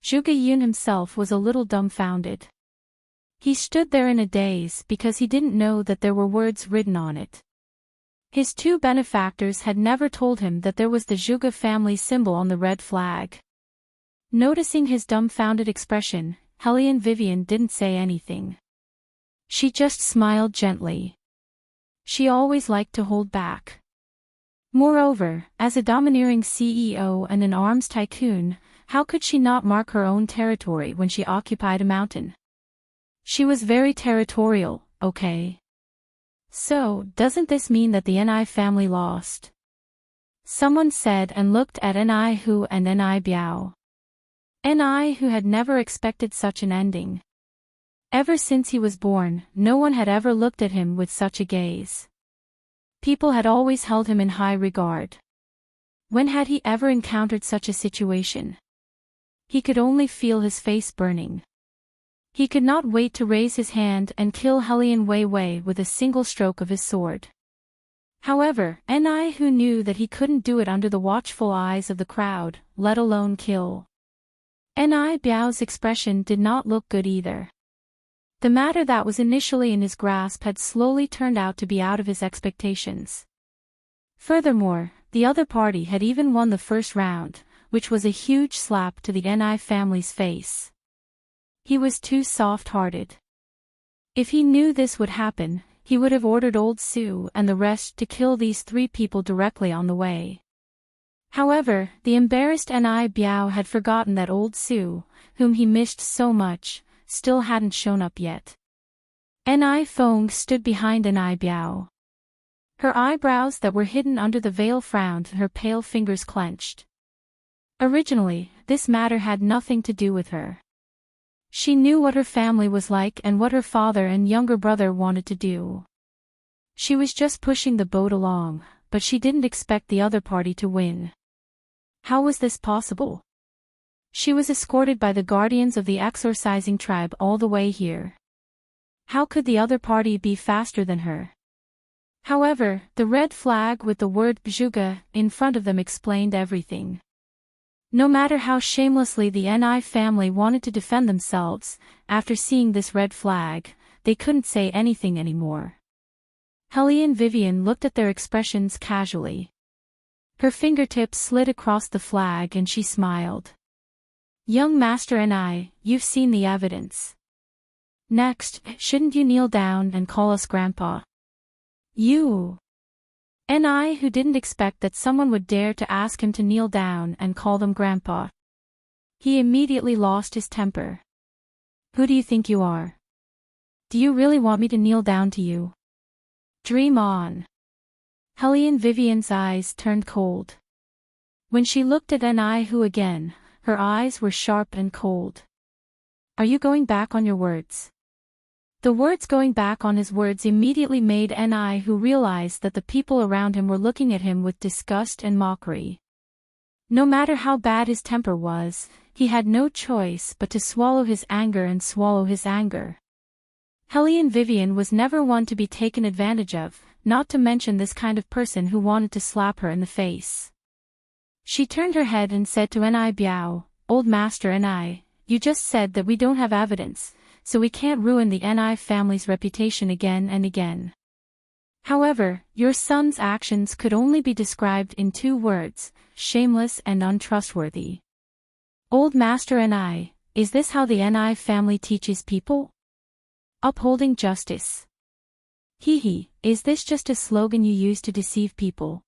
Zhuge Yun himself was a little dumbfounded. He stood there in a daze because he didn't know that there were words written on it. His two benefactors had never told him that there was the Zhuge family symbol on the red flag. Noticing his dumbfounded expression, Hellion Vivian didn't say anything. She just smiled gently. She always liked to hold back. Moreover, as a domineering CEO and an arms tycoon, how could she not mark her own territory when she occupied a mountain? She was very territorial, okay? So, doesn't this mean that the Ni family lost? Someone said and looked at Ni Hu and Ni Biao. Ni Hu had never expected such an ending. Ever since he was born, no one had ever looked at him with such a gaze. People had always held him in high regard. When had he ever encountered such a situation? He could only feel his face burning. He could not wait to raise his hand and kill Hellion Wei Wei with a single stroke of his sword. However, Ni Hu knew that he couldn't do it under the watchful eyes of the crowd, let alone kill. Ni Biao's expression did not look good either. The matter that was initially in his grasp had slowly turned out to be out of his expectations. Furthermore, the other party had even won the first round, which was a huge slap to the Ni family's face. He was too soft-hearted. If he knew this would happen, he would have ordered Old Su and the rest to kill these three people directly on the way. However, the embarrassed Ni Biao had forgotten that Old Su, whom he missed so much, still hadn't shown up yet. Ni Feng stood behind Ni Biao. Her eyebrows that were hidden under the veil frowned and her pale fingers clenched. Originally, this matter had nothing to do with her. She knew what her family was like and what her father and younger brother wanted to do. She was just pushing the boat along, but she didn't expect the other party to win. How was this possible? She was escorted by the guardians of the exorcising tribe all the way here. How could the other party be faster than her? However, the red flag with the word Zhuge in front of them explained everything. No matter how shamelessly the Ni family wanted to defend themselves, after seeing this red flag, they couldn't say anything anymore. Hellion Vivian looked at their expressions casually. Her fingertips slid across the flag and she smiled. Young Master Ni, you've seen the evidence. Next, shouldn't you kneel down and call us Grandpa? You. Ni who didn't expect that someone would dare to ask him to kneel down and call them Grandpa. He immediately lost his temper. Who do you think you are? Do you really want me to kneel down to you? Dream on. Hellion Vivian's eyes turned cold. When she looked at Ni Hu again, her eyes were sharp and cold. Are you going back on your words? The words going back on his words immediately made Ni Hu realize that the people around him were looking at him with disgust and mockery. No matter how bad his temper was, he had no choice but to swallow his anger and swallow his anger. Helene Vivian was never one to be taken advantage of, not to mention this kind of person who wanted to slap her in the face. She turned her head and said to Ni Biao, "Old Master Ni, you just said that we don't have evidence, so we can't ruin the Ni family's reputation again and again. However, your son's actions could only be described in 2 words, shameless and untrustworthy. Old Master Ni, is this how the Ni family teaches people? Upholding justice. Hee, is this just a slogan you use to deceive people?"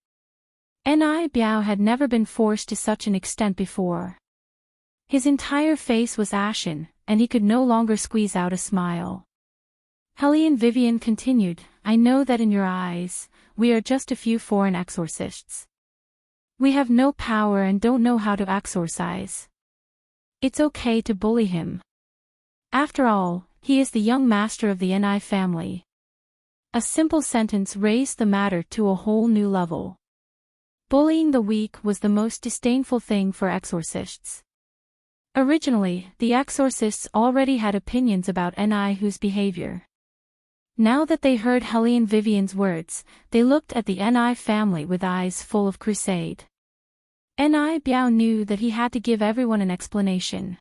Ni Biao had never been forced to such an extent before. His entire face was ashen, and he could no longer squeeze out a smile. Helene Vivian continued, "I know that in your eyes, we are just a few foreign exorcists. We have no power and don't know how to exorcise. It's okay to bully him. After all, he is the young master of the Ni family." A simple sentence raised the matter to a whole new level. Bullying the weak was the most disdainful thing for exorcists. Originally, the exorcists already had opinions about Ni's behavior. Now that they heard Helene Vivian's words, they looked at the Ni family with eyes full of crusade. Ni Biao knew that he had to give everyone an explanation.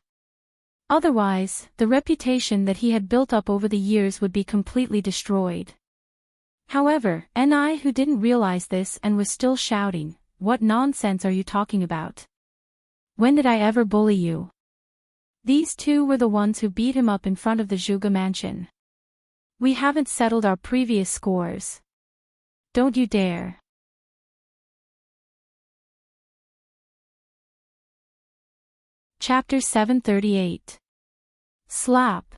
Otherwise, the reputation that he had built up over the years would be completely destroyed. However, Ni who didn't realize this and was still shouting, "What nonsense are you talking about? When did I ever bully you?" These 2 were the ones who beat him up in front of the Zhuge mansion. "We haven't settled our previous scores. Don't you dare." Chapter 738. Slap.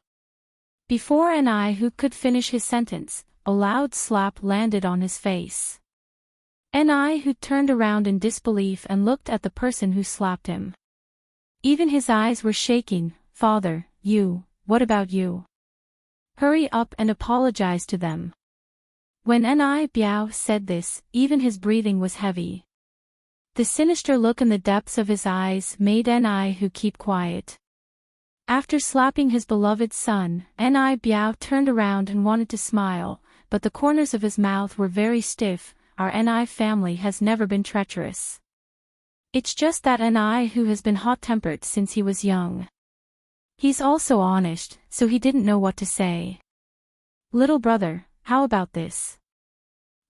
Before Ni who could finish his sentence, a loud slap landed on his face. Ni who turned around in disbelief and looked at the person who slapped him. Even his eyes were shaking. "Father, what about you? Hurry up and apologize to them." When Ni Biao said this, even his breathing was heavy. The sinister look in the depths of his eyes made Ni who keep quiet. After slapping his beloved son, Ni Biao turned around and wanted to smile, but the corners of his mouth were very stiff. "Our Ni family has never been treacherous. It's just that Ni who has been hot-tempered since he was young. He's also honest, so he didn't know what to say. Little brother, how about this?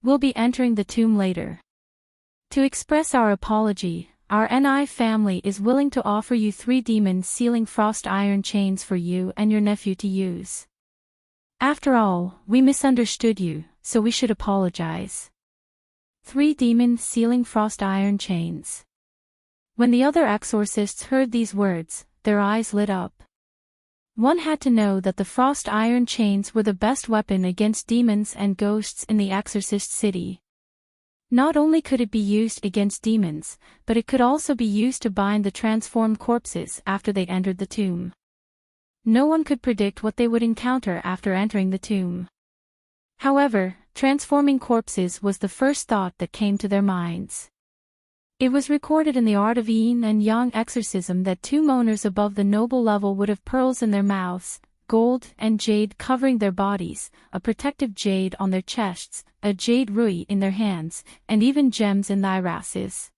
We'll be entering the tomb later. To express our apology, our Ni family is willing to offer you 3 demon sealing frost iron chains for you and your nephew to use. After all, we misunderstood you, so we should apologize." 3 demon sealing frost iron chains. When the other exorcists heard these words, their eyes lit up. One had to know that the frost iron chains were the best weapon against demons and ghosts in the exorcist city. Not only could it be used against demons, but it could also be used to bind the transformed corpses after they entered the tomb. No one could predict what they would encounter after entering the tomb. However, transforming corpses was the first thought that came to their minds. It was recorded in the art of yin and yang exorcism that 2 moaners above the noble level would have pearls in their mouths, gold and jade covering their bodies, a protective jade on their chests, a jade rui in their hands, and even gems in their irises.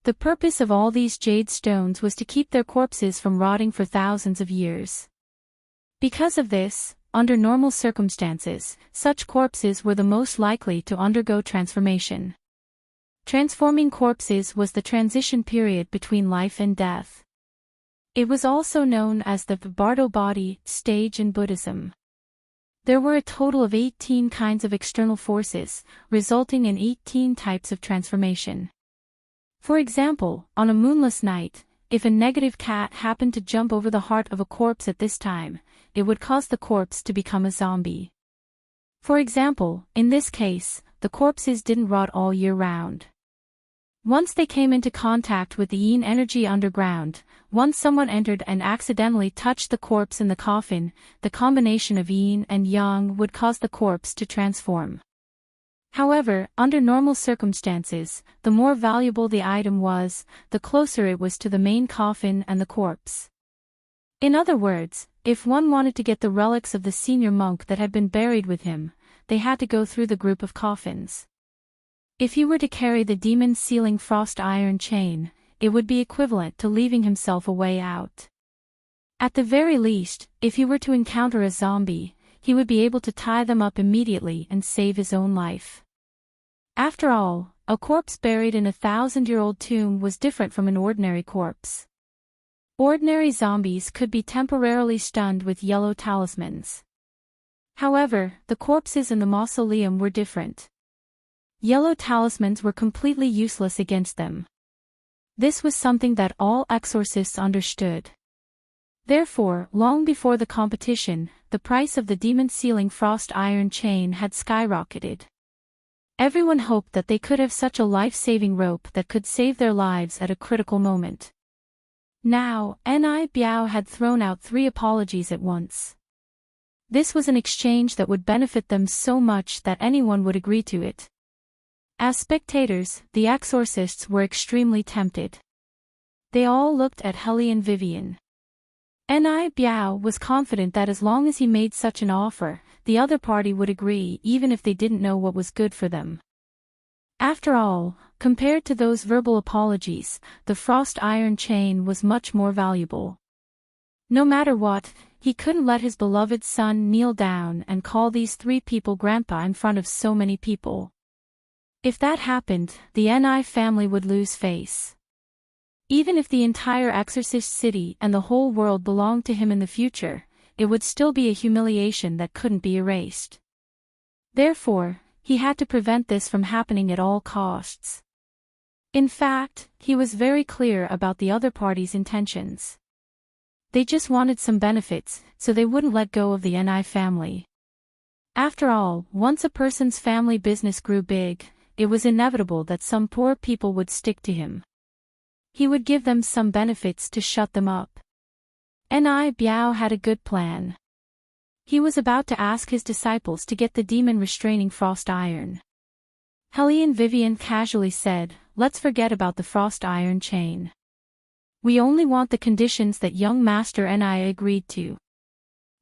The purpose of all these jade stones was to keep their corpses from rotting for thousands of years. Because of this, under normal circumstances, such corpses were the most likely to undergo transformation. Transforming corpses was the transition period between life and death. It was also known as the Bardo body stage in Buddhism. There were a total of 18 kinds of external forces, resulting in 18 types of transformation. For example, on a moonless night, if a negative cat happened to jump over the heart of a corpse at this time, it would cause the corpse to become a zombie. For example, in this case, the corpses didn't rot all year round. Once they came into contact with the yin energy underground, once someone entered and accidentally touched the corpse in the coffin, the combination of yin and yang would cause the corpse to transform. However, under normal circumstances, the more valuable the item was, the closer it was to the main coffin and the corpse. In other words, if one wanted to get the relics of the senior monk that had been buried with him, they had to go through the group of coffins. If he were to carry the demon sealing frost iron chain, it would be equivalent to leaving himself a way out. At the very least, if he were to encounter a zombie, he would be able to tie them up immediately and save his own life. After all, a corpse buried in a 1,000-year-old tomb was different from an ordinary corpse. Ordinary zombies could be temporarily stunned with yellow talismans. However, the corpses in the mausoleum were different. Yellow talismans were completely useless against them. This was something that all exorcists understood. Therefore, long before the competition, the price of the demon sealing frost iron chain had skyrocketed. Everyone hoped that they could have such a life-saving rope that could save their lives at a critical moment. Now, Ni Biao had thrown out 3 apologies at once. This was an exchange that would benefit them so much that anyone would agree to it. As spectators, the exorcists were extremely tempted. They all looked at Helly and Vivian. Ni Biao was confident that as long as he made such an offer, the other party would agree even if they didn't know what was good for them. After all, compared to those verbal apologies, the frost iron chain was much more valuable. No matter what, he couldn't let his beloved son kneel down and call these 3 people grandpa in front of so many people. If that happened, the Ni family would lose face. Even if the entire exorcist city and the whole world belonged to him in the future, it would still be a humiliation that couldn't be erased. Therefore, he had to prevent this from happening at all costs. In fact, he was very clear about the other party's intentions. They just wanted some benefits, so they wouldn't let go of the Ni family. After all, once a person's family business grew big, it was inevitable that some poor people would stick to him. He would give them some benefits to shut them up. Ni Biao had a good plan. He was about to ask his disciples to get the demon restraining frost iron. Helly and Vivian casually said, "Let's forget about the frost iron chain. We only want the conditions that young Master Ni agreed to."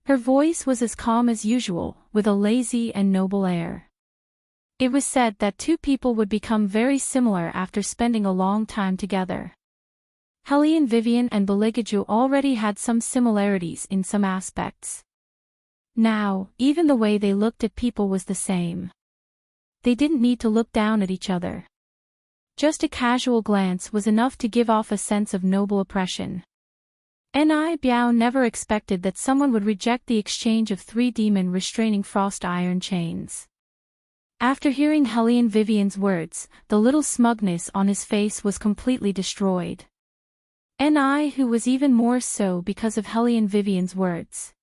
Her voice was as calm as usual, with a lazy and noble air. It was said that 2 people would become very similar after spending a long time together. Helly and Vivian and Beligaju already had some similarities in some aspects. Now, even the way they looked at people was the same. They didn't need to look down at each other. Just a casual glance was enough to give off a sense of noble oppression. Ni Biao never expected that someone would reject the exchange of 3 demon restraining frost iron chains. After hearing Helly and Vivian's words, the little smugness on his face was completely destroyed. Ni who was even more so because of Helly and Vivian's words.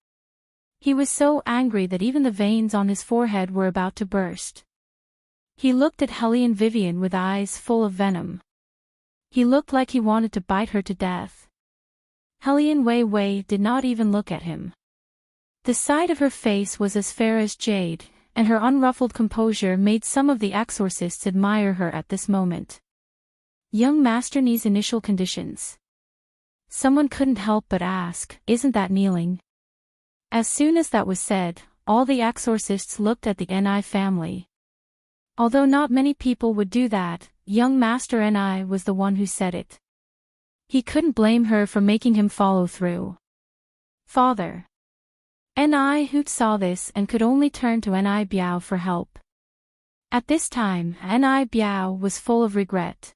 He was so angry that even the veins on his forehead were about to burst. He looked at Helly and Vivian with eyes full of venom. He looked like he wanted to bite her to death. Helly and Wei Wei did not even look at him. The side of her face was as fair as jade, and her unruffled composure made some of the exorcists admire her at this moment. Young Master Ni's initial conditions. Someone couldn't help but ask, "Isn't that kneeling?" As soon as that was said, all the exorcists looked at the Ni family. Although not many people would do that, young Master Ni was the one who said it. He couldn't blame her for making him follow through. "Father." Ni Hoot saw this and could only turn to Ni Biao for help. At this time, Ni Biao was full of regret.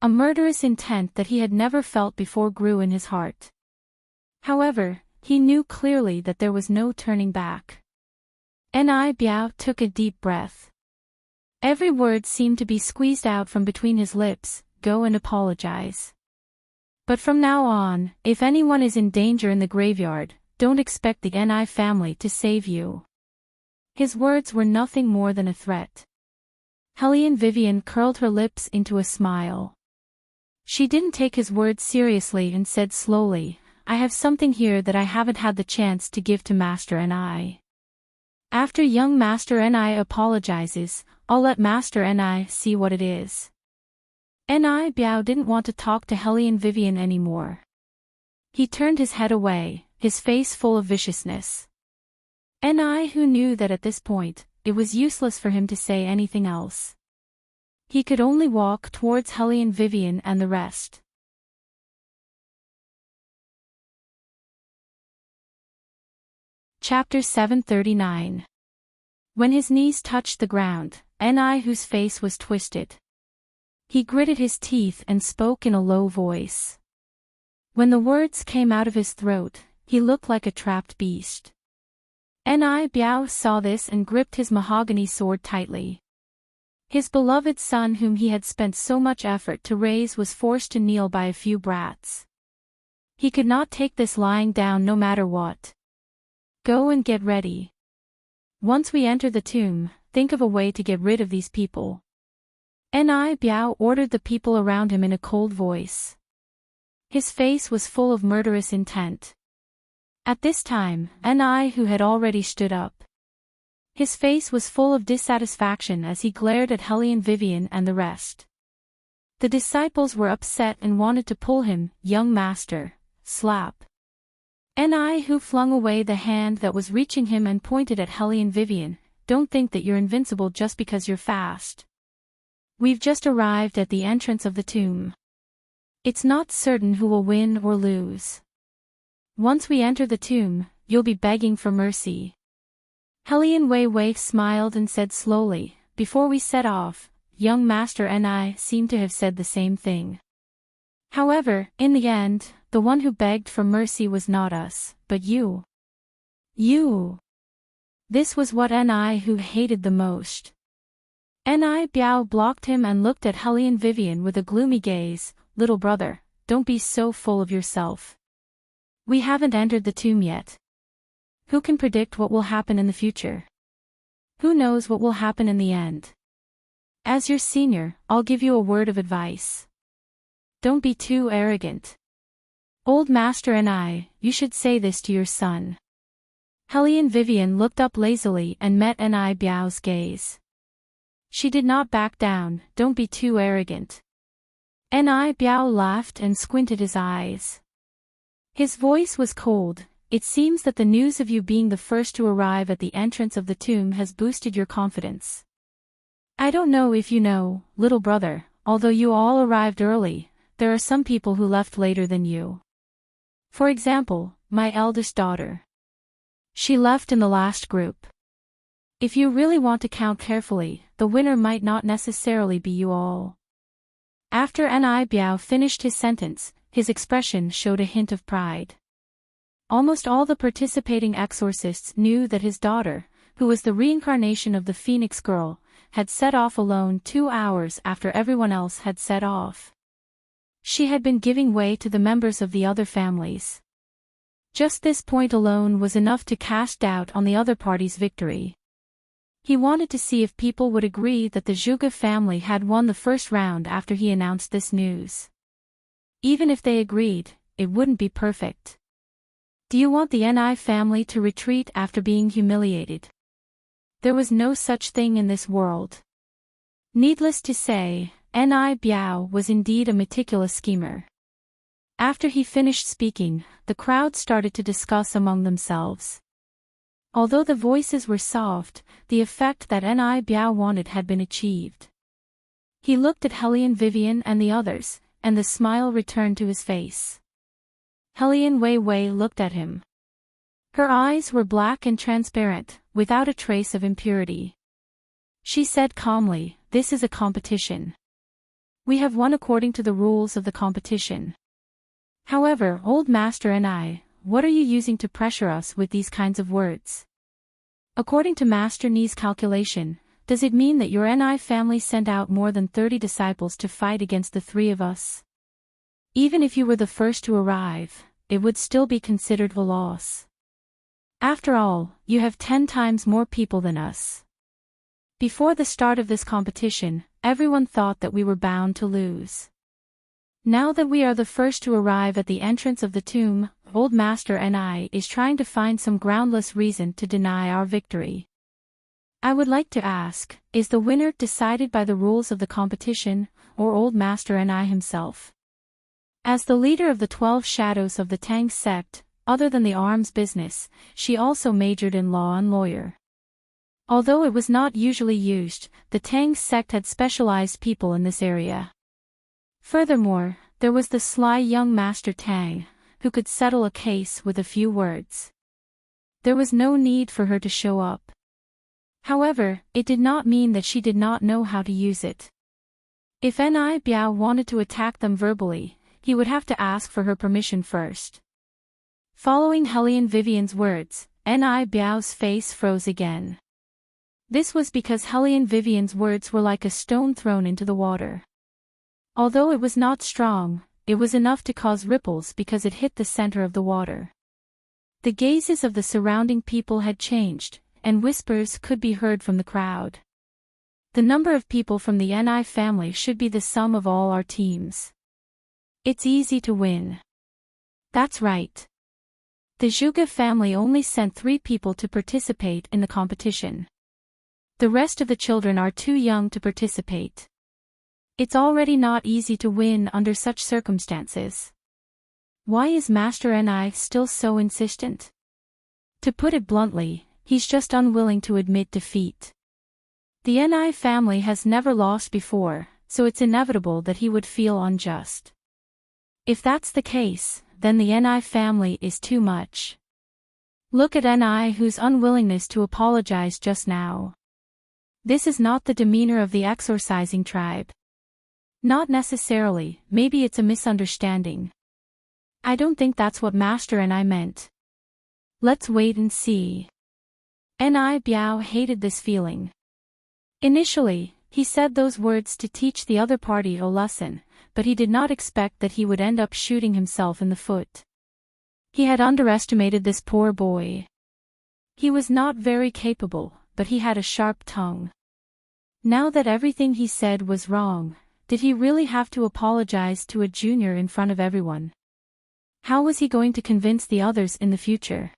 A murderous intent that he had never felt before grew in his heart. However, he knew clearly that there was no turning back. Ni Biao took a deep breath. Every word seemed to be squeezed out from between his lips, "Go and apologize. But from now on, if anyone is in danger in the graveyard, don't expect the Ni family to save you." His words were nothing more than a threat. Helly and Vivian curled her lips into a smile. She didn't take his words seriously and said slowly, "I have something here that I haven't had the chance to give to Master Ni." After young Master Ni apologizes, I'll let Master Ni see what it is. Ni Biao didn't want to talk to Hellion Vivian anymore. He turned his head away, his face full of viciousness. Ni who knew that at this point, it was useless for him to say anything else. He could only walk towards Hellion Vivian and the rest. Chapter 739. When his knees touched the ground, Ni whose face was twisted. He gritted his teeth and spoke in a low voice. When the words came out of his throat, he looked like a trapped beast. Ni Biao saw this and gripped his mahogany sword tightly. His beloved son whom he had spent so much effort to raise was forced to kneel by a few brats. He could not take this lying down no matter what. Go and get ready. Once we enter the tomb, think of a way to get rid of these people. Ni Biao ordered the people around him in a cold voice. His face was full of murderous intent. At this time, Ni who had already stood up. His face was full of dissatisfaction as he glared at Hellion Vivian and the rest. The disciples were upset and wanted to pull him, young master, slap. Ni who flung away the hand that was reaching him and pointed at Hellion Vivian, don't think that you're invincible just because you're fast. We've just arrived at the entrance of the tomb. It's not certain who will win or lose. Once we enter the tomb, you'll be begging for mercy. Hellion Wei smiled and said slowly, before we set off, young Master Ni seemed to have said the same thing. However, in the end, the one who begged for mercy was not us, but you. You. This was what Ni who hated the most. Ni Biao blocked him and looked at Hellion Vivian with a gloomy gaze. Little brother, don't be so full of yourself. We haven't entered the tomb yet. Who can predict what will happen in the future? Who knows what will happen in the end? As your senior, I'll give you a word of advice. Don't be too arrogant. Old Master Ni, you should say this to your son. Hellion Vivian looked up lazily and met Ni Biao's gaze. She did not back down. Don't be too arrogant. Ni Biao laughed and squinted his eyes. His voice was cold. It seems that the news of you being the first to arrive at the entrance of the tomb has boosted your confidence. I don't know if you know, little brother, although you all arrived early, there are some people who left later than you. For example, my eldest daughter. She left in the last group. If you really want to count carefully, the winner might not necessarily be you all. After Ni Biao finished his sentence, his expression showed a hint of pride. Almost all the participating exorcists knew that his daughter, who was the reincarnation of the Phoenix girl, had set off alone 2 hours after everyone else had set off. She had been giving way to the members of the other families. Just this point alone was enough to cast doubt on the other party's victory. He wanted to see if people would agree that the Zhuge family had won the first round after he announced this news. Even if they agreed, it wouldn't be perfect. Do you want the Ni family to retreat after being humiliated? There was no such thing in this world. Needless to say, Ni Biao was indeed a meticulous schemer. After he finished speaking, the crowd started to discuss among themselves. Although the voices were soft, the effect that Ni Biao wanted had been achieved. He looked at Hellion Vivian and the others, and the smile returned to his face. Hellion Wei looked at him. Her eyes were black and transparent, without a trace of impurity. She said calmly, "This is a competition. We have won according to the rules of the competition. However, Old Master Ni, what are you using to pressure us with these kinds of words? According to Master Ni's calculation, does it mean that your Ni family sent out more than 30 disciples to fight against the 3 of us? Even if you were the first to arrive, it would still be considered a loss. After all, you have 10 times more people than us." Before the start of this competition, everyone thought that we were bound to lose. Now that we are the first to arrive at the entrance of the tomb, Old Master Ni is trying to find some groundless reason to deny our victory. I would like to ask, is the winner decided by the rules of the competition, or Old Master Ni himself? As the leader of the 12 Shadows of the Tang sect, other than the arms business, she also majored in law and lawyer. Although it was not usually used, the Tang sect had specialized people in this area. Furthermore, there was the sly young Master Tang, who could settle a case with a few words. There was no need for her to show up. However, it did not mean that she did not know how to use it. If Ni Biao wanted to attack them verbally, he would have to ask for her permission first. Following Hellion Vivian's words, Ni Biao's face froze again. This was because Hellion Vivian's words were like a stone thrown into the water. Although it was not strong, it was enough to cause ripples because it hit the center of the water. The gazes of the surrounding people had changed, and whispers could be heard from the crowd. The number of people from the Ni family should be the sum of all our teams. It's easy to win. That's right. The Zhuge family only sent 3 people to participate in the competition. The rest of the children are too young to participate. It's already not easy to win under such circumstances. Why is Master Ni still so insistent? To put it bluntly, he's just unwilling to admit defeat. The Ni family has never lost before, so it's inevitable that he would feel unjust. If that's the case, then the Ni family is too much. Look at Ni whose unwillingness to apologize just now. This is not the demeanor of the exorcising tribe. Not necessarily, maybe it's a misunderstanding. I don't think that's what Master Ni meant. Let's wait and see. Ni Biao hated this feeling. Initially, he said those words to teach the other party a lesson, but he did not expect that he would end up shooting himself in the foot. He had underestimated this poor boy. He was not very capable, but he had a sharp tongue. Now that everything he said was wrong, did he really have to apologize to a junior in front of everyone? How was he going to convince the others in the future?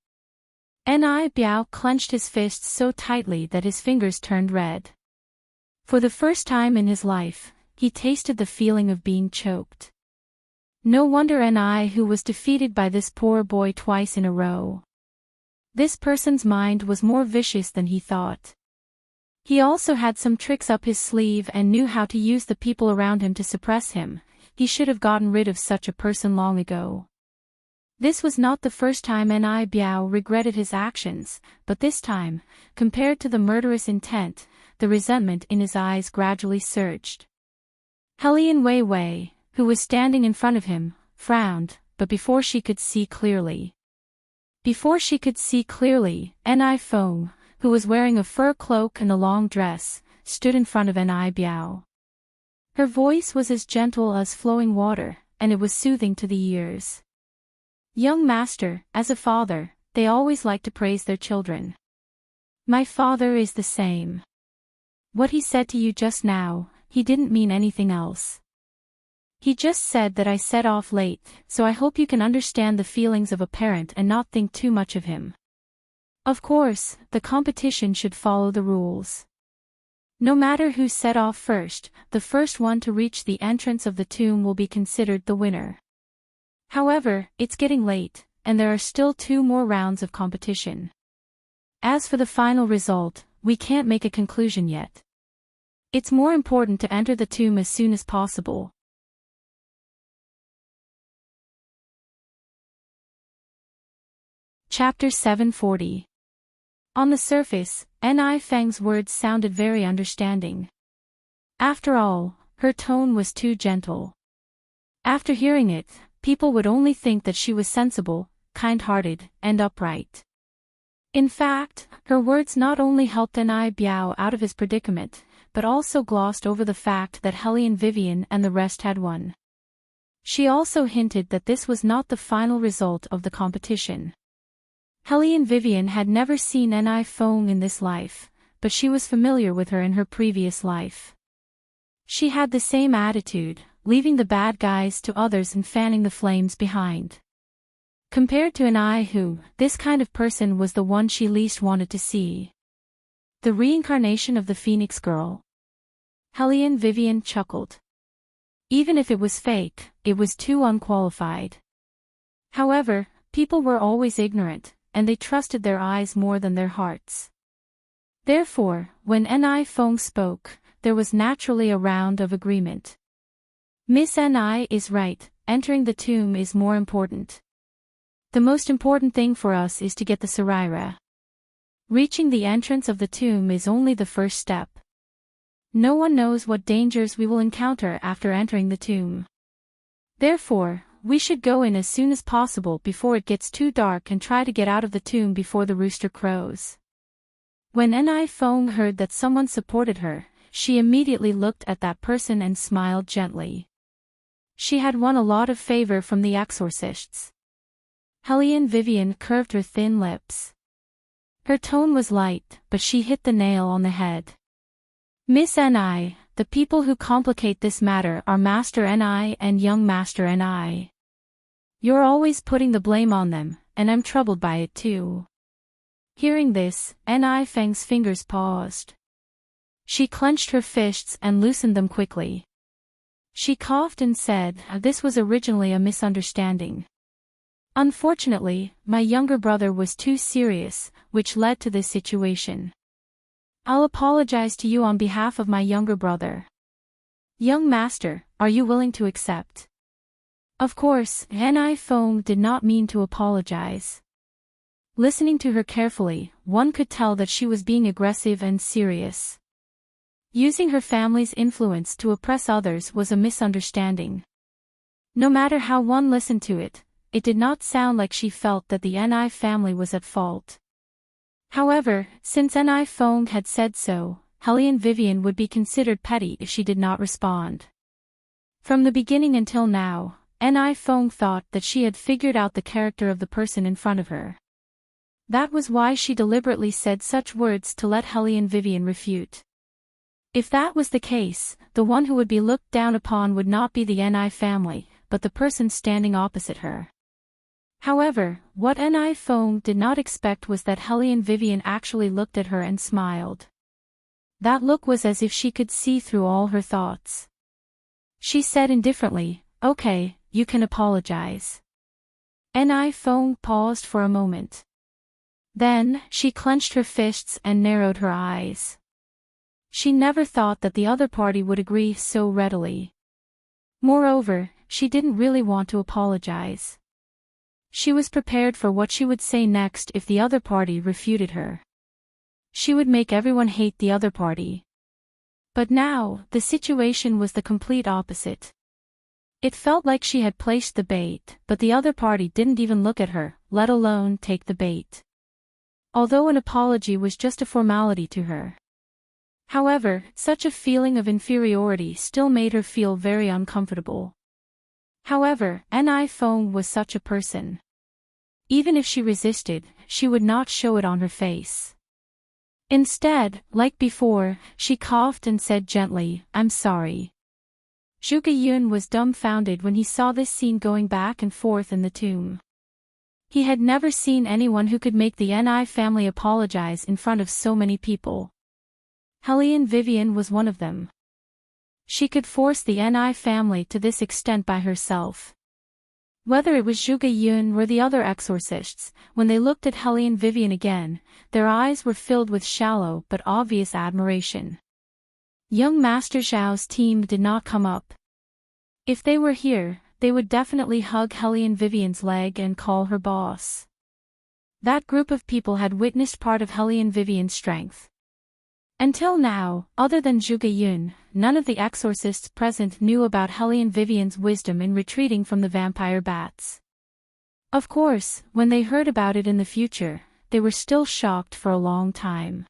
Ni Biao clenched his fists so tightly that his fingers turned red. For the first time in his life, he tasted the feeling of being choked. No wonder Ni who was defeated by this poor boy twice in a row. This person's mind was more vicious than he thought. He also had some tricks up his sleeve and knew how to use the people around him to suppress him. He should have gotten rid of such a person long ago. This was not the first time Ni Biao regretted his actions, but this time, compared to the murderous intent, the resentment in his eyes gradually surged. Hellion Wei Wei, who was standing in front of him, frowned, but before she could see clearly. Ni Feng, who was wearing a fur cloak and a long dress, stood in front of Ni Biao. Her voice was as gentle as flowing water, and it was soothing to the ears. Young master, as a father, they always like to praise their children. My father is the same. What he said to you just now, he didn't mean anything else. He just said that I set off late, so I hope you can understand the feelings of a parent and not think too much of him. Of course, the competition should follow the rules. No matter who set off first, the first one to reach the entrance of the tomb will be considered the winner. However, it's getting late, and there are still 2 more rounds of competition. As for the final result, we can't make a conclusion yet. It's more important to enter the tomb as soon as possible. Chapter 740. On the surface, Ni Feng's words sounded very understanding. After all, her tone was too gentle. After hearing it, people would only think that she was sensible, kind-hearted, and upright. In fact, her words not only helped Ni Biao out of his predicament, but also glossed over the fact that Hellion Vivian and the rest had won. She also hinted that this was not the final result of the competition. Hellion Vivian had never seen Ni Feng in this life, but she was familiar with her in her previous life. She had the same attitude, leaving the bad guys to others and fanning the flames behind. Compared to Ni Hu, this kind of person was the one she least wanted to see. The reincarnation of the Phoenix Girl. Helene Vivian chuckled. Even if it was fake, it was too unqualified. However, people were always ignorant, and they trusted their eyes more than their hearts. Therefore, when Ni Feng spoke, there was naturally a round of agreement. Miss Ni is right, entering the tomb is more important. The most important thing for us is to get the Saraira. Reaching the entrance of the tomb is only the first step. No one knows what dangers we will encounter after entering the tomb. Therefore, we should go in as soon as possible before it gets too dark and try to get out of the tomb before the rooster crows. When Ni Feng heard that someone supported her, she immediately looked at that person and smiled gently. She had won a lot of favor from the exorcists. Helene Vivian curved her thin lips. Her tone was light, but she hit the nail on the head. Miss Ni, the people who complicate this matter are Master Ni and young Master Ni. You're always putting the blame on them, and I'm troubled by it too. Hearing this, Ni Feng's fingers paused. She clenched her fists and loosened them quickly. She coughed and said, "This was originally a misunderstanding. Unfortunately, my younger brother was too serious, which led to this situation. I'll apologize to you on behalf of my younger brother. Young master, are you willing to accept?" Of course, Ni Feng did not mean to apologize. Listening to her carefully, one could tell that she was being aggressive and serious. Using her family's influence to oppress others was a misunderstanding. No matter how one listened to it, it did not sound like she felt that the Ni family was at fault. However, since Ni Feng had said so, Helene Vivian would be considered petty if she did not respond. From the beginning until now, Ni Feng thought that she had figured out the character of the person in front of her. That was why she deliberately said such words to let Helene Vivian refute. If that was the case, the one who would be looked down upon would not be the Ni family, but the person standing opposite her. However, what Ni Feng did not expect was that Helene Vivian actually looked at her and smiled. That look was as if she could see through all her thoughts. She said indifferently, "Okay, you can apologize." Ni Feng paused for a moment. Then, she clenched her fists and narrowed her eyes. She never thought that the other party would agree so readily. Moreover, she didn't really want to apologize. She was prepared for what she would say next if the other party refuted her. She would make everyone hate the other party. But now, the situation was the complete opposite. It felt like she had placed the bait, but the other party didn't even look at her, let alone take the bait. Although an apology was just a formality to her. However, such a feeling of inferiority still made her feel very uncomfortable. However, Ni Feng was such a person. Even if she resisted, she would not show it on her face. Instead, like before, she coughed and said gently, "I'm sorry." Zhuge Yun was dumbfounded when he saw this scene going back and forth in the tomb. He had never seen anyone who could make the Ni family apologize in front of so many people. Helene Vivian was one of them. She could force the Ni family to this extent by herself. Whether it was Zhuge Yun or the other exorcists, when they looked at Helene Vivian again, their eyes were filled with shallow but obvious admiration. Young Master Zhao's team did not come up. If they were here, they would definitely hug Helene Vivian's leg and call her boss. That group of people had witnessed part of Helene Vivian's strength. Until now, other than Zhuge Yun, none of the exorcists present knew about Helene Vivian's wisdom in retreating from the vampire bats. Of course, when they heard about it in the future, they were still shocked for a long time.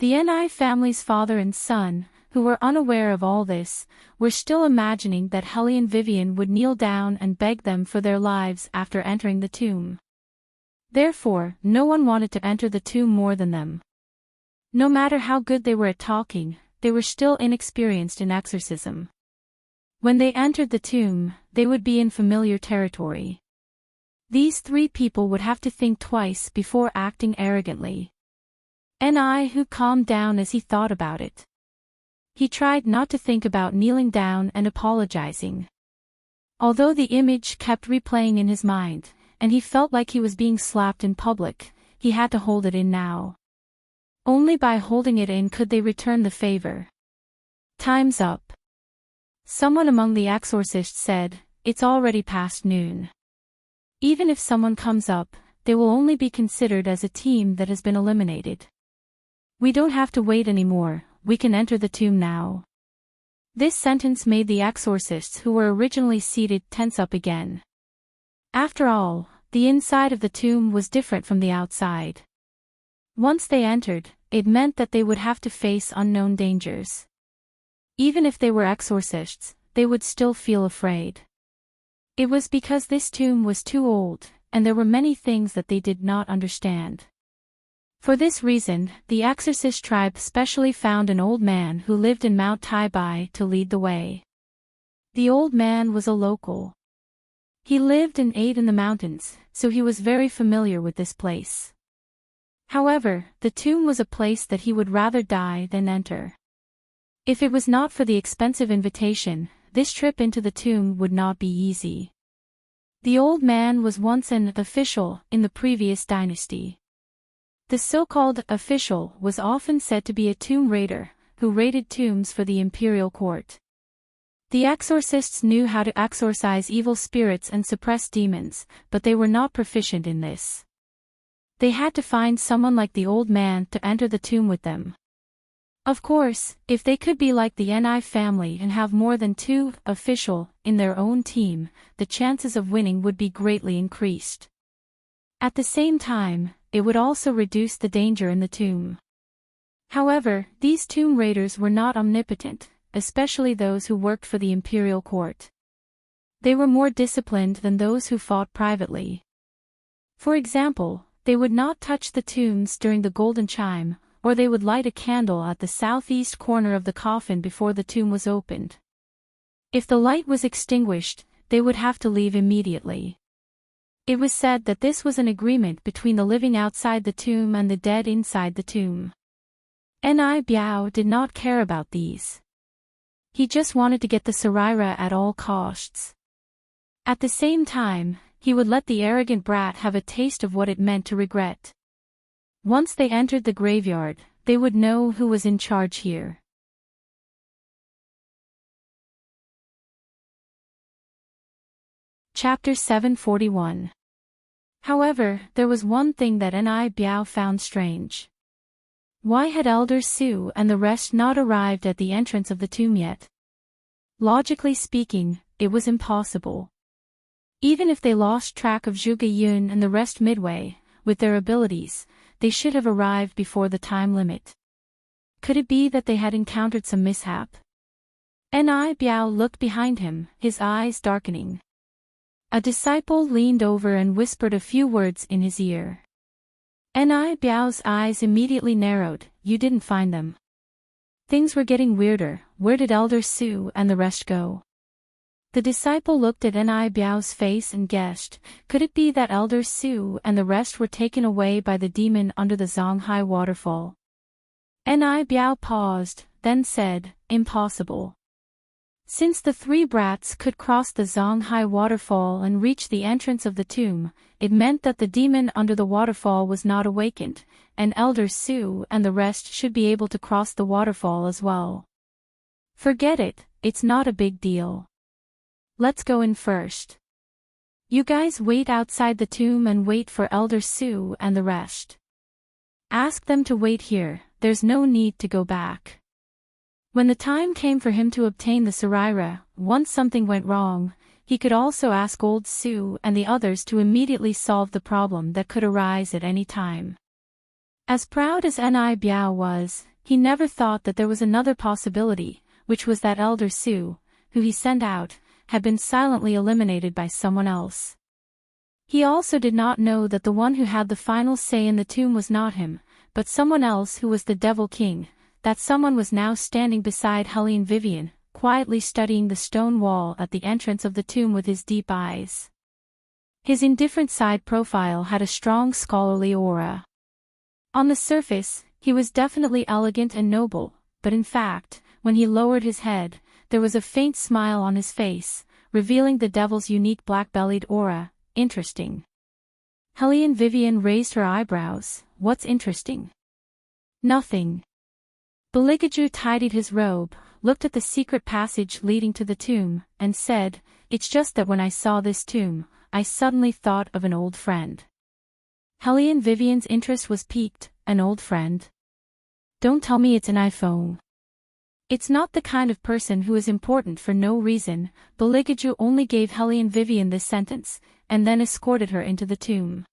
The Ni family's father and son, who were unaware of all this, were still imagining that Helene Vivian would kneel down and beg them for their lives after entering the tomb. Therefore, no one wanted to enter the tomb more than them. No matter how good they were at talking, they were still inexperienced in exorcism. When they entered the tomb, they would be in familiar territory. These three people would have to think twice before acting arrogantly. Ni calmed down as he thought about it. He tried not to think about kneeling down and apologizing. Although the image kept replaying in his mind, and he felt like he was being slapped in public, he had to hold it in now. Only by holding it in could they return the favor. Time's up. Someone among the exorcists said, "It's already past noon. Even if someone comes up, they will only be considered as a team that has been eliminated. We don't have to wait anymore, we can enter the tomb now." This sentence made the exorcists who were originally seated tense up again. After all, the inside of the tomb was different from the outside. Once they entered, it meant that they would have to face unknown dangers. Even if they were exorcists, they would still feel afraid. It was because this tomb was too old, and there were many things that they did not understand. For this reason, the exorcist tribe specially found an old man who lived in Mount Taibai to lead the way. The old man was a local. He lived and ate in the mountains, so he was very familiar with this place. However, the tomb was a place that he would rather die than enter. If it was not for the expensive invitation, this trip into the tomb would not be easy. The old man was once an official in the previous dynasty. The so-called official was often said to be a tomb raider, who raided tombs for the imperial court. The exorcists knew how to exorcise evil spirits and suppress demons, but they were not proficient in this. They had to find someone like the old man to enter the tomb with them. Of course, if they could be like the Ni family and have more than 2 official in their own team, the chances of winning would be greatly increased. At the same time, it would also reduce the danger in the tomb. However, these tomb raiders were not omnipotent, especially those who worked for the imperial court. They were more disciplined than those who fought privately. For example, they would not touch the tombs during the golden chime, or they would light a candle at the southeast corner of the coffin before the tomb was opened. If the light was extinguished, they would have to leave immediately. It was said that this was an agreement between the living outside the tomb and the dead inside the tomb. Ni Biao did not care about these. He just wanted to get the Saraira at all costs. At the same time, he would let the arrogant brat have a taste of what it meant to regret. Once they entered the graveyard, they would know who was in charge here. Chapter 741. However, there was one thing that Ni Biao found strange. Why had Elder Su and the rest not arrived at the entrance of the tomb yet? Logically speaking, it was impossible. Even if they lost track of Zhuge Yun and the rest midway, with their abilities, they should have arrived before the time limit. Could it be that they had encountered some mishap? Ni Biao looked behind him, his eyes darkening. A disciple leaned over and whispered a few words in his ear. Ni Biao's eyes immediately narrowed. You didn't find them. Things were getting weirder. Where did Elder Su and the rest go? The disciple looked at Ni Biao's face and guessed, could it be that Elder Su and the rest were taken away by the demon under the Zonghai waterfall? Ni Biao paused, then said, impossible. Since the 3 brats could cross the Zonghai waterfall and reach the entrance of the tomb, it meant that the demon under the waterfall was not awakened, and Elder Su and the rest should be able to cross the waterfall as well. Forget it, it's not a big deal. Let's go in first. You guys wait outside the tomb and wait for Elder Su and the rest. Ask them to wait here, there's no need to go back. When the time came for him to obtain the Saraira, once something went wrong, he could also ask Old Su and the others to immediately solve the problem that could arise at any time. As proud as Ni Biao was, he never thought that there was another possibility, which was that Elder Su, who he sent out, had been silently eliminated by someone else. He also did not know that the one who had the final say in the tomb was not him, but someone else who was the Devil King. That someone was now standing beside Helene Vivian, quietly studying the stone wall at the entrance of the tomb with his deep eyes. His indifferent side profile had a strong scholarly aura. On the surface, He was definitely elegant and noble, but in fact, when he lowered his head, there was a faint smile on his face, revealing the devil's unique black-bellied aura. Interesting. Helene Vivian raised her eyebrows. What's interesting? Nothing. Beligaju tidied his robe, looked at the secret passage leading to the tomb, and said, "It's just that when I saw this tomb, I suddenly thought of an old friend." Helene Vivian's interest was piqued. An old friend? Don't tell me it's an iPhone. It's not the kind of person who is important for no reason. Beligaju only gave Helene Vivian this sentence, and then escorted her into the tomb.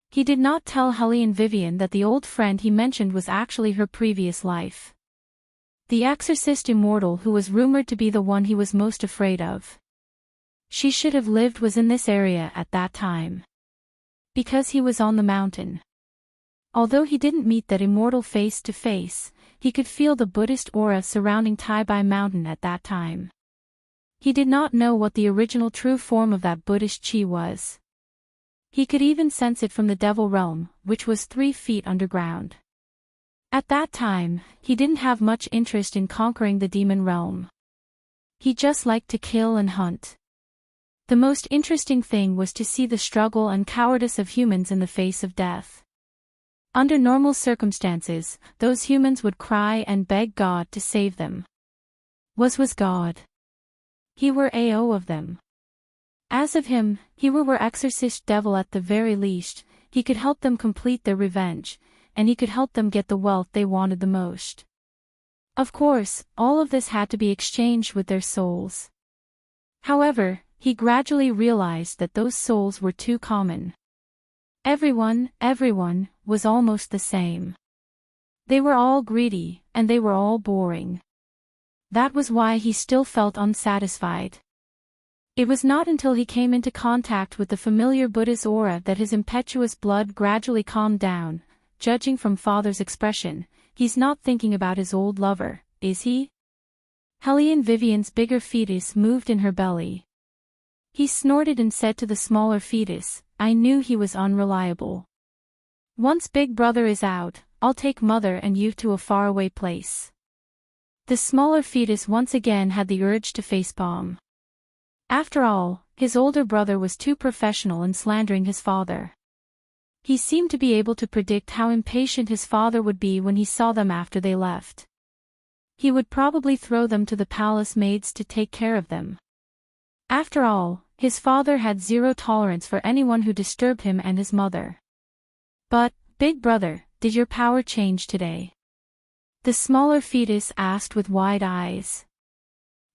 He did not tell Helene Vivian that the old friend he mentioned was actually her previous life. The exorcist immortal who was rumored to be the one he was most afraid of. She should have lived was in this area at that time. Because he was on the mountain. Although he didn't meet that immortal face to face, he could feel the Buddhist aura surrounding Taibai Mountain at that time. He did not know what the original true form of that Buddhist chi was. He could even sense it from the devil realm, which was 3 feet underground. At that time, he didn't have much interest in conquering the demon realm. He just liked to kill and hunt. The most interesting thing was to see the struggle and cowardice of humans in the face of death. Under normal circumstances, those humans would cry and beg God to save them. Was God. He were AO of them. As of him, he were exorcist devil at the very least. He could help them complete their revenge, and he could help them get the wealth they wanted the most. Of course, all of this had to be exchanged with their souls. However, he gradually realized that those souls were too common. Everyone was almost the same. They were all greedy, and they were all boring. That was why he still felt unsatisfied. It was not until he came into contact with the familiar Buddha's aura that his impetuous blood gradually calmed down. Judging from Father's expression, he's not thinking about his old lover, is he? Helene Vivian's bigger fetus moved in her belly. He snorted and said to the smaller fetus, "I knew he was unreliable. Once Big Brother is out, I'll take Mother and you to a faraway place." The smaller fetus once again had the urge to facepalm. After all, his older brother was too professional in slandering his father. He seemed to be able to predict how impatient his father would be when he saw them after they left. He would probably throw them to the palace maids to take care of them. After all, his father had zero tolerance for anyone who disturbed him and his mother. "But, Big Brother, did your power change today?" The smaller fetus asked with wide eyes.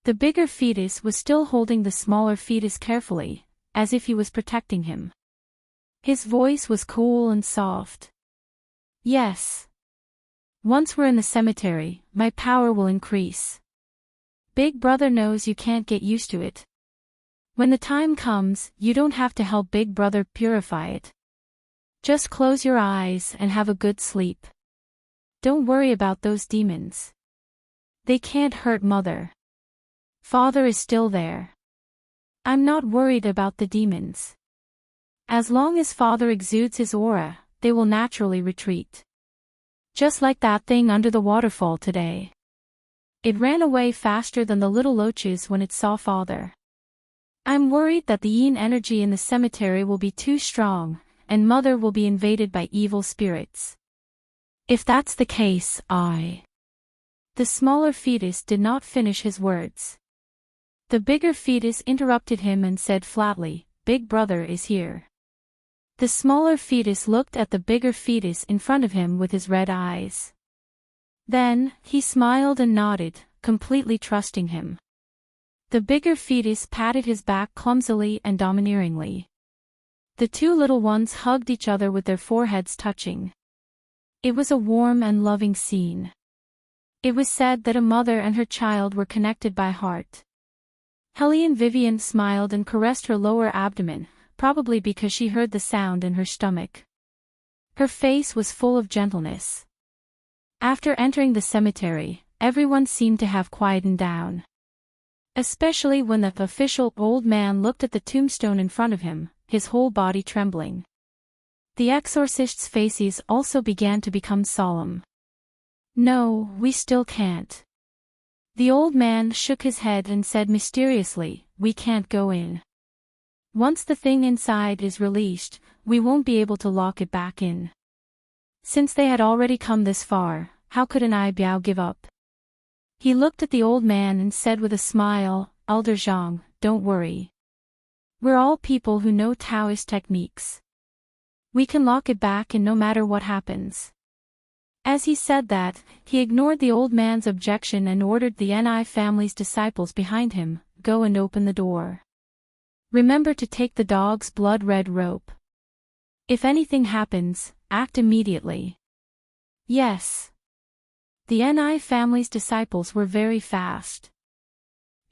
The bigger fetus was still holding the smaller fetus carefully, as if he was protecting him. His voice was cool and soft. "Yes. Once we're in the cemetery, my power will increase. Big Brother knows you can't get used to it. When the time comes, you don't have to help Big Brother purify it. Just close your eyes and have a good sleep. Don't worry about those demons. They can't hurt Mother. Father is still there. I'm not worried about the demons. As long as Father exudes his aura, they will naturally retreat. Just like that thing under the waterfall today. It ran away faster than the little loaches when it saw Father. I'm worried that the yin energy in the cemetery will be too strong, and Mother will be invaded by evil spirits. If that's the case, The smaller fetus did not finish his words. The bigger fetus interrupted him and said flatly, "Big Brother is here." The smaller fetus looked at the bigger fetus in front of him with his red eyes. Then, he smiled and nodded, completely trusting him. The bigger fetus patted his back clumsily and domineeringly. The two little ones hugged each other with their foreheads touching. It was a warm and loving scene. It was said that a mother and her child were connected by heart. Helene Vivian smiled and caressed her lower abdomen, probably because she heard the sound in her stomach. Her face was full of gentleness. After entering the cemetery, everyone seemed to have quietened down. Especially when the official old man looked at the tombstone in front of him, his whole body trembling. The exorcists' faces also began to become solemn. No, we still can't. The old man shook his head and said mysteriously, we can't go in. Once the thing inside is released, we won't be able to lock it back in. Since they had already come this far, how could an Biao give up? He looked at the old man and said with a smile, Elder Zhang, don't worry. We're all people who know Taoist techniques. We can lock it back in no matter what happens. As he said that, he ignored the old man's objection and ordered the Ni family's disciples behind him, go and open the door. Remember to take the dog's blood-red rope. If anything happens, act immediately. Yes. The Ni family's disciples were very fast.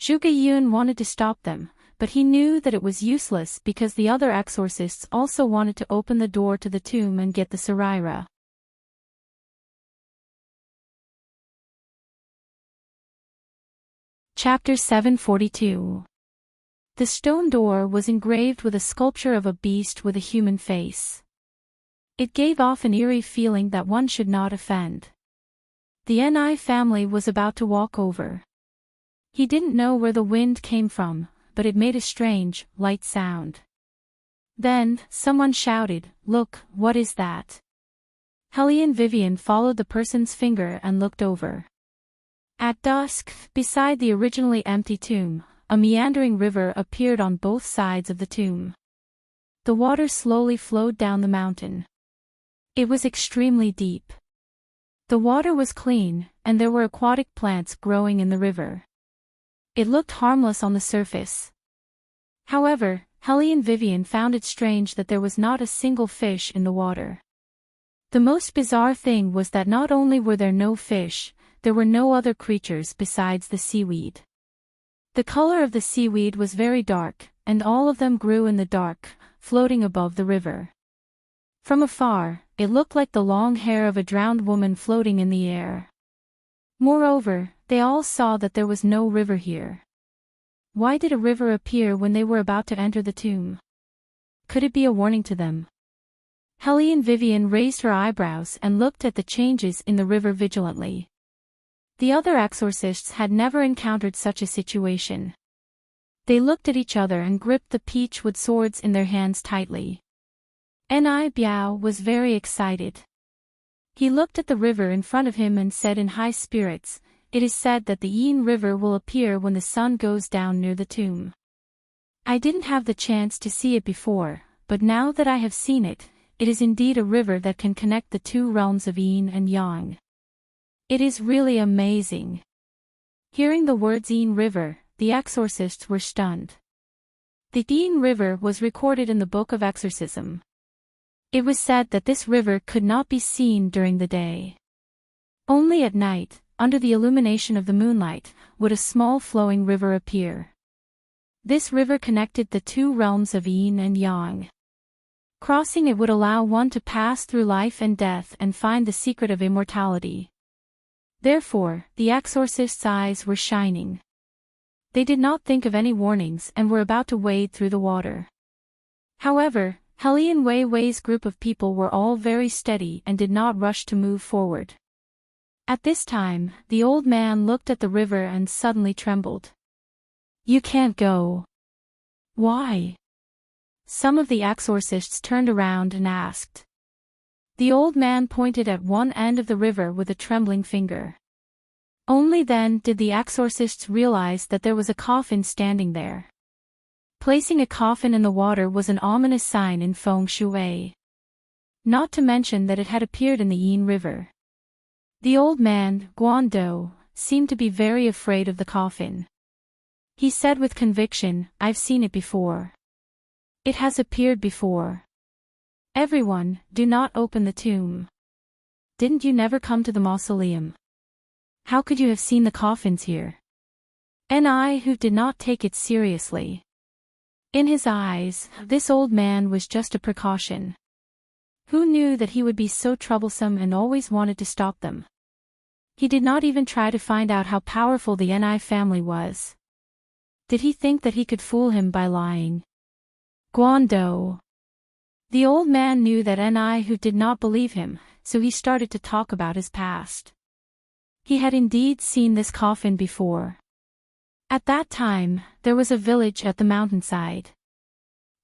Zhuge Yun wanted to stop them, but he knew that it was useless because the other exorcists also wanted to open the door to the tomb and get the Saraira. Chapter 742. The stone door was engraved with a sculpture of a beast with a human face. It gave off an eerie feeling that one should not offend. The Ni family was about to walk over. He didn't know where the wind came from, but it made a strange, light sound. Then, someone shouted, look, what is that? Hellion Vivian followed the person's finger and looked over. At dusk, beside the originally empty tomb, a meandering river appeared on both sides of the tomb. The water slowly flowed down the mountain. It was extremely deep. The water was clean, and there were aquatic plants growing in the river. It looked harmless on the surface. However, Hellion Vivian found it strange that there was not a single fish in the water. The most bizarre thing was that not only were there no fish, there were no other creatures besides the seaweed. The color of the seaweed was very dark, and all of them grew in the dark, floating above the river. From afar, it looked like the long hair of a drowned woman floating in the air. Moreover, they all saw that there was no river here. Why did a river appear when they were about to enter the tomb? Could it be a warning to them? Hellion Vivian raised her eyebrows and looked at the changes in the river vigilantly. The other exorcists had never encountered such a situation. They looked at each other and gripped the peachwood swords in their hands tightly. Ni Biao was very excited. He looked at the river in front of him and said in high spirits, it is said that the Yin River will appear when the sun goes down near the tomb. I didn't have the chance to see it before, but now that I have seen it, it is indeed a river that can connect the two realms of Yin and Yang. It is really amazing. Hearing the words Yin River, the exorcists were stunned. The Yin River was recorded in the Book of Exorcism. It was said that this river could not be seen during the day. Only at night, under the illumination of the moonlight, would a small flowing river appear. This river connected the two realms of Yin and Yang. Crossing it would allow one to pass through life and death and find the secret of immortality. Therefore, the exorcist's eyes were shining. They did not think of any warnings and were about to wade through the water. However, Hellion Wei Wei's group of people were all very steady and did not rush to move forward. At this time, the old man looked at the river and suddenly trembled. You can't go. Why? Some of the exorcists turned around and asked. The old man pointed at one end of the river with a trembling finger. Only then did the exorcists realize that there was a coffin standing there. Placing a coffin in the water was an ominous sign in feng shui. Not to mention that it had appeared in the Yin River. The old man, Guando, seemed to be very afraid of the coffin. He said with conviction, I've seen it before. It has appeared before. Everyone, do not open the tomb. Didn't you never come to the mausoleum? How could you have seen the coffins here? Ni who did not take it seriously. In his eyes, this old man was just a precaution. Who knew that he would be so troublesome and always wanted to stop them? He did not even try to find out how powerful the Ni family was. Did he think that he could fool him by lying? Guando. The old man knew that Ni who did not believe him, so he started to talk about his past. He had indeed seen this coffin before. At that time, there was a village at the mountainside.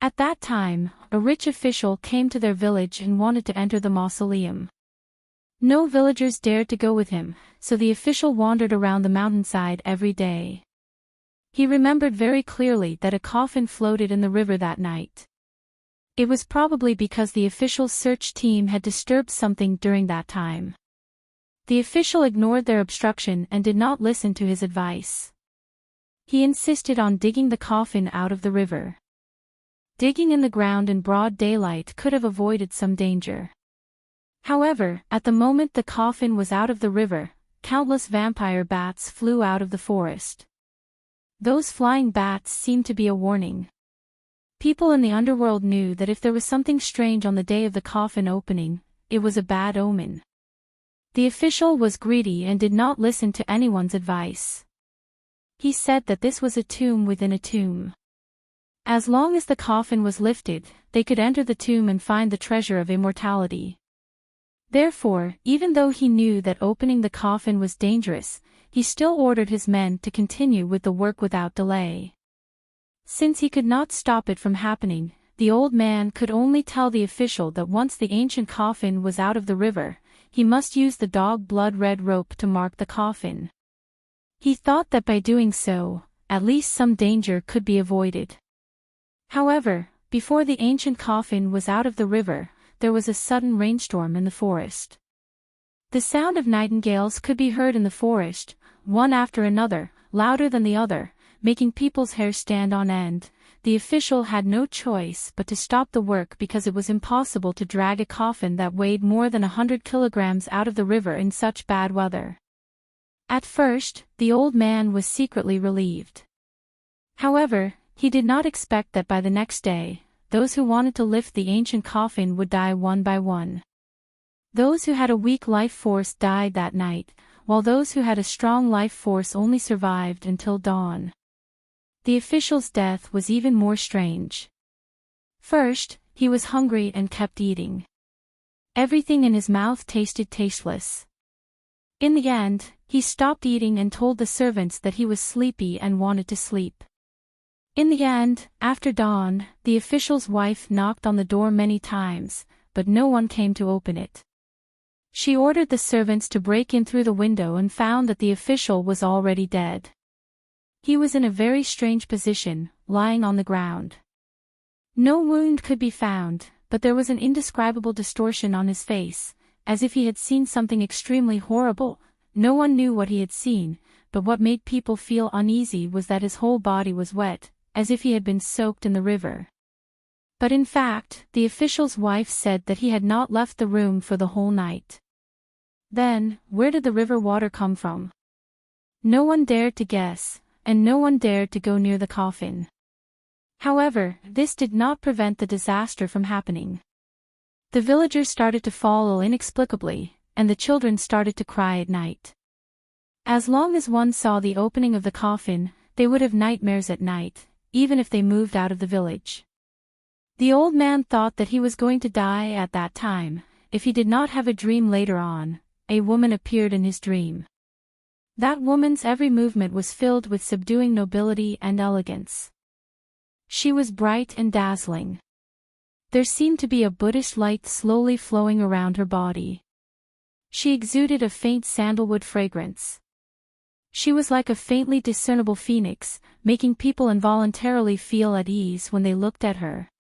At that time, a rich official came to their village and wanted to enter the mausoleum. No villagers dared to go with him, so the official wandered around the mountainside every day. He remembered very clearly that a coffin floated in the river that night. It was probably because the official's search team had disturbed something during that time. The official ignored their obstruction and did not listen to his advice. He insisted on digging the coffin out of the river. Digging in the ground in broad daylight could have avoided some danger. However, at the moment the coffin was out of the river, countless vampire bats flew out of the forest. Those flying bats seemed to be a warning. People in the underworld knew that if there was something strange on the day of the coffin opening, it was a bad omen. The official was greedy and did not listen to anyone's advice. He said that this was a tomb within a tomb. As long as the coffin was lifted, they could enter the tomb and find the treasure of immortality. Therefore, even though he knew that opening the coffin was dangerous, he still ordered his men to continue with the work without delay. Since he could not stop it from happening, the old man could only tell the official that once the ancient coffin was out of the river, he must use the dog blood red rope to mark the coffin. He thought that by doing so, at least some danger could be avoided. However, before the ancient coffin was out of the river, there was a sudden rainstorm in the forest. The sound of nightingales could be heard in the forest, one after another, louder than the other, making people's hair stand on end. The official had no choice but to stop the work because it was impossible to drag a coffin that weighed more than 100 kilograms out of the river in such bad weather. At first, the old man was secretly relieved. However, he did not expect that by the next day, those who wanted to lift the ancient coffin would die one by one. Those who had a weak life force died that night, while those who had a strong life force only survived until dawn. The official's death was even more strange. First, he was hungry and kept eating. Everything in his mouth tasted tasteless. In the end, he stopped eating and told the servants that he was sleepy and wanted to sleep. In the end, after dawn, the official's wife knocked on the door many times, but no one came to open it. She ordered the servants to break in through the window and found that the official was already dead. He was in a very strange position, lying on the ground. No wound could be found, but there was an indescribable distortion on his face, as if he had seen something extremely horrible. No one knew what he had seen, but what made people feel uneasy was that his whole body was wet, as if he had been soaked in the river. But in fact, the official's wife said that he had not left the room for the whole night. Then, where did the river water come from? No one dared to guess, and no one dared to go near the coffin. However, this did not prevent the disaster from happening. The villagers started to fall ill inexplicably, and the children started to cry at night. As long as one saw the opening of the coffin, they would have nightmares at night, even if they moved out of the village. The old man thought that he was going to die at that time. If he did not have a dream later on, a woman appeared in his dream. That woman's every movement was filled with subduing nobility and elegance. She was bright and dazzling. There seemed to be a Buddhist light slowly flowing around her body. She exuded a faint sandalwood fragrance. She was like a faintly discernible phoenix, making people involuntarily feel at ease when they looked at her.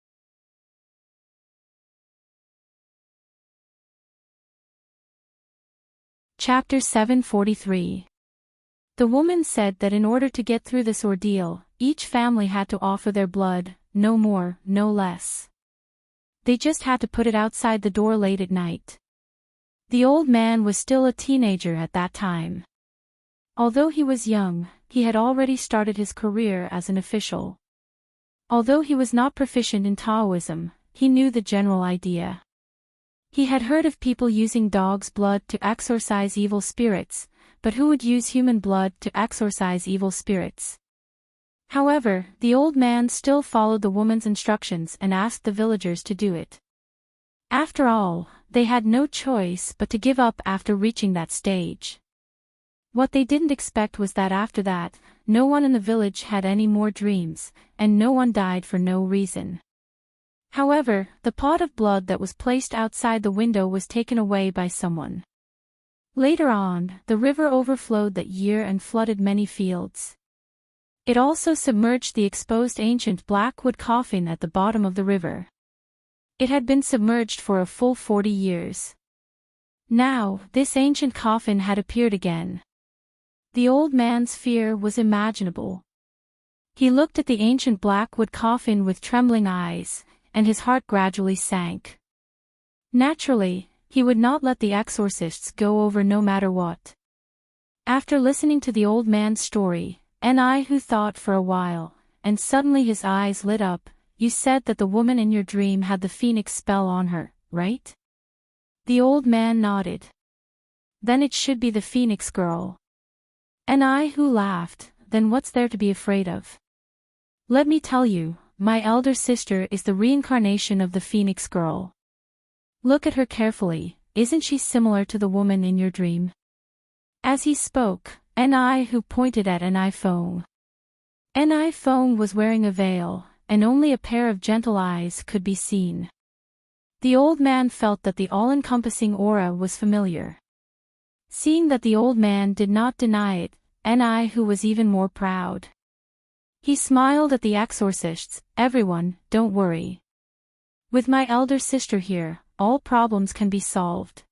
Chapter 743. The woman said that in order to get through this ordeal, each family had to offer their blood, no more, no less. They just had to put it outside the door late at night. The old man was still a teenager at that time. Although he was young, he had already started his career as an official. Although he was not proficient in Taoism, he knew the general idea. He had heard of people using dog's blood to exorcise evil spirits, but who would use human blood to exorcise evil spirits? However, the old man still followed the woman's instructions and asked the villagers to do it. After all, they had no choice but to give up after reaching that stage. What they didn't expect was that after that, no one in the village had any more dreams, and no one died for no reason. However, the pot of blood that was placed outside the window was taken away by someone. Later on, the river overflowed that year and flooded many fields. It also submerged the exposed ancient blackwood coffin at the bottom of the river. It had been submerged for a full 40 years. Now, this ancient coffin had appeared again. The old man's fear was imaginable. He looked at the ancient blackwood coffin with trembling eyes, and his heart gradually sank. Naturally, he would not let the exorcists go over no matter what. After listening to the old man's story, who thought for a while, and suddenly his eyes lit up. You said that the woman in your dream had the phoenix spell on her, right? The old man nodded. Then it should be the phoenix girl. Who laughed. Then what's there to be afraid of? Let me tell you, my elder sister is the reincarnation of the phoenix girl. Look at her carefully, isn't she similar to the woman in your dream? As he spoke, who pointed at Fong. Fong was wearing a veil, and only a pair of gentle eyes could be seen. The old man felt that the all-encompassing aura was familiar. Seeing that the old man did not deny it, who was even more proud. He smiled at the exorcists. Everyone, don't worry. With my elder sister here, all problems can be solved.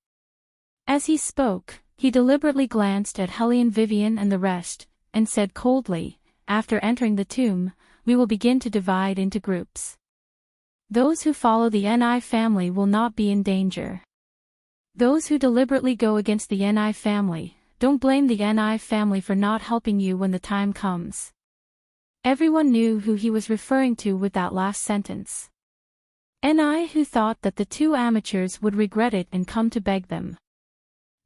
As he spoke, he deliberately glanced at Hellion Vivian and the rest, and said coldly, after entering the tomb, we will begin to divide into groups. Those who follow the Ni family will not be in danger. Those who deliberately go against the Ni family, don't blame the Ni family for not helping you when the time comes. Everyone knew who he was referring to with that last sentence. Who thought that the two amateurs would regret it and come to beg them.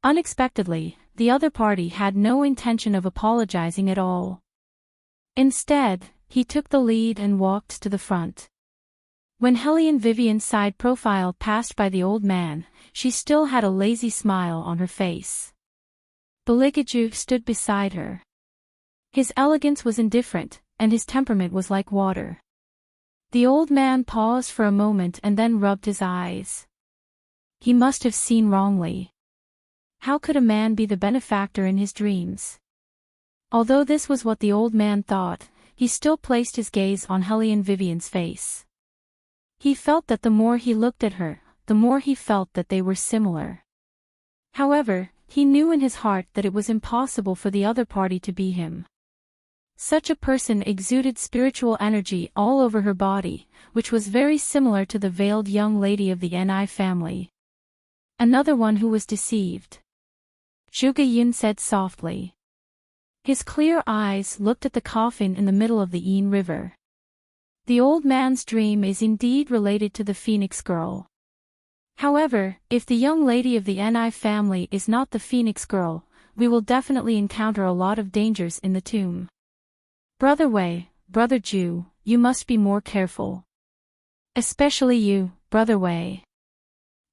Unexpectedly, the other party had no intention of apologizing at all. Instead, he took the lead and walked to the front. When Hellion Vivian's side profile passed by the old man, she still had a lazy smile on her face. Beligaju stood beside her. His elegance was indifferent, and his temperament was like water. The old man paused for a moment and then rubbed his eyes. He must have seen wrongly. How could a man be the benefactor in his dreams? Although this was what the old man thought, he still placed his gaze on Hellion Vivian's face. He felt that the more he looked at her, the more he felt that they were similar. However, he knew in his heart that it was impossible for the other party to be him. Such a person exuded spiritual energy all over her body, which was very similar to the veiled young lady of the Ni family. Another one who was deceived. Zhuge Yun said softly. His clear eyes looked at the coffin in the middle of the Yin River. The old man's dream is indeed related to the Phoenix girl. However, if the young lady of the Ni family is not the Phoenix girl, we will definitely encounter a lot of dangers in the tomb. Brother Wei, Brother Zhu, you must be more careful. Especially you, Brother Wei.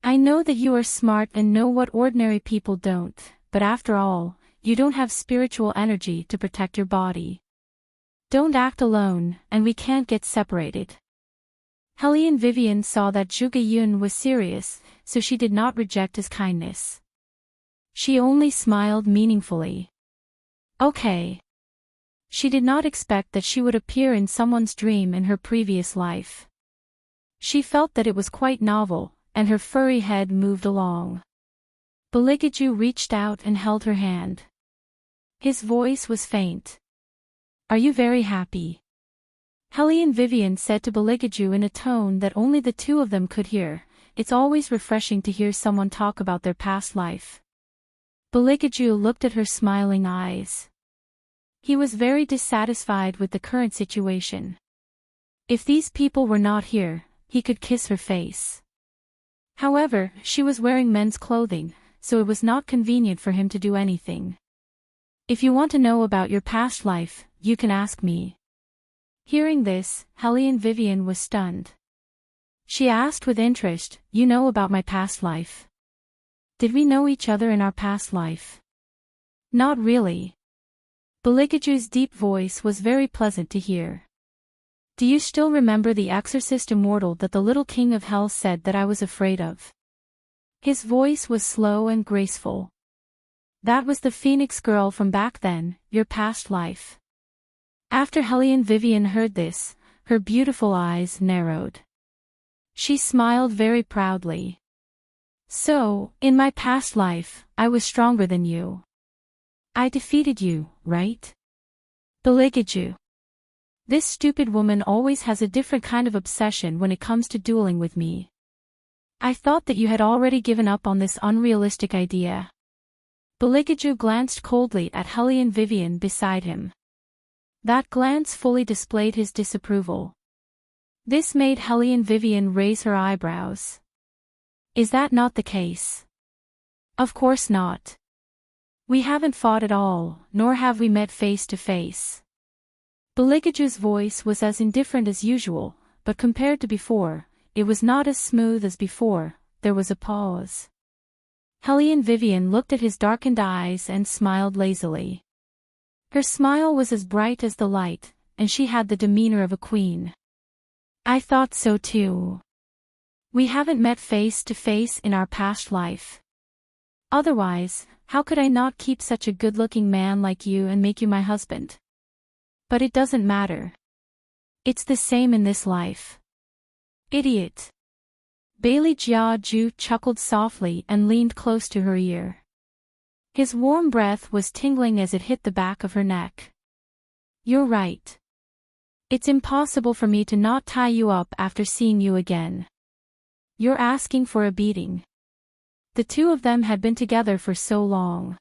I know that you are smart and know what ordinary people don't, but after all, you don't have spiritual energy to protect your body. Don't act alone, and we can't get separated. Hellion Vivian saw that Zhuge Yun was serious, so she did not reject his kindness. She only smiled meaningfully. Okay. She did not expect that she would appear in someone's dream in her previous life. She felt that it was quite novel, and her furry head moved along. Beligaju reached out and held her hand. His voice was faint. Are you very happy? Hellion Vivian said to Beligaju in a tone that only the two of them could hear. It's always refreshing to hear someone talk about their past life. Beligaju looked at her smiling eyes. He was very dissatisfied with the current situation. If these people were not here, he could kiss her face. However, she was wearing men's clothing, so it was not convenient for him to do anything. If you want to know about your past life, you can ask me. Hearing this, Hellion Vivian was stunned. She asked with interest, you know about my past life? Did we know each other in our past life? Not really. Belikaju's deep voice was very pleasant to hear. Do you still remember the exorcist immortal that the little king of hell said that I was afraid of? His voice was slow and graceful. That was the Phoenix girl from back then, your past life. After Hellion Vivian heard this, her beautiful eyes narrowed. She smiled very proudly. So, in my past life, I was stronger than you. I defeated you, right? Belikaju. This stupid woman always has a different kind of obsession when it comes to dueling with me. I thought that you had already given up on this unrealistic idea. Belikaju glanced coldly at Hellion Vivian beside him. That glance fully displayed his disapproval. This made Hellion Vivian raise her eyebrows. Is that not the case? Of course not. We haven't fought at all, nor have we met face to face. Belikaju's voice was as indifferent as usual, but compared to before, it was not as smooth as before. There was a pause. Hellion Vivian looked at his darkened eyes and smiled lazily. Her smile was as bright as the light, and she had the demeanor of a queen. I thought so too. We haven't met face to face in our past life. Otherwise, how could I not keep such a good-looking man like you and make you my husband? But it doesn't matter. It's the same in this life. Idiot. Bailey Jiaju chuckled softly and leaned close to her ear. His warm breath was tingling as it hit the back of her neck. You're right. It's impossible for me to not tie you up after seeing you again. You're asking for a beating. The two of them had been together for so long.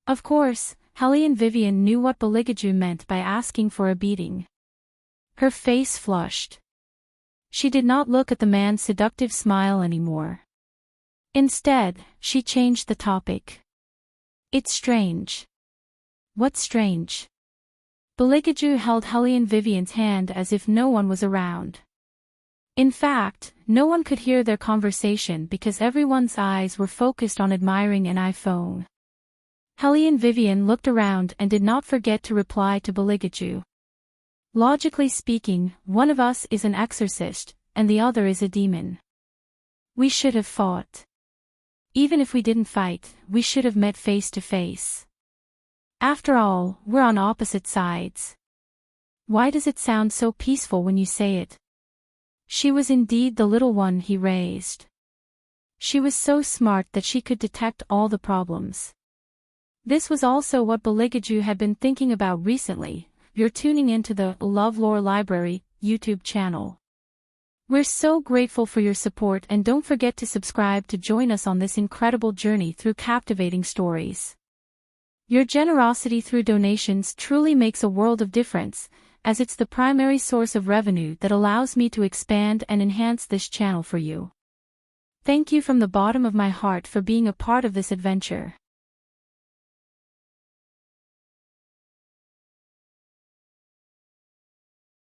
Of course, Hellion Vivian knew what Belikaju meant by asking for a beating. Her face flushed. She did not look at the man's seductive smile anymore. Instead, she changed the topic. It's strange. What's strange? Belikaju held Hellion Vivian's hand as if no one was around. In fact, no one could hear their conversation because everyone's eyes were focused on admiring an iPhone. Hellion Vivian looked around and did not forget to reply to Belikaju. Logically speaking, one of us is an exorcist, and the other is a demon. We should have fought. Even if we didn't fight, we should have met face to face. After all, we're on opposite sides. Why does it sound so peaceful when you say it? She was indeed the little one he raised. She was so smart that she could detect all the problems. This was also what Belikaju had been thinking about recently. You're tuning into the LoveLore Library YouTube channel. We're so grateful for your support, and don't forget to subscribe to join us on this incredible journey through captivating stories. Your generosity through donations truly makes a world of difference, as it's the primary source of revenue that allows me to expand and enhance this channel for you. Thank you from the bottom of my heart for being a part of this adventure.